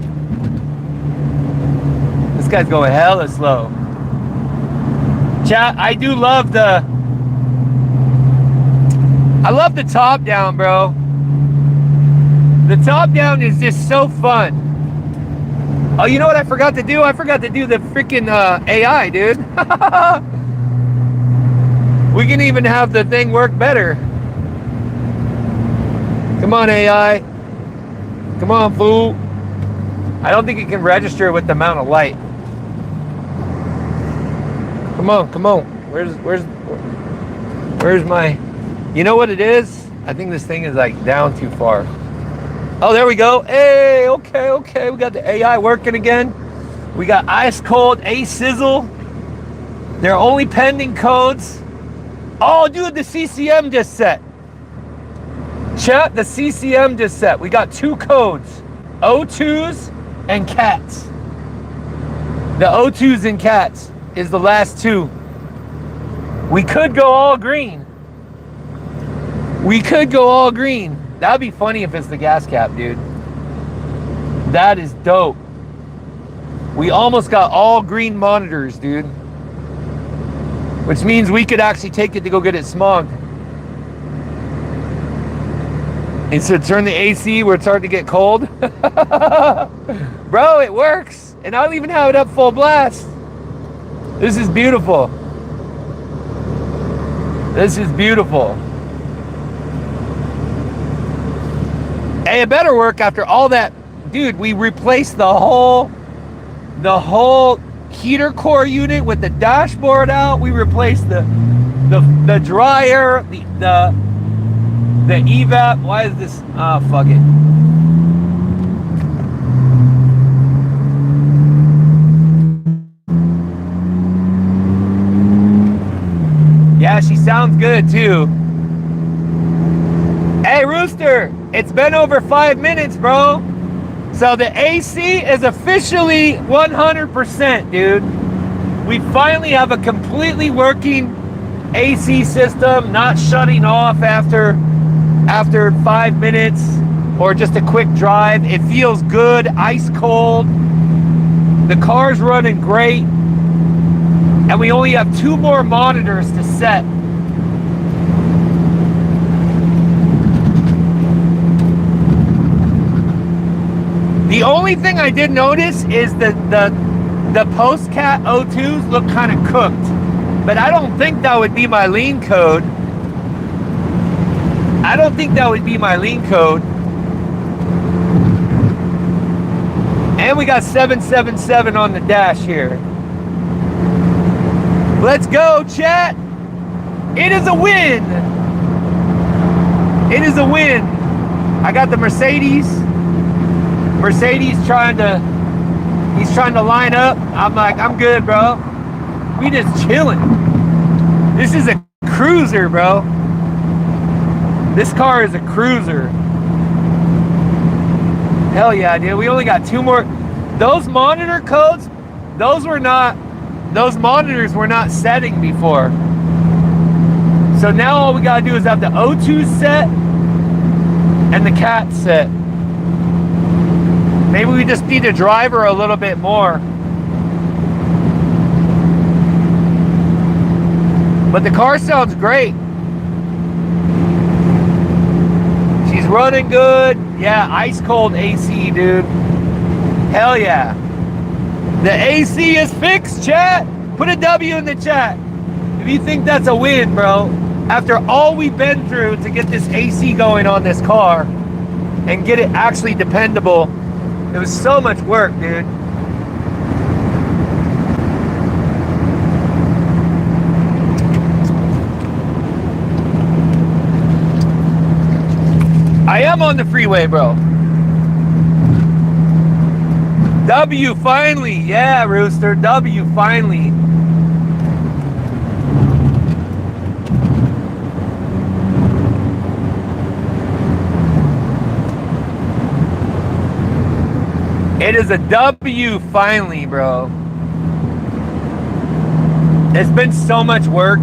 Speaker 1: This guy's going hella slow. Chat, I do love the, I love the top down, bro. The top down is just so fun. Oh, you know what I forgot to do? I forgot to do the freaking AI, dude. We can even have the thing work better. Come on, AI. Come on, fool. I don't think it can register with the amount of light. Come on, come on. Where's my, you know what it is? I think this thing is like down too far. Oh, there we go. Hey, okay. We got the AI working again. We got ice cold A-Sizzle. They're only pending codes. Oh, dude, the CCM just set. Chat, the CCM just set. We got 2 codes, O2s and cats. The O2s and cats is the last 2. We could go all green. We could go all green. That'd be funny if it's the gas cap, dude. That is dope. We almost got all green monitors, dude. Which means we could actually take it to go get it smogged. And so turn the AC where it's hard to get cold. Bro, it works. And I'll even have it up full blast. This is beautiful. This is beautiful. Hey, it better work after all that. Dude, we replaced the whole heater core unit with the dashboard out. We replaced the dryer, the Evap. Why is this? Ah, fuck it. Yeah, she sounds good too. Hey, Rooster, it's been over 5 minutes, bro. So the AC is officially 100%, dude. We finally have a completely working AC system, not shutting off after 5 minutes or just a quick drive. It feels good, ice cold. The car's running great. And we only have 2 more monitors to set. The only thing I did notice is the post-cat O2s look kind of cooked, but I don't think that would be my lean code. I don't think that would be my lean code. And we got 777 on the dash here. Let's go, chat. It is a win. It is a win. I got the Mercedes trying to line up. I'm like, I'm good, bro. We just chilling. This is a cruiser, bro. This car is a cruiser. Hell yeah, dude. We only got 2 more. Those monitor codes, those monitors were not setting before. So now all we gotta do is have the O2 set and the cat set. Maybe we just need to drive her a little bit more. But the car sounds great. She's running good. Yeah, ice cold AC, dude. Hell yeah. The AC is fixed, chat. Put a W in the chat if you think that's a win, bro. After all we've been through to get this AC going on this car and get it actually dependable, it was so much work, dude. I am on the freeway, bro. W finally. Yeah, Rooster. W finally. It is a W finally, bro. It's been so much work.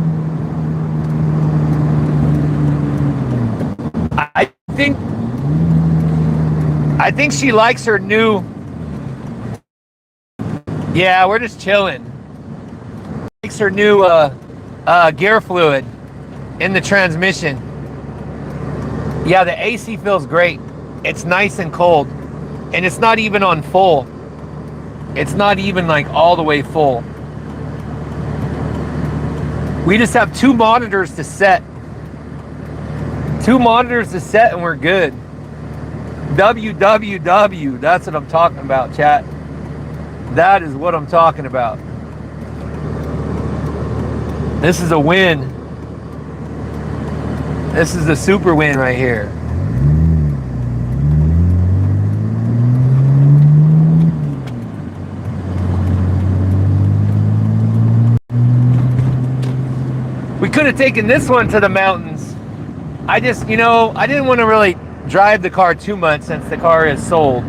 Speaker 1: I think she likes her new. Yeah, we're just chilling. Likes her new gear fluid in the transmission. Yeah, the AC feels great. It's nice and cold. And it's not even on full. It's not even like all the way full. We just have 2 monitors to set. 2 monitors to set and we're good. WWW, that's what I'm talking about, chat. That is what I'm talking about. This is a win. This is a super win right here. We could have taken this one to the mountains. I just, you know, I didn't want to really drive the car too much since the car is sold.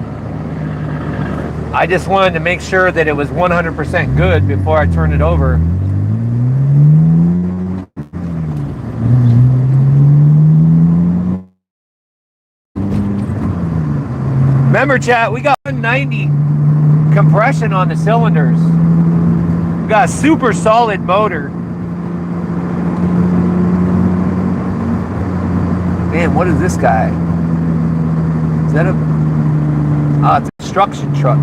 Speaker 1: I just wanted to make sure that it was 100% good before I turned it over. Remember, chat, we got 190 compression on the cylinders. We got a super solid motor. Man, what is this guy? Is that a... Ah, it's a construction truck.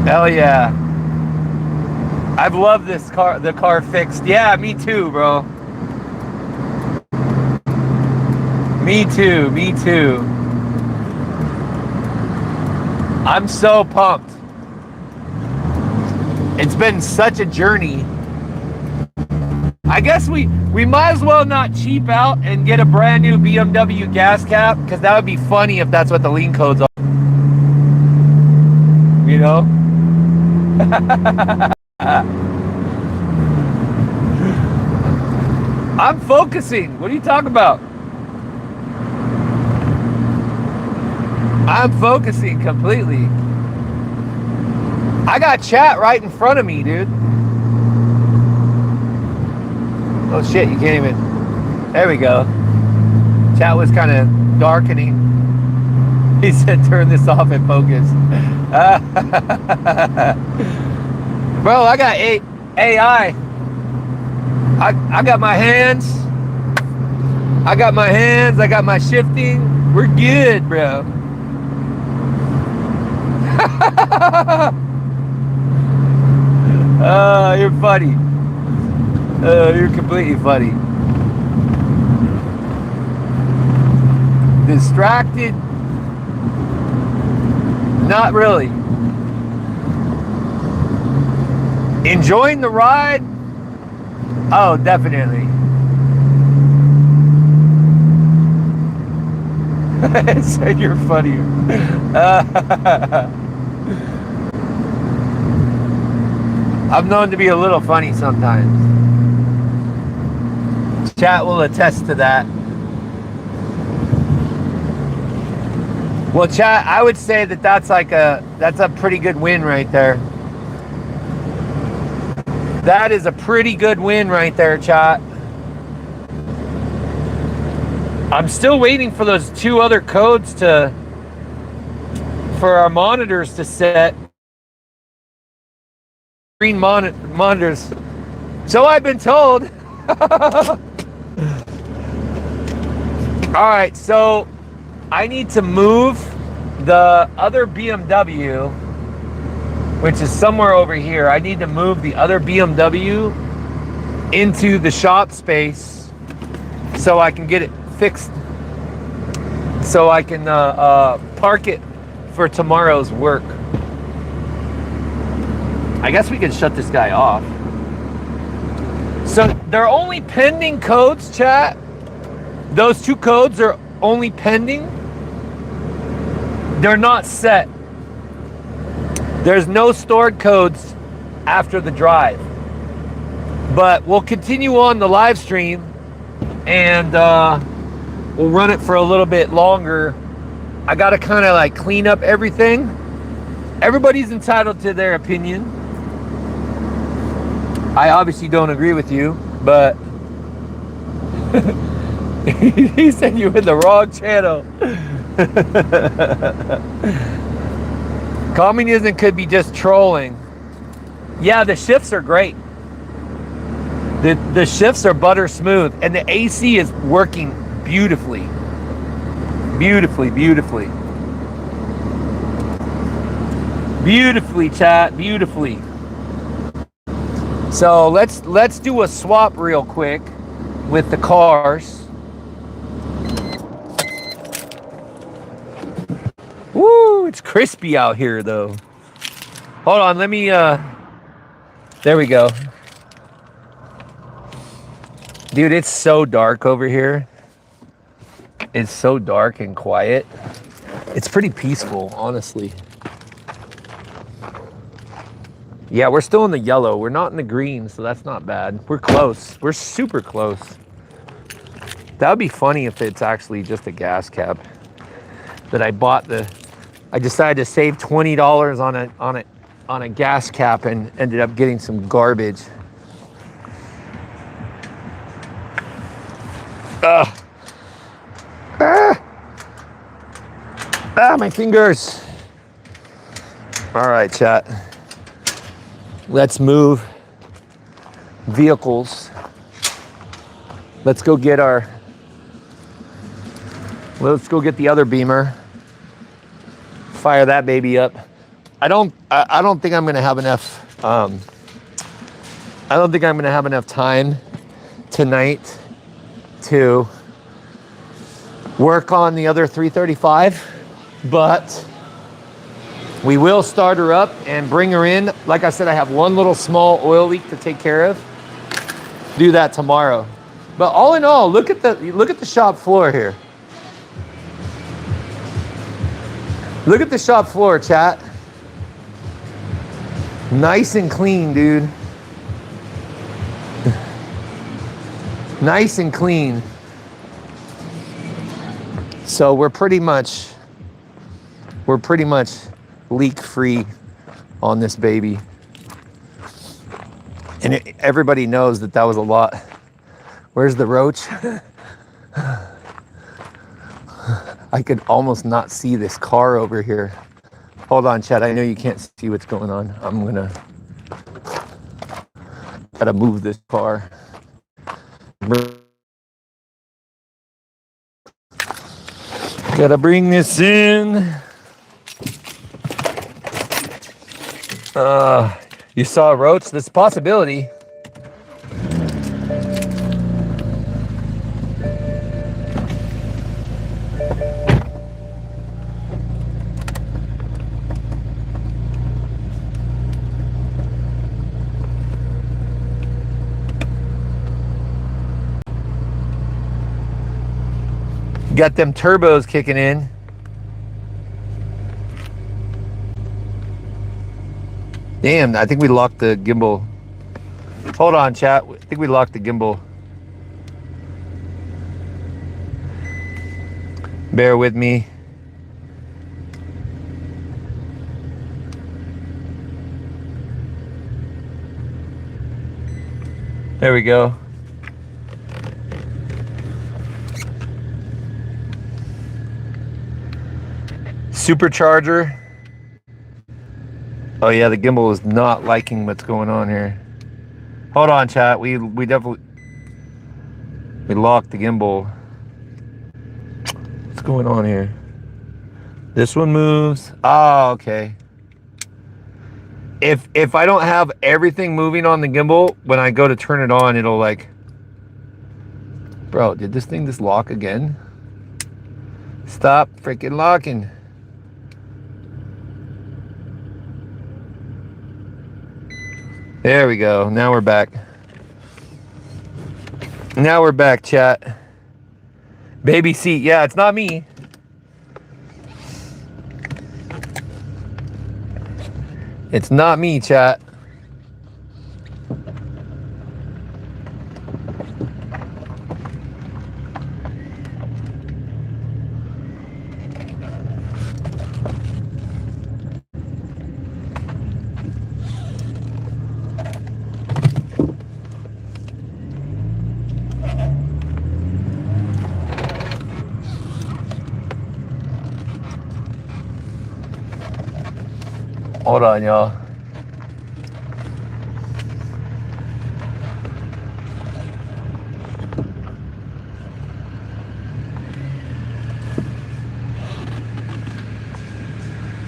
Speaker 1: Hell yeah. I've loved this car, the car fixed. Yeah, me too, bro. Me too, me too. I'm so pumped. It's been such a journey. I guess we might as well not cheap out and get a brand new BMW gas cap, because that would be funny if that's what the lean codes are. You know? I'm focusing. What are you talking about? I'm focusing completely. I got chat right in front of me, dude. Oh shit, you can't even. There we go. Chat was kind of darkening. He said turn this off and focus. Bro, I got AI. I got my hands. I got my hands. I got my shifting. We're good, bro. You're funny. You're completely funny. Distracted? Not really. Enjoying the ride? Oh, definitely. It said you're funnier. I'm known to be a little funny sometimes. Chat will attest to that. Well, chat, I would say that that's a pretty good win right there. That is a pretty good win right there, chat. I'm still waiting for those 2 other codes for our monitors to set. Green monitors. So I've been told. All right, so I need to move the other BMW, which is somewhere over here. I need to move the other BMW into the shop space so I can get it fixed, so I can park it for tomorrow's work. I guess we can shut this guy off. So they're only pending codes, chat. Those 2 codes are only pending. They're not set. There's no stored codes after the drive. But we'll continue on the live stream and we'll run it for a little bit longer. I gotta kind of like clean up everything. Everybody's entitled to their opinion. I obviously don't agree with you, but he said you in the wrong channel. Communism could be just trolling. Yeah, the shifts are great. The shifts are butter smooth, and the AC is working beautifully. Beautifully, beautifully. Beautifully, chat, beautifully. So let's do a swap real quick with the cars. Woo, it's crispy out here though. Hold on, let me there we go. Dude, it's so dark over here. It's so dark and quiet. It's pretty peaceful, honestly. Yeah, we're still in the yellow. We're not in the green, so that's not bad. We're close. We're super close. That would be funny if it's actually just a gas cap that I decided to save $20 on a gas cap and ended up getting some garbage. Ugh. My fingers. All right, chat. Let's move vehicles. Let's go get the other Beamer. Fire that baby up. I don't think I'm gonna have enough. I don't think I'm gonna have enough time tonight to work on the other 335, but we will start her up and bring her in. Like I said, I have one little small oil leak to take care of. Do that tomorrow. But all in all, look at the shop floor here. Look at the shop floor, chat. Nice and clean, dude. Nice and clean. So we're pretty much leak-free on this baby. And everybody knows that was a lot. Where's the roach? I could almost not see this car over here. Hold on, Chad. I know you can't see what's going on. I'm gonna gotta move this car. Gotta bring this in. You saw a roach? This possibility. Got them turbos kicking in. Damn, I think we locked the gimbal. Hold on, chat. I think we locked the gimbal. Bear with me. There we go. Supercharger. Oh yeah, the gimbal is not liking what's going on here. Hold on, chat. We definitely locked the gimbal. What's going on here? This one moves. Oh, okay. If I don't have everything moving on the gimbal, when I go to turn it on, it'll like, bro, did this thing just lock again? Stop freaking locking. There we go. Now we're back. Now we're back, chat. Baby seat. Yeah, it's not me. It's not me, chat. Hold on, y'all.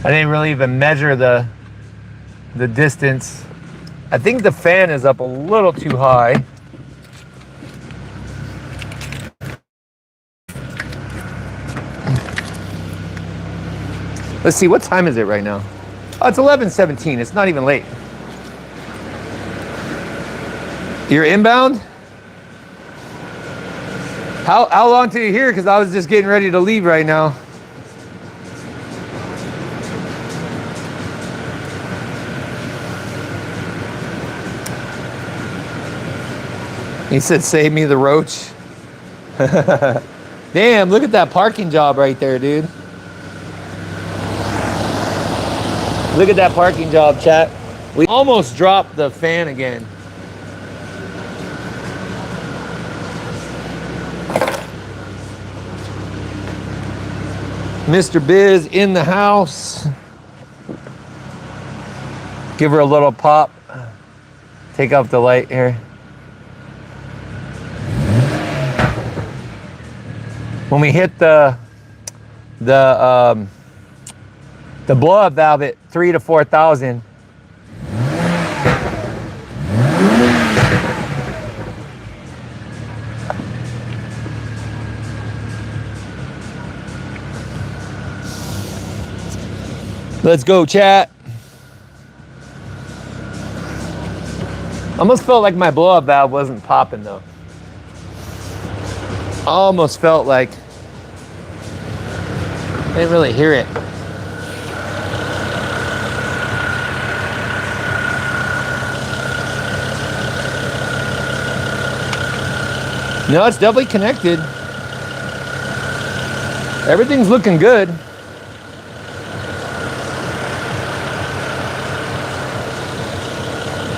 Speaker 1: I didn't really even measure the distance. I think the fan is up a little too high. Let's see, what time is it right now? Oh, it's 11:17. It's not even late. You're inbound? How long till you're here? Because I was just getting ready to leave right now. He said, save me the roach. Damn, look at that parking job right there, dude. Look at that parking job, chat. We almost dropped the fan again. Mr. Biz in the house. Give her a little pop. Take off the light here. When we hit the blow-up valve at 3,000 to 4,000. Let's go, chat. Almost felt like my blow-up valve wasn't popping though. Almost felt like I didn't really hear it. No, it's definitely connected. Everything's looking good.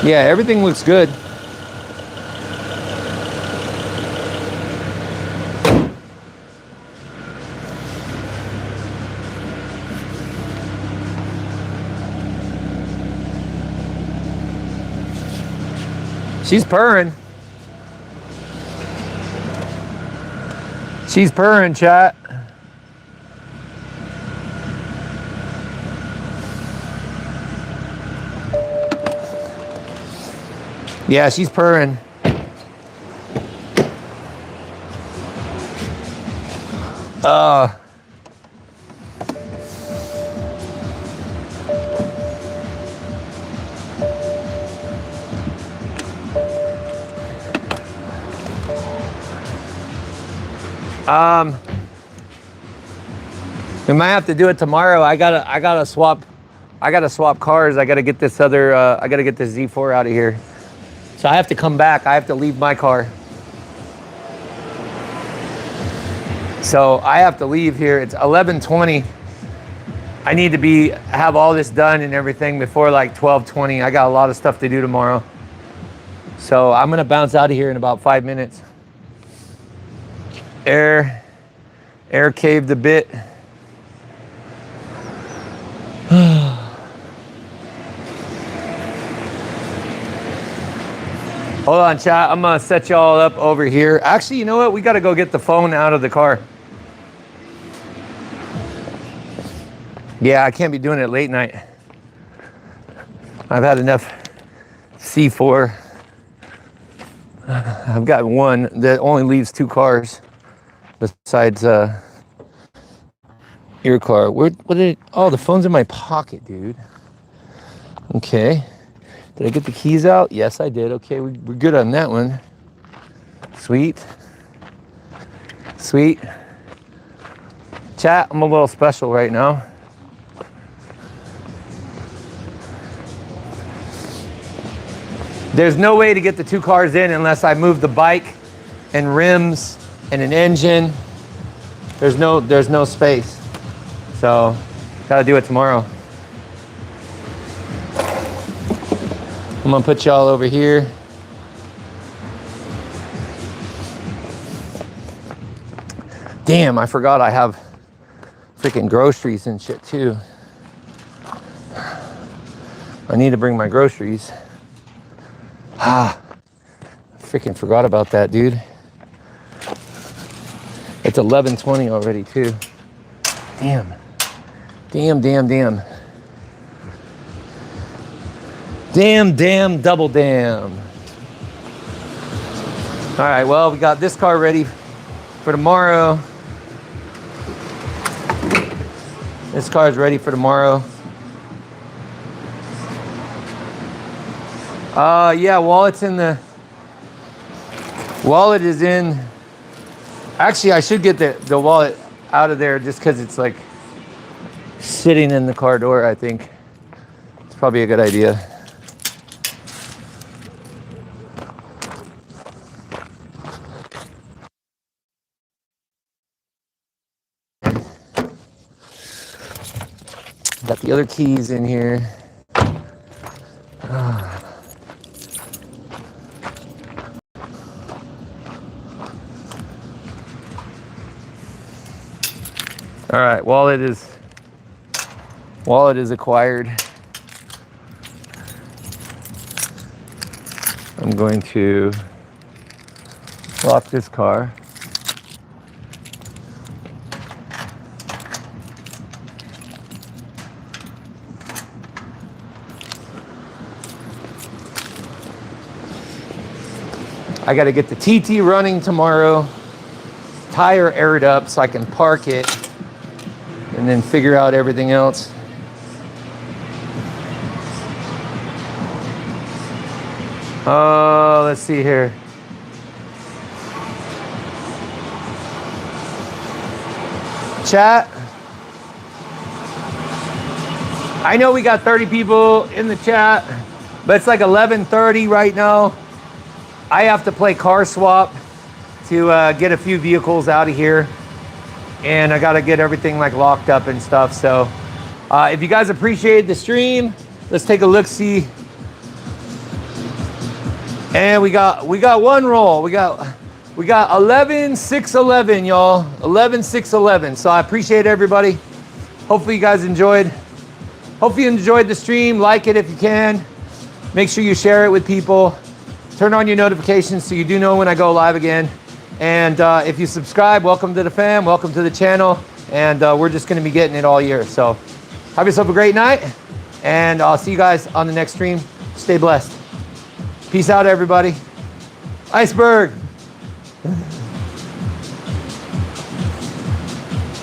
Speaker 1: Yeah, everything looks good. She's purring. She's purring, chat. Yeah, she's purring. We might have to do it tomorrow. I gotta swap cars. I gotta get this other I gotta get this Z4 out of here. So I have to come back. I have to leave my car. So I have to leave here. It's 11:20. I need to have all this done and everything before like 12:20. I got a lot of stuff to do tomorrow. So I'm gonna bounce out of here in about 5 minutes. Air caved a bit. Hold on, chat. I'm gonna set y'all up over here. Actually, you know what? We gotta go get the phone out of the car. Yeah, I can't be doing it late night. I've had enough C4. I've got one that only leaves 2 cars besides your car. Oh, the phone's in my pocket, dude. Okay. Did I get the keys out? Yes, I did. Okay, we're good on that one. Sweet. Sweet. Chat, I'm a little special right now. There's no way to get the 2 cars in unless I move the bike and rims and an engine. There's no space. So, gotta do it tomorrow. I'm gonna put y'all over here. Damn, I forgot I have freaking groceries and shit too. I need to bring my groceries. I freaking forgot about that, dude. It's 11:20 already too. Damn. Damn. Damn, double damn. All right, well, we got this car ready for tomorrow. This car is ready for tomorrow. Yeah, wallet is in. Actually, I should get the wallet out of there just because it's like sitting in the car door, I think. It's probably a good idea. Got the other keys in here. All right, wallet is acquired. I'm going to lock this car. I got to get the TT running tomorrow, tire aired up so I can park it, and then figure out everything else. Oh, let's see here. Chat. I know we got 30 people in the chat, but it's like 11:30 right now. I have to play car swap to get a few vehicles out of here, and I got to get everything like locked up and stuff. So if you guys appreciate the stream, let's take a look, see. And we got one roll. We got 11,611, y'all. 11,611. So I appreciate everybody. Hopefully you guys enjoyed. Hopefully you enjoyed the stream. Like it if you can. Make sure you share it with people. Turn on your notifications so you do know when I go live again. And if you subscribe, welcome to the fam, welcome to the channel. And we're just gonna be getting it all year. So have yourself a great night. And I'll see you guys on the next stream. Stay blessed. Peace out, everybody. Iceberg.